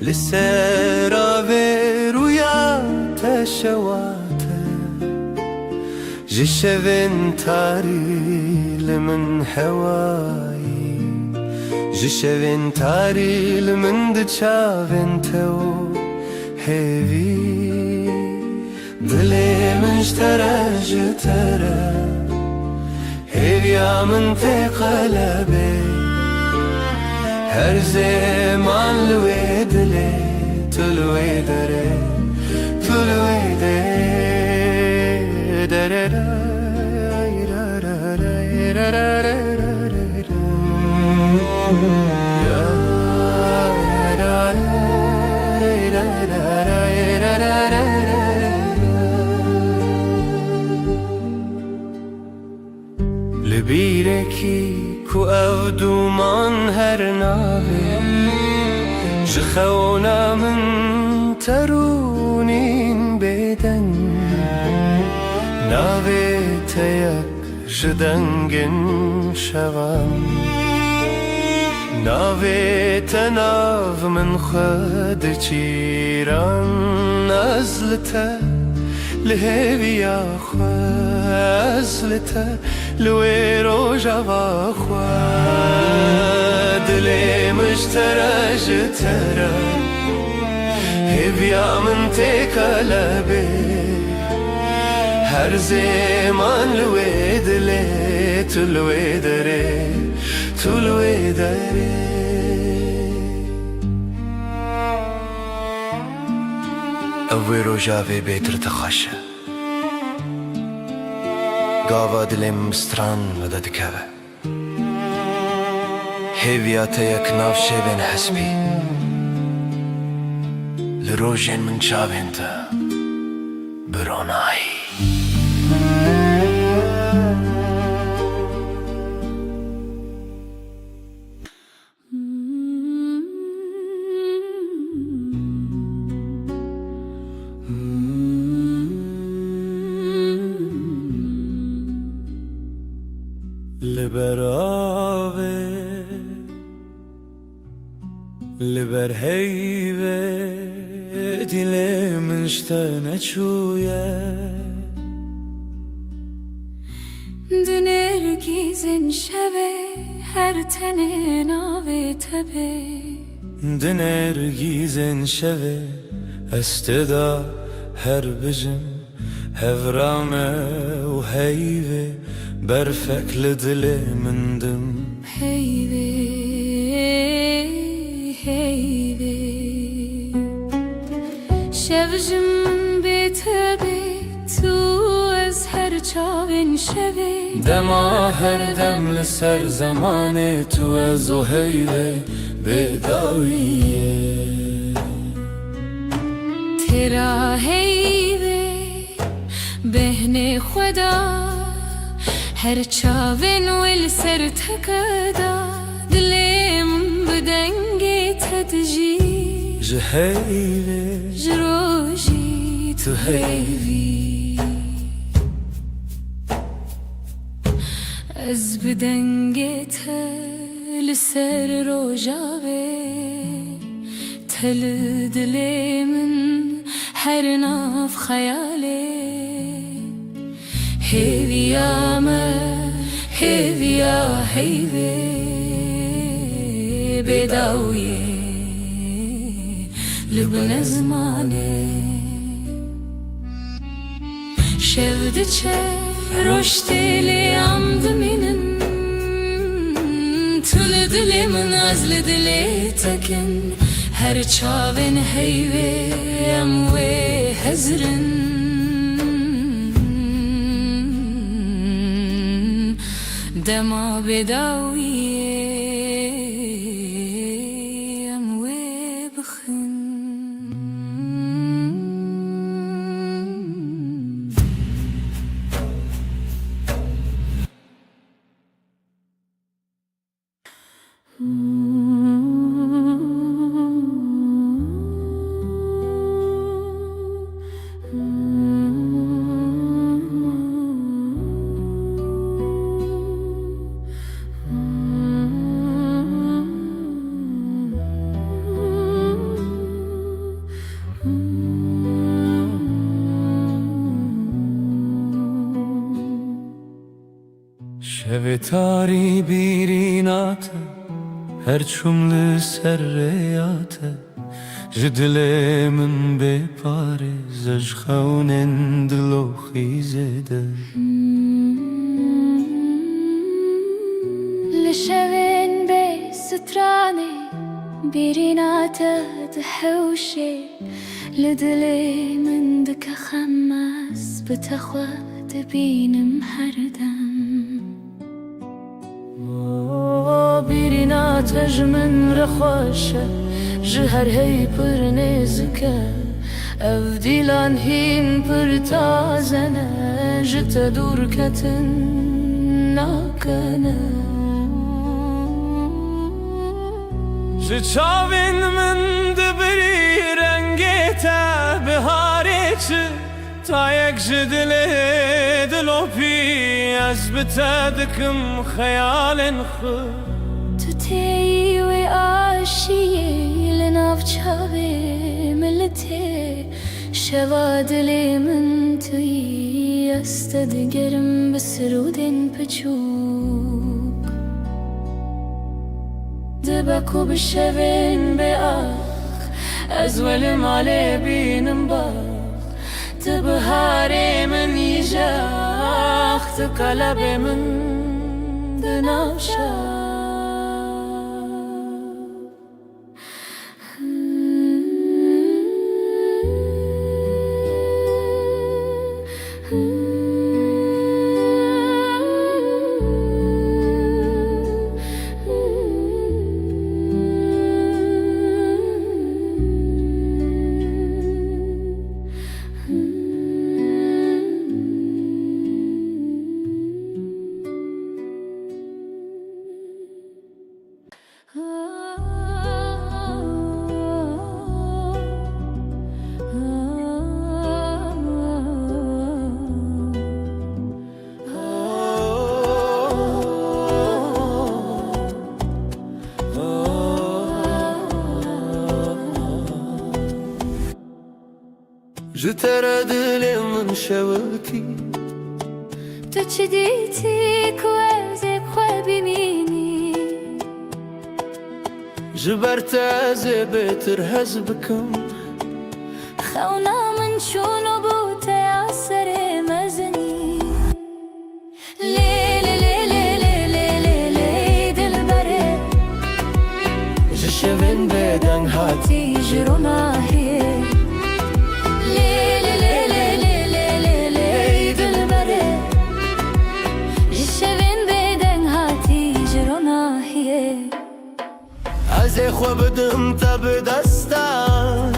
لسيرا برويا تشواته جشفن تاري لمن حواي جشفن تاري لمن دشافن تو هيفي دلي من اشترى جترى هيفيا من في قلبي هر زمان لويد لي تلوي دري تلوي لبيركي كو أودو من هر ناوي جخونا من ترونين بدن ناوي تيك جدنگن شوام ناوي تناف من خد چيران أزلته لهيفيا خوا أزلته لويرو جوا خوا دلي مشترى جترى هيفيا من تقلبي هر زمان لويد لي تلوي دري تلوي دري اوی روژاوی بیتر تخاشه گاوا دلم مستران مدد كذا هيفيات يكناف شبن حسبي لروجين من شابنتا بروناي لبراوه لبر هيبه دل من شتنه چويه دنرگیزن شبه هر تنه ناوه تبه دنرگیزن شوه استدا هر بجم هفرامه و هيبه برفك لدلي من دم هيبه هيبه شفجم بتبه تو از هر چاوین شوه دما هر دم لسر زمان تو از و هيبه بداویه ترا هيبه بهن خدا هر چاوین ول سر تکدا دلم بدنگی تدجی جهيبه جروجی تو هیوی از بدنگی تل سر روجاوه تل دلم هر ناف خیاله هيفيا ما هيفيا هيفي بداوية لبن زمانه شفت چه رشتیلی عمد منم تل دلمن ازل دلی تکن هر چاون هیویم و هزرن دما بداویم و بخن شب تاری بیرینات هر چمل سریات جدل من بپاره زج خونن دلو خیزده لشوين بستراني بريناته تحوشي لدلي من دك خماس بتخوى تبين محردم بريناته جمن رخوشة جهر هي برنزكه أفديلان هين برتازنه جت دور كتن ناكنه چاوین من دبری رنگیتا بهارچ تا یک جدله دلو پی از بتدکم خیال خود تو تی و آشیه لناف چاوی ملتی شوا دلی من توی استدگرم بسرودن پچوک دبکو بشوین به آخ از ولی مالی بینم باخ تبهاری من یجاخ تقلب من دناشا جتر دل من شوكي تشديتي كوازي بخوابي ميني جبرت زبتر هزبكم خونا من شونو بوتا ياسر مزني ليلي ليلي ليلي ليلي دلبري جشوين بدن هاتي تيجرنا هي ليلي ليلي ليلي ليلي دلبري جشوين بدن هاتيجرنا هي از خو بدم تب دستان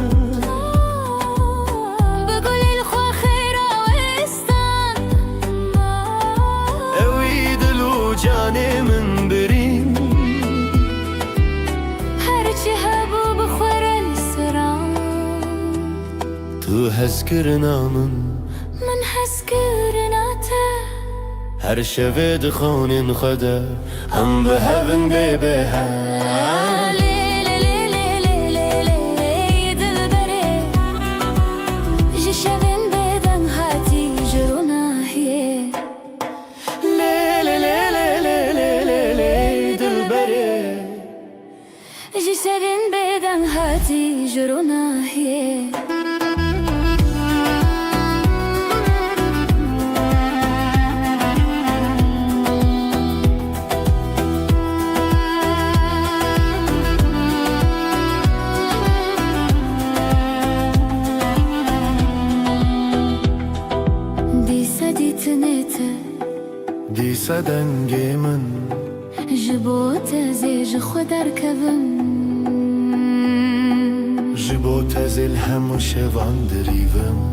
بقول الخو خيرا وستان اوي دلو جاني من برين هرچی هبو بخورن سران تو هزكرنا من هزكرناته هر شب دخون خدا هم بهبن ببها ليلي ليلي ليلي ليلي دلبري جشوين بدن هاتيجرنا هي ليلي ليلي ليلي ليلي دلبري جشوين بدن هاتيجرنا هي تنته دیسا دنگی من جبوت زیج خودر کبم جبو تزل همو شوان دریوم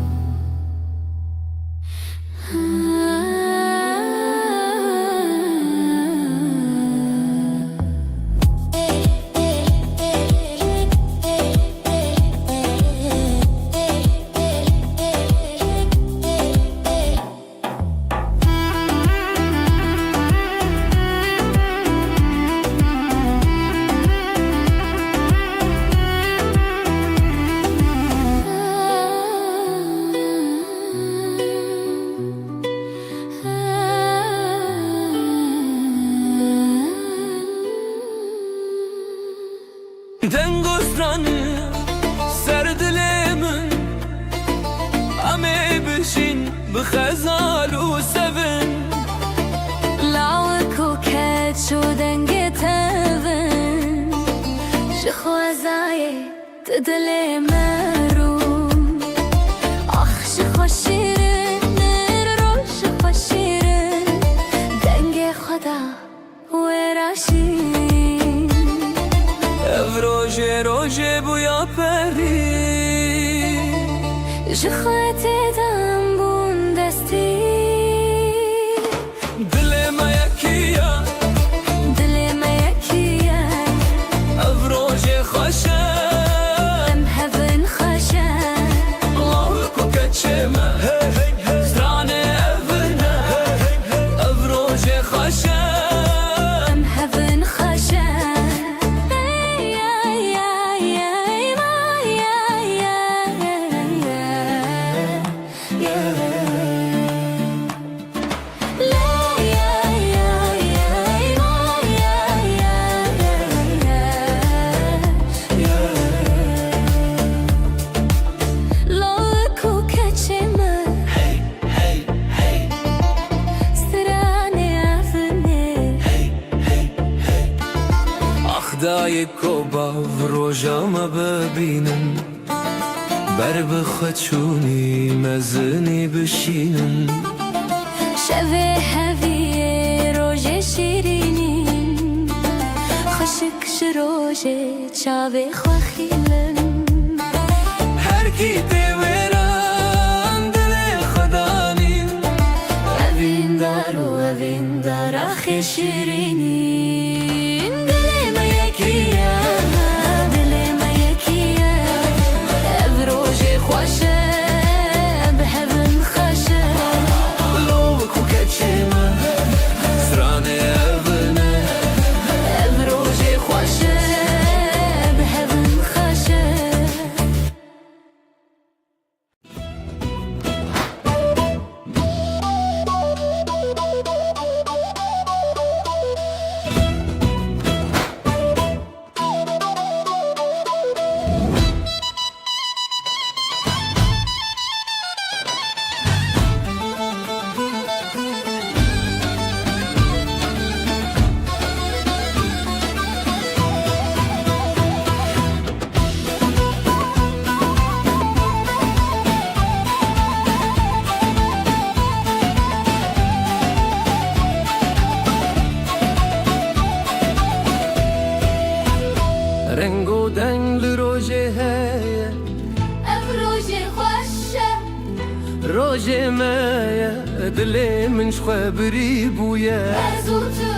دنگوسترانی سر دل من همه بشین بخزال و سفن لاوك وكات شو دنگی تبن شخوازای تدلی مروم آخ شخو شیرن رو شخو شیرن دنگی خدا وراشین روژه روژه بویا پری جخوات دم بون دستی دل ما یکیه دل ما یکیه روژه خوشه ام هفن خوشه الله کو کچمه زرانه افنه روژه خوشه ام هفن خوشه دای کوبا و روژا ما ببینم بر بخوچونی مزنی بشینم شوه هویه روژه شیرینیم خشک شروژه چاوه خواخیلم هر کی دیوران دل خدانیم اوین دار و اوین دار آخی شیرینیم دل ما یکیه دل ما یکیه او روژه خوشه به هون خوشه لو کو کچمه زرانه افنه او روژه خوشه به هون خوشه رنگ و دنگ روژه هیه او روژه خوشه روژه مایه دل من شخوا بری بویه هزو تو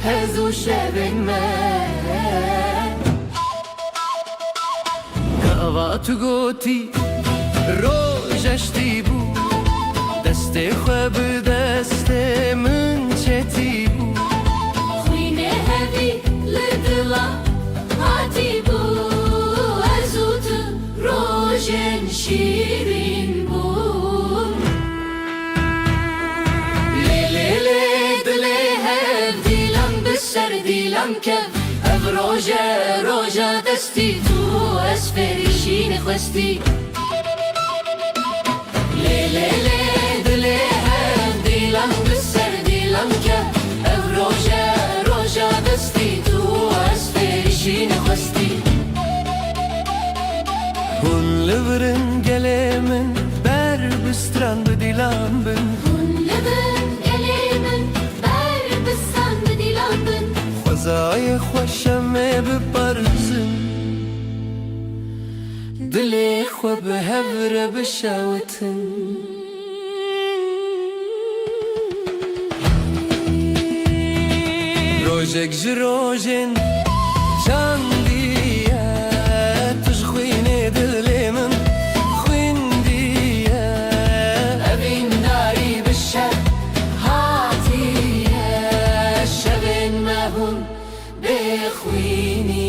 هزو شبن من کاوا تو گوتی روژشتی بو دست خوا به دست من چتی بو خوینه هوی لدلا هاتی بو هزو تو روژن شیرین بو لیلی دلی هف دیلم بسر دیلم کف او روژه دستی تو اسفریشین خواستی لیلی دلی هف دیلم بسر دیلم کف او روژه دستی تو اسفریشین خواستی هون لورن گله من بر بستران بدیلم بن هون خو بهبر بشوتن روجك جروجن جان ديا تشخويني دلي من خوين ديا أبين ناري بالشر هاتيا شبين ما هون بخويني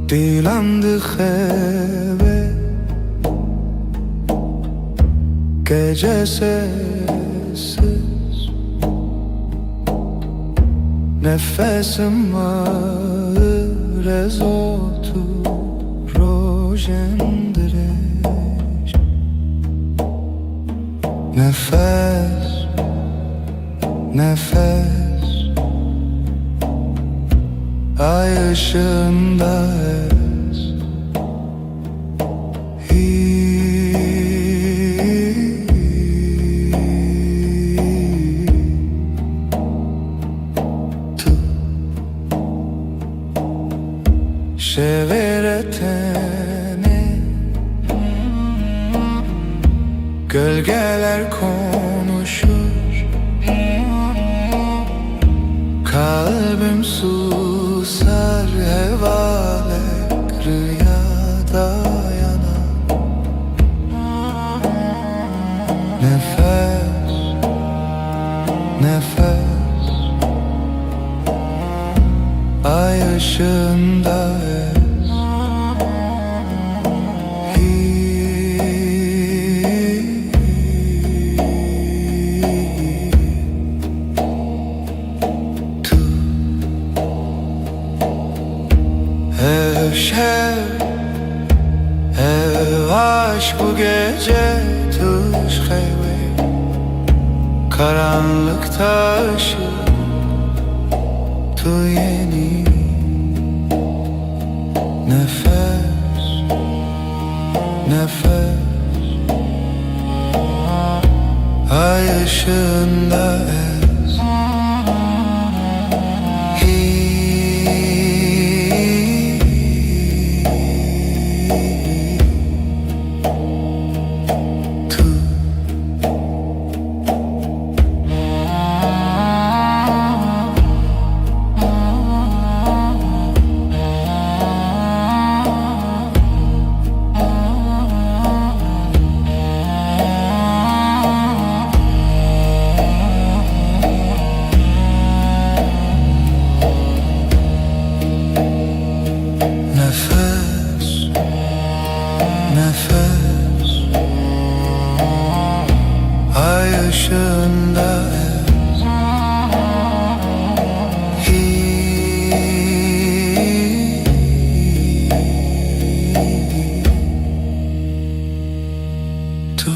Dilandı heve gece sessiz nefesim ağır ez otur rojendireş nefes nefes ay ışığında ez tu şeveretene gölgeler konuşur kalbim susar hevalek rüyada yanar nefes nefes ay ışığında ez Şev, ev aşk bu gece tuş heve karanlıkta ışık tu yeni nefes nefes ay ışığında ez nefes ay ışığında ez tu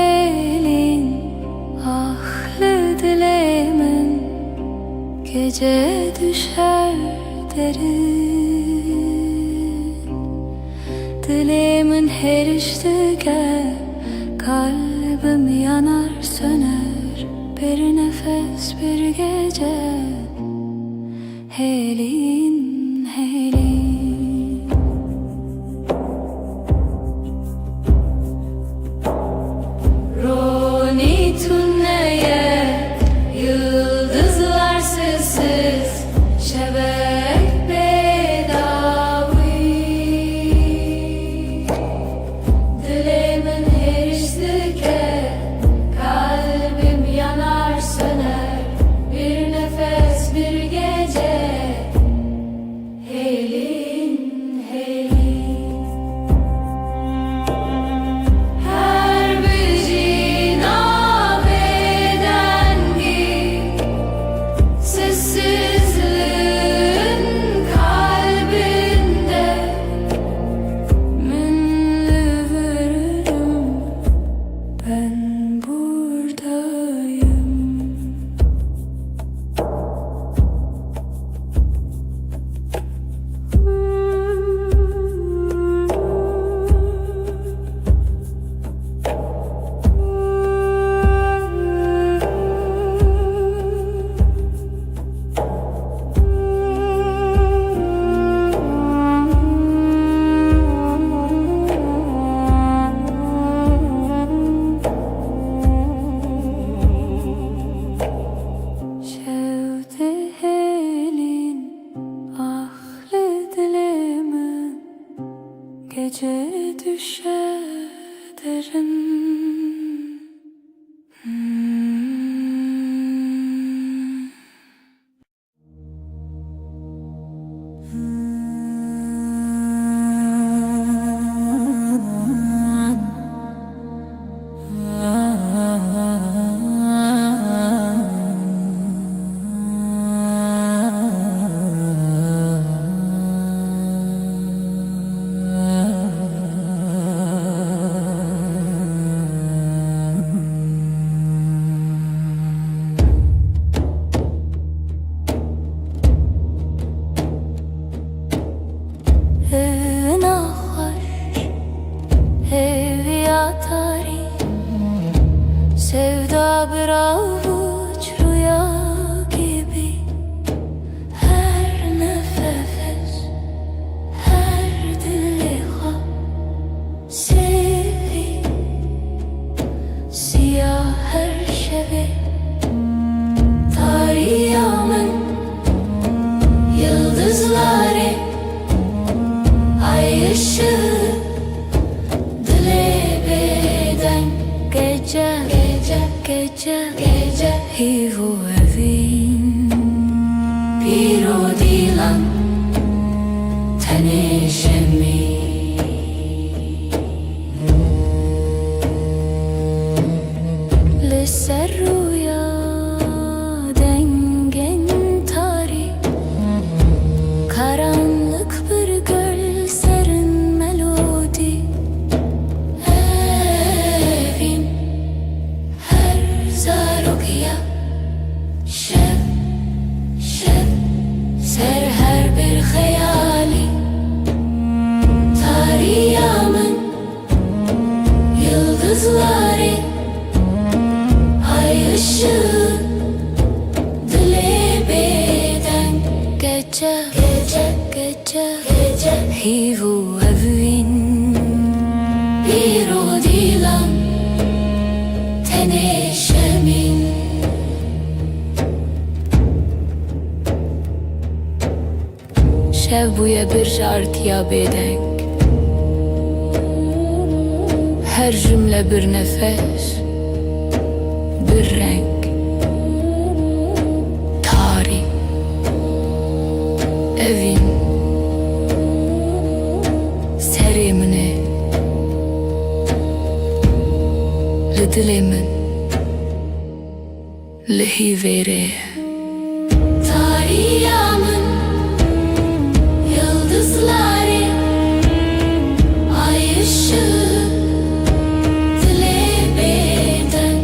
Şevtelin ahlı dilemin gece düşer derin Dilemin her iştige kalbim Kalbim yanar söner bir nefes bir gece. Helin helin Roni tünneye yıldızlar sessiz şebek bedavi Dilimin heriştike kalbim yanar söner bir nefes bir gece Helin helin Her bir nabedengi sessizliğin kalbinde Minli veririm ben buradayım Şevdi helin ahli dilimin Gece düşe derin Sevda bir avuç rüya gibi Her nefes, her diliha Sevi, siyah her şevi Tariyamın yıldızları Ay ışığı dile beden Gece, gece, gece, gece Hivu evin Bir o dilan Tenişemi Lisser rüya dengen tari Karanlık bir göl serin melodi Evin her zarokya Şev, şev ser her bir hayali Tariyamın yıldızları Ay ışığı dile beden Gece, gece, gece, gece Hivu evin bir o dilan Tenişemin Şev buya bir şartıya bedenk Her cümle bir nefes Bir renk Tarih Evin Serimini Lidilimin Lihivere Tariyamın yıldızları Ay ışığı dile beden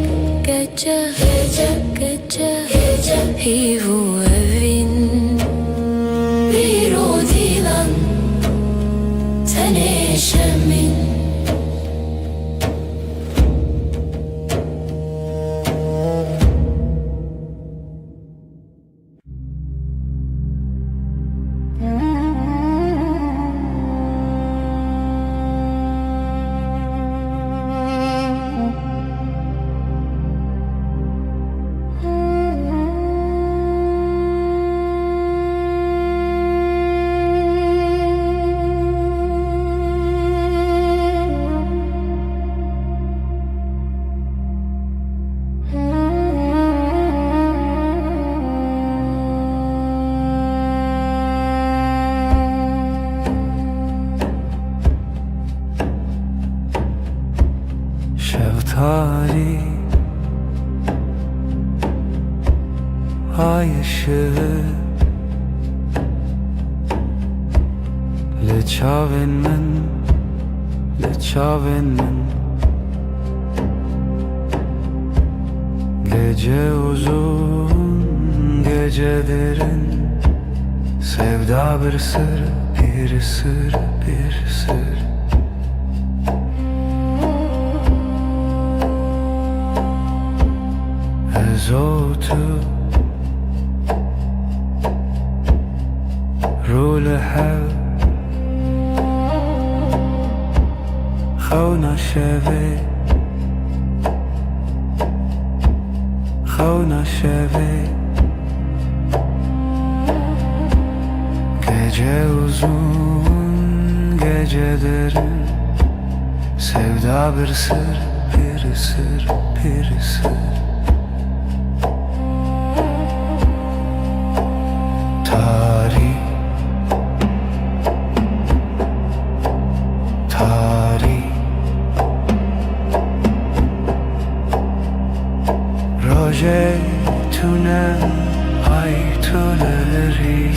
Gece, gece, gece, gece Hivu evin bir o dilan Tenişemin ay ışığı لچاوین من Gece uzun, gece derin Sevda bir sır, bir sır, bir sır Ezotu Rul hev خونا şeve Gece uzun, gece derin Sevda bir sır, bir sır, bir sır Tarih Roje tune ay tuleri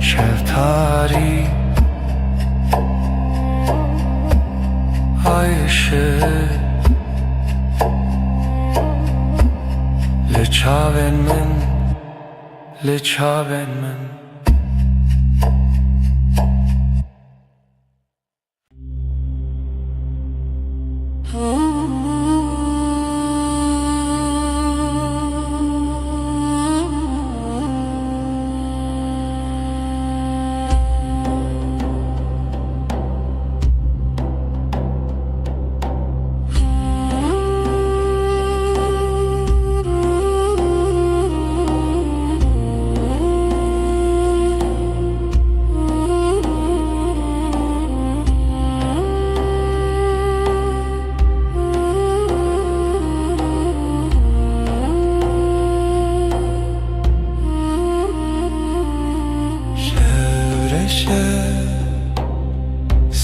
Şeftali ay ışığı لچاوین من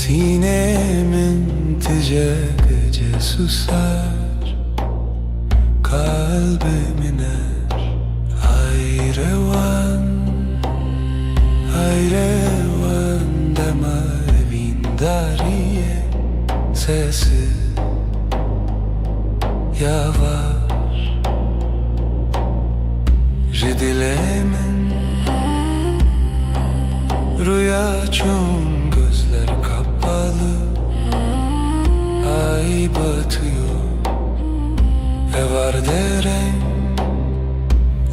Sinemin gece susar Kalbim iner Hayrevan deme evin dariye Sesi yavaş Ridilemin Rüya çum gözler kapalı Ay batıyor var derem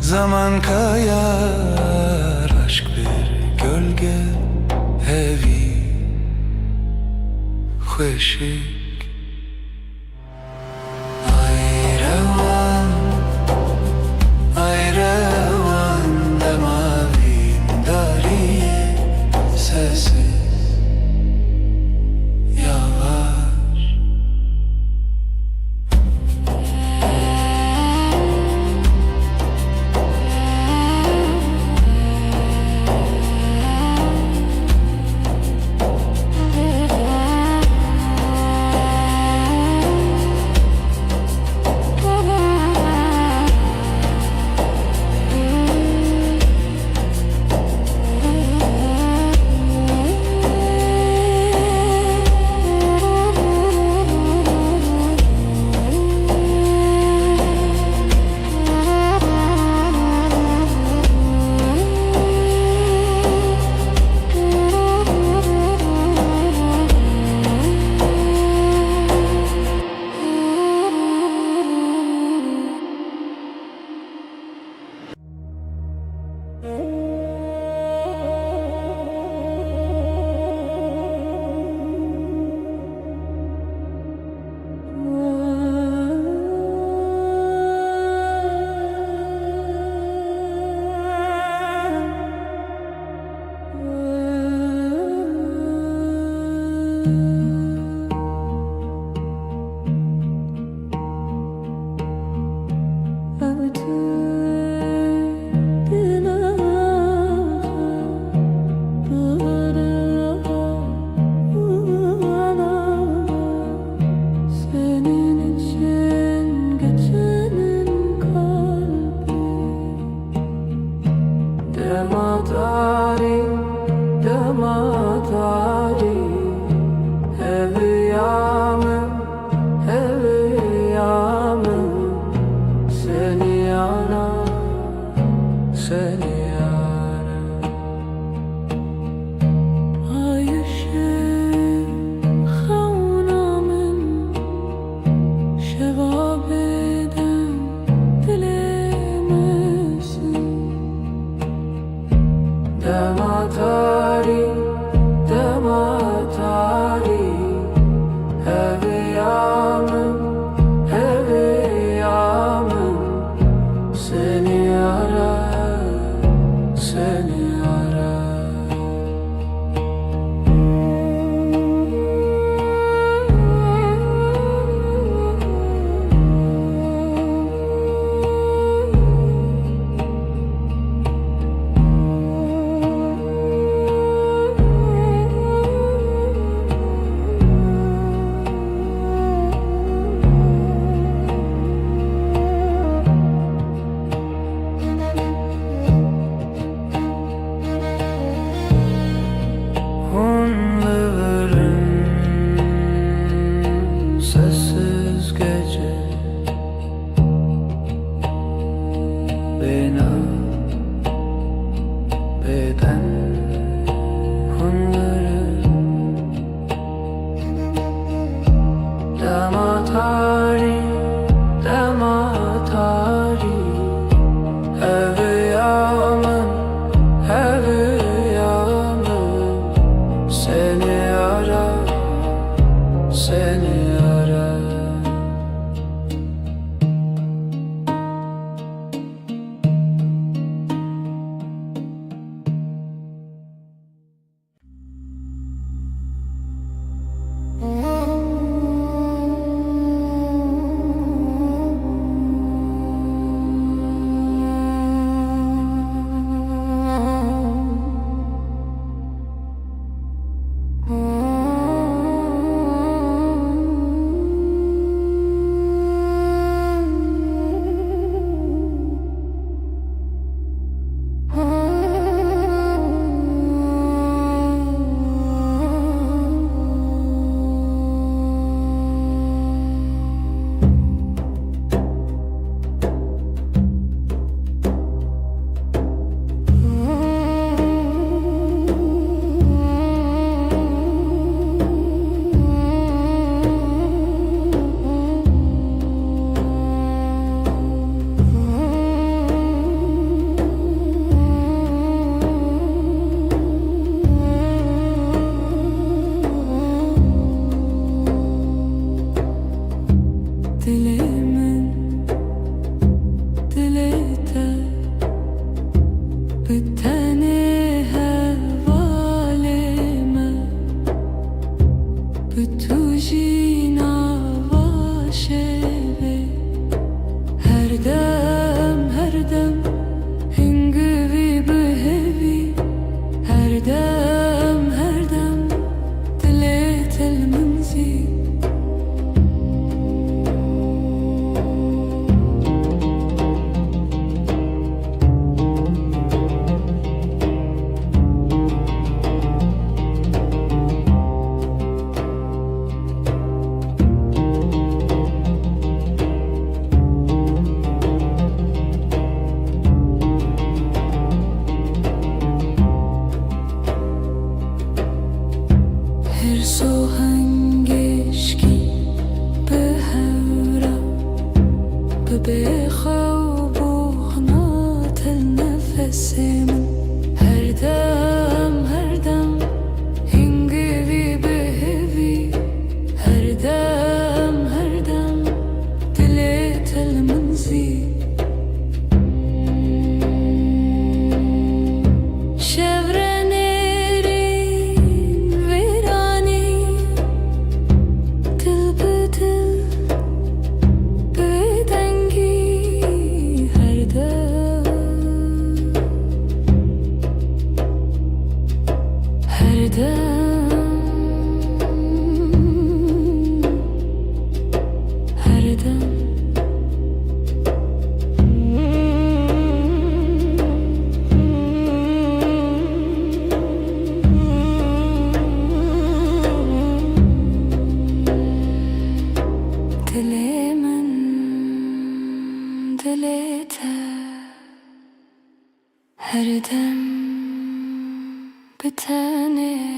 Zaman kayar Aşk bir gölge Evi Hoşik Ayrevan Demavin dariye Sesi yavaş Senin için geçenin kalbi Dematari, dematari Heviyamım, heviyamım Seni yarar, seni yarar Ayşem, havnamın Şevabeden dilemesin Dematari, dematari Heviyamım, heviyamım Seni yarar, seni yarar Hunlıların sessiz gece Bina beden hunların Dematari, dematari Heviyamın, heviyamın Seni arar, seni arar Dilimin dilete biteni hevalime Bütujina vaşevi Her dem hingivi behevi Her dem dilet el منزي Her sohangeşki behevra bebexa و بغنات النفسم Her dem hingivi behevi Her dem dilet el منزي Şevrenerin virani her dem dilimin dilete her dem bitene.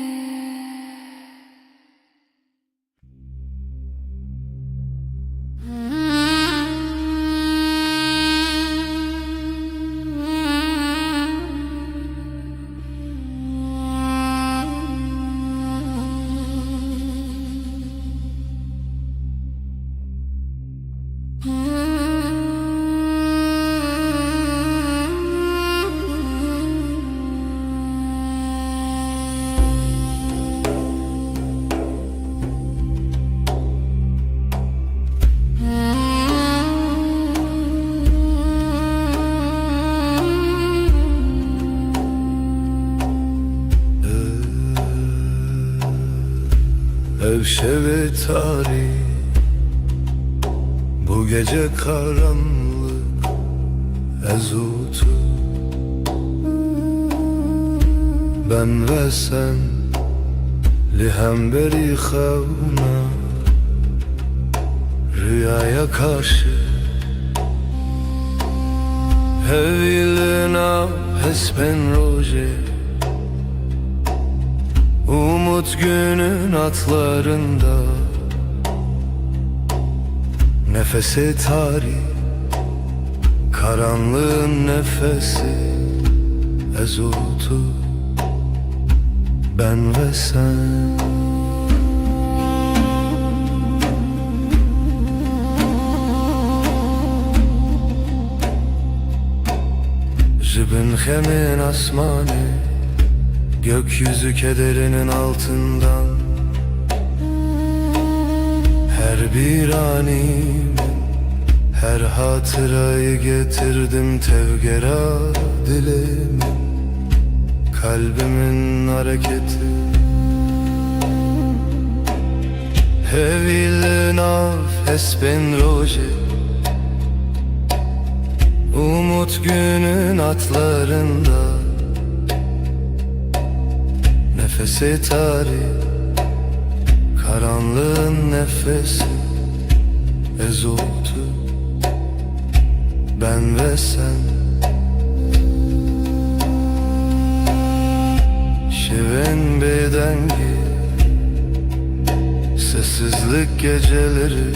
Ev şevi tarih, bu gece karanlık ezutu. Ben ve sen lihem beri xevna, rüyaya karşı hevilina hespen roje. Umut günün atlarında, nefesi tarih, karanlığın nefesi ezutu. Ben ve sen Jibin hemin asmanı, gökyüzü kederinin altından her bir animin, her hatırayı getirdim tevgera dilimin, kalbimin hareketi. Hevil nafes ben roje, umut günün atlarında, nefesi tarih, karanlığın nefesi ezutu. Ben ve sen şiven bedengi, sessizlik geceleri,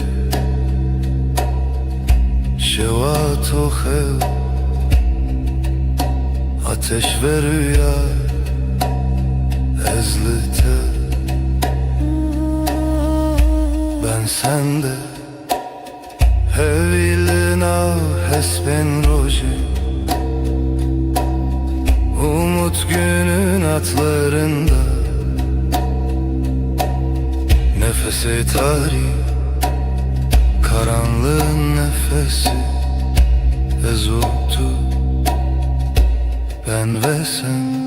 şevat o hev, ateş ve rüya ezlite. Ben sende hevilina hesben roje, umut günün atlarında, nefesi tarih, karanlığın nefesi ezutu. Ben ve sen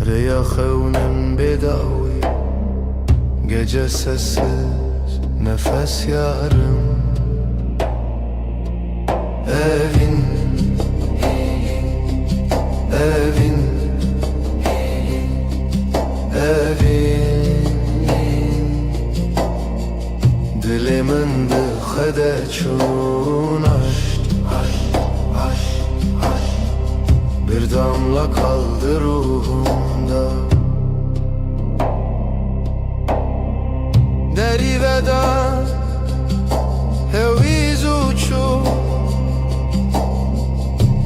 Reya xevnim bedavi Gece sessiz nefes yarım Evin Evin Evin Dilimin dıxede çun aşk Bir damla kaldı ruhumda Deri veda Heviz uçu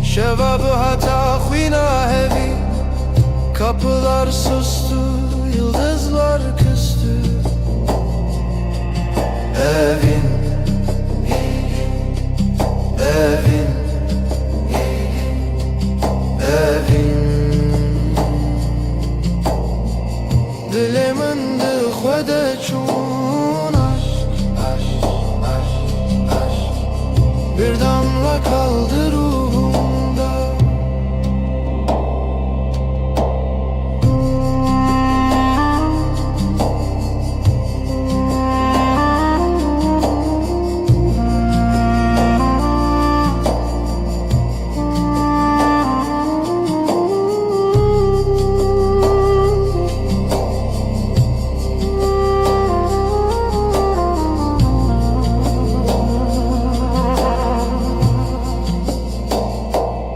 Şevabı hata khvina hevi Kapılar sustu Yıldızlar küstü Evin Evin Evin Dilimin dıxvede çun aşk Bir damla kaldı ruhumda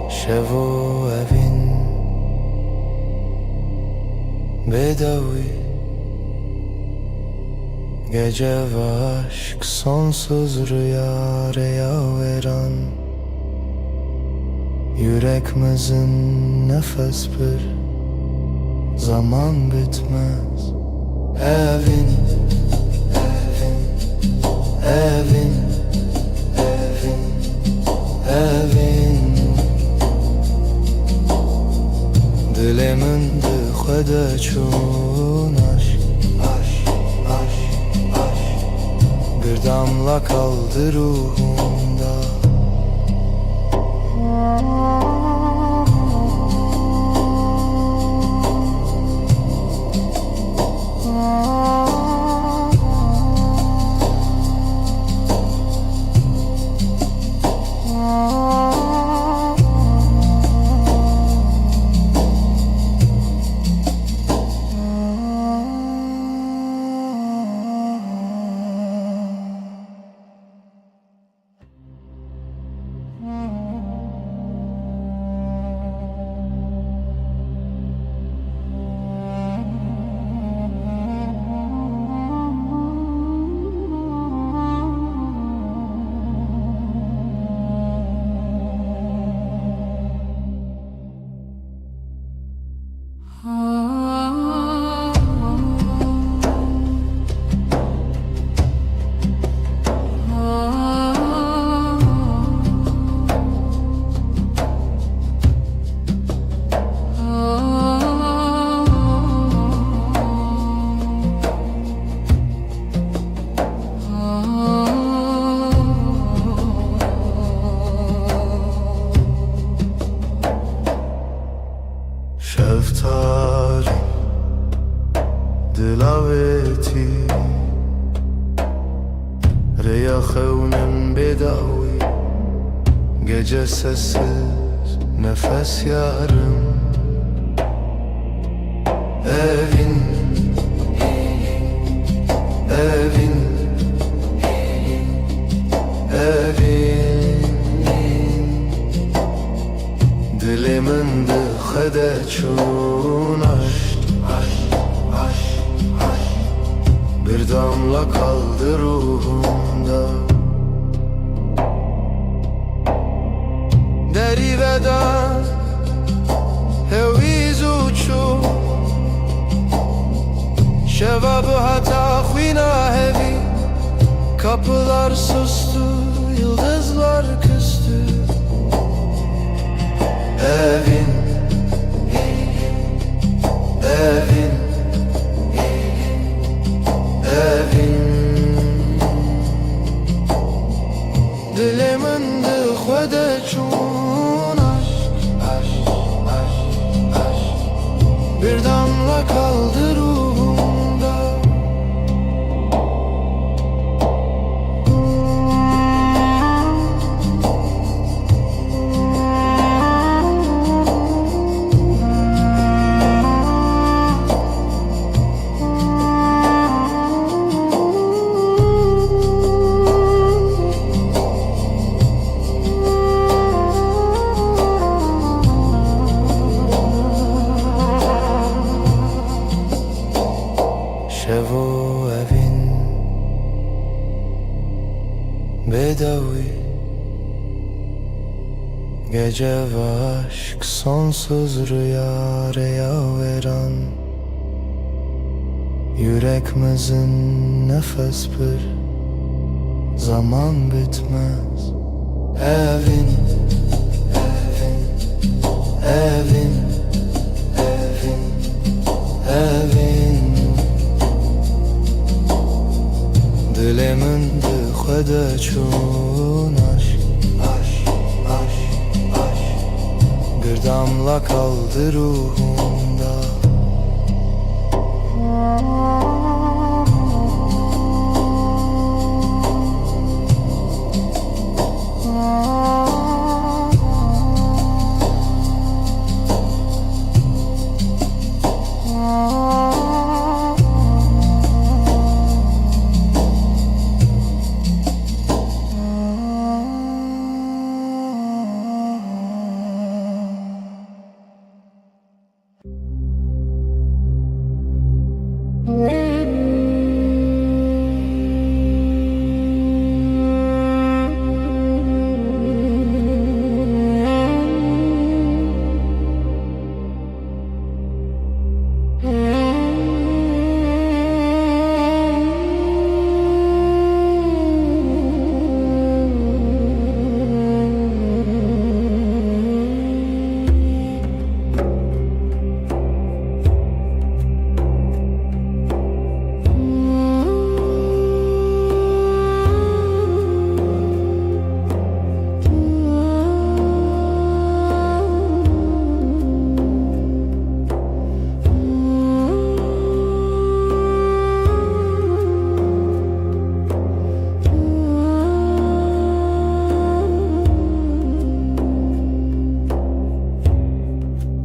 Şevo evin bedavi Gece ve aşk sonsuz rüya veren Yüreğimizin nefes bir zaman bitmez Evin Evin Evin Evin Dilimin dıxvede çun aşk Bir damla kaldı ruhumda Şeftali dilaveti Reya xevnim bedavi Gece sessiz nefes yarım Evin Evin Evin Dilimin dıxede çun aşk Bir damla kaldı ruhumda Deri veda Heviz uçu Şevabı hata khvina hevi Kapılar sustu Yıldızlar küstü Evin Evin Evin Dilimin dıxvede çun aşk Bir damla kaldı ruhumda. Şevo evin bedavi, gece ve aşk sonsuz rüya veren. Yüreğimizin nefes bir zaman bitmez. Evin, evin, evin, evin, evin. Dilimin dıxıda çun aşk, aşk, aşk, aşk. Bir damla kaldı ruhumda.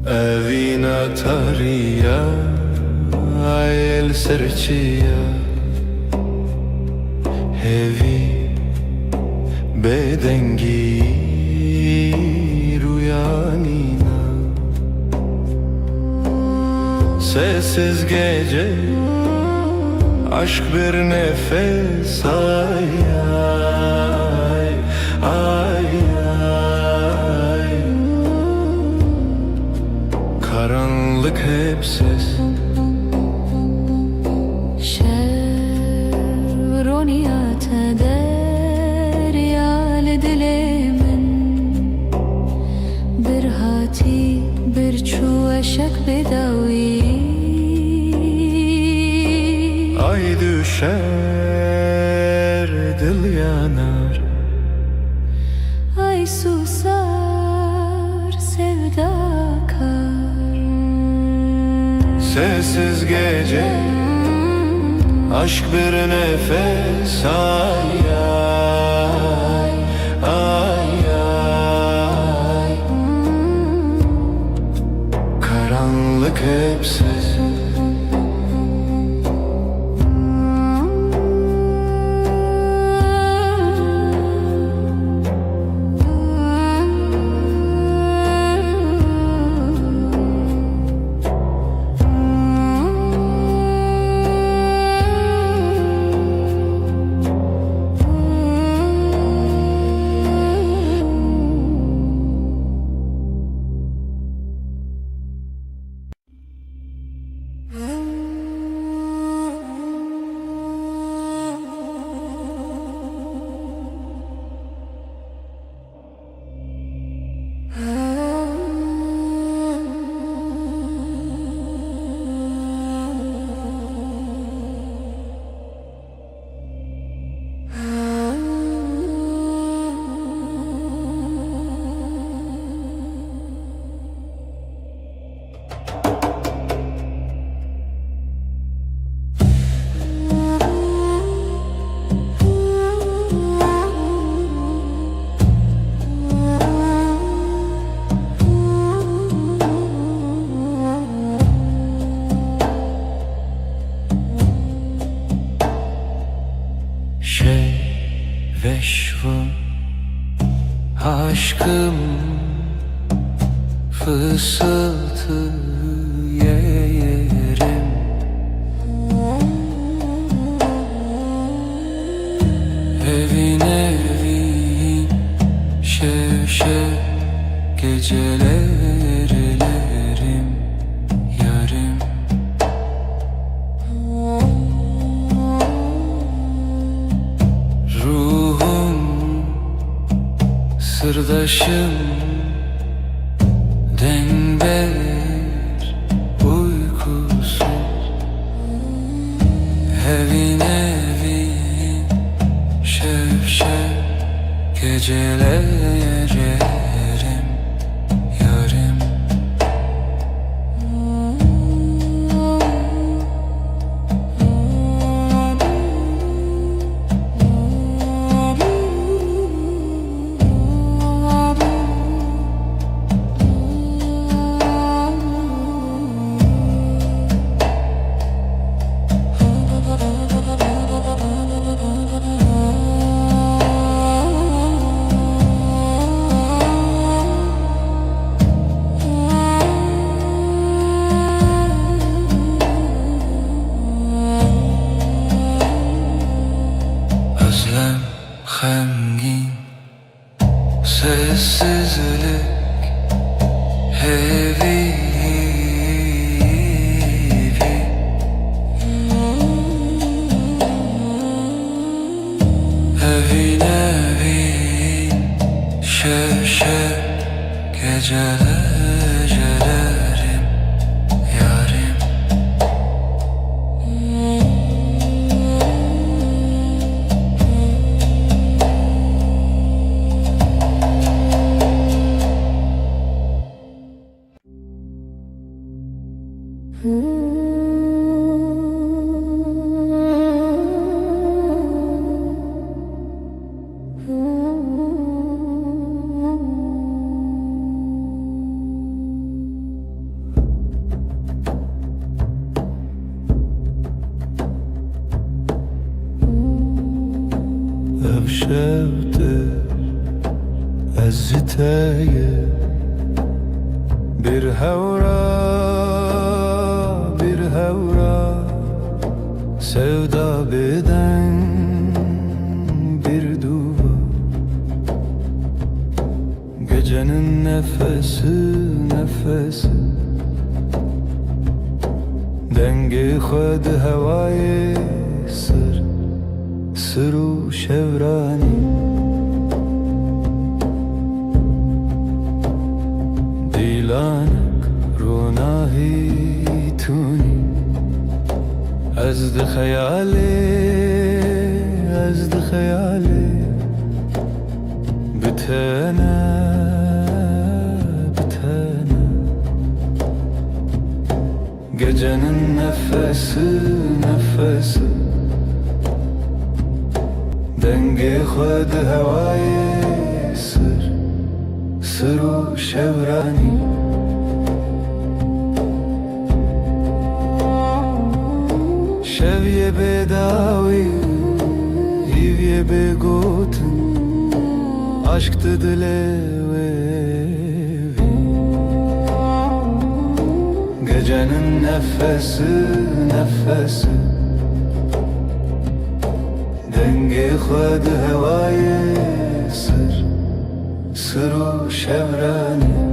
Evina tariya, el serçiya, hevi bedengi rüyanina. Sessiz gece, aşk bir nefes, ay ay ay ay. Karanlık hep ses. Şevroniyat deryal dilimin, bir hati bir çuvaşak bedavi. Ay düşer, dil yanar. Ay susar, sevda akar. Sessiz gece, aşk bir nefes, ay ay ay ay. Karanlık hep ses. yarim Ruhum, sırdaşım Denber, uykusuz Evin evin, şevşev Geceler yerim, yarim Özlem, hemgin, sessizlik Hevi Evin evin, şevşev Geceler gecelerim, yarim Evşevdir eziteye Bir hevra Sevda beden bir duvar Gecenin nefesi Dengi khud havayı Sırru şevrani Dilanak runahi tuni Azd khayali Bitana Gecenin nefesi Dengi khud havayı Sırru şevrani Şevye bedavi Hivye begotin Aşktı dilevi Gecenin nefesi Dengi khud havayı Sırru şevrani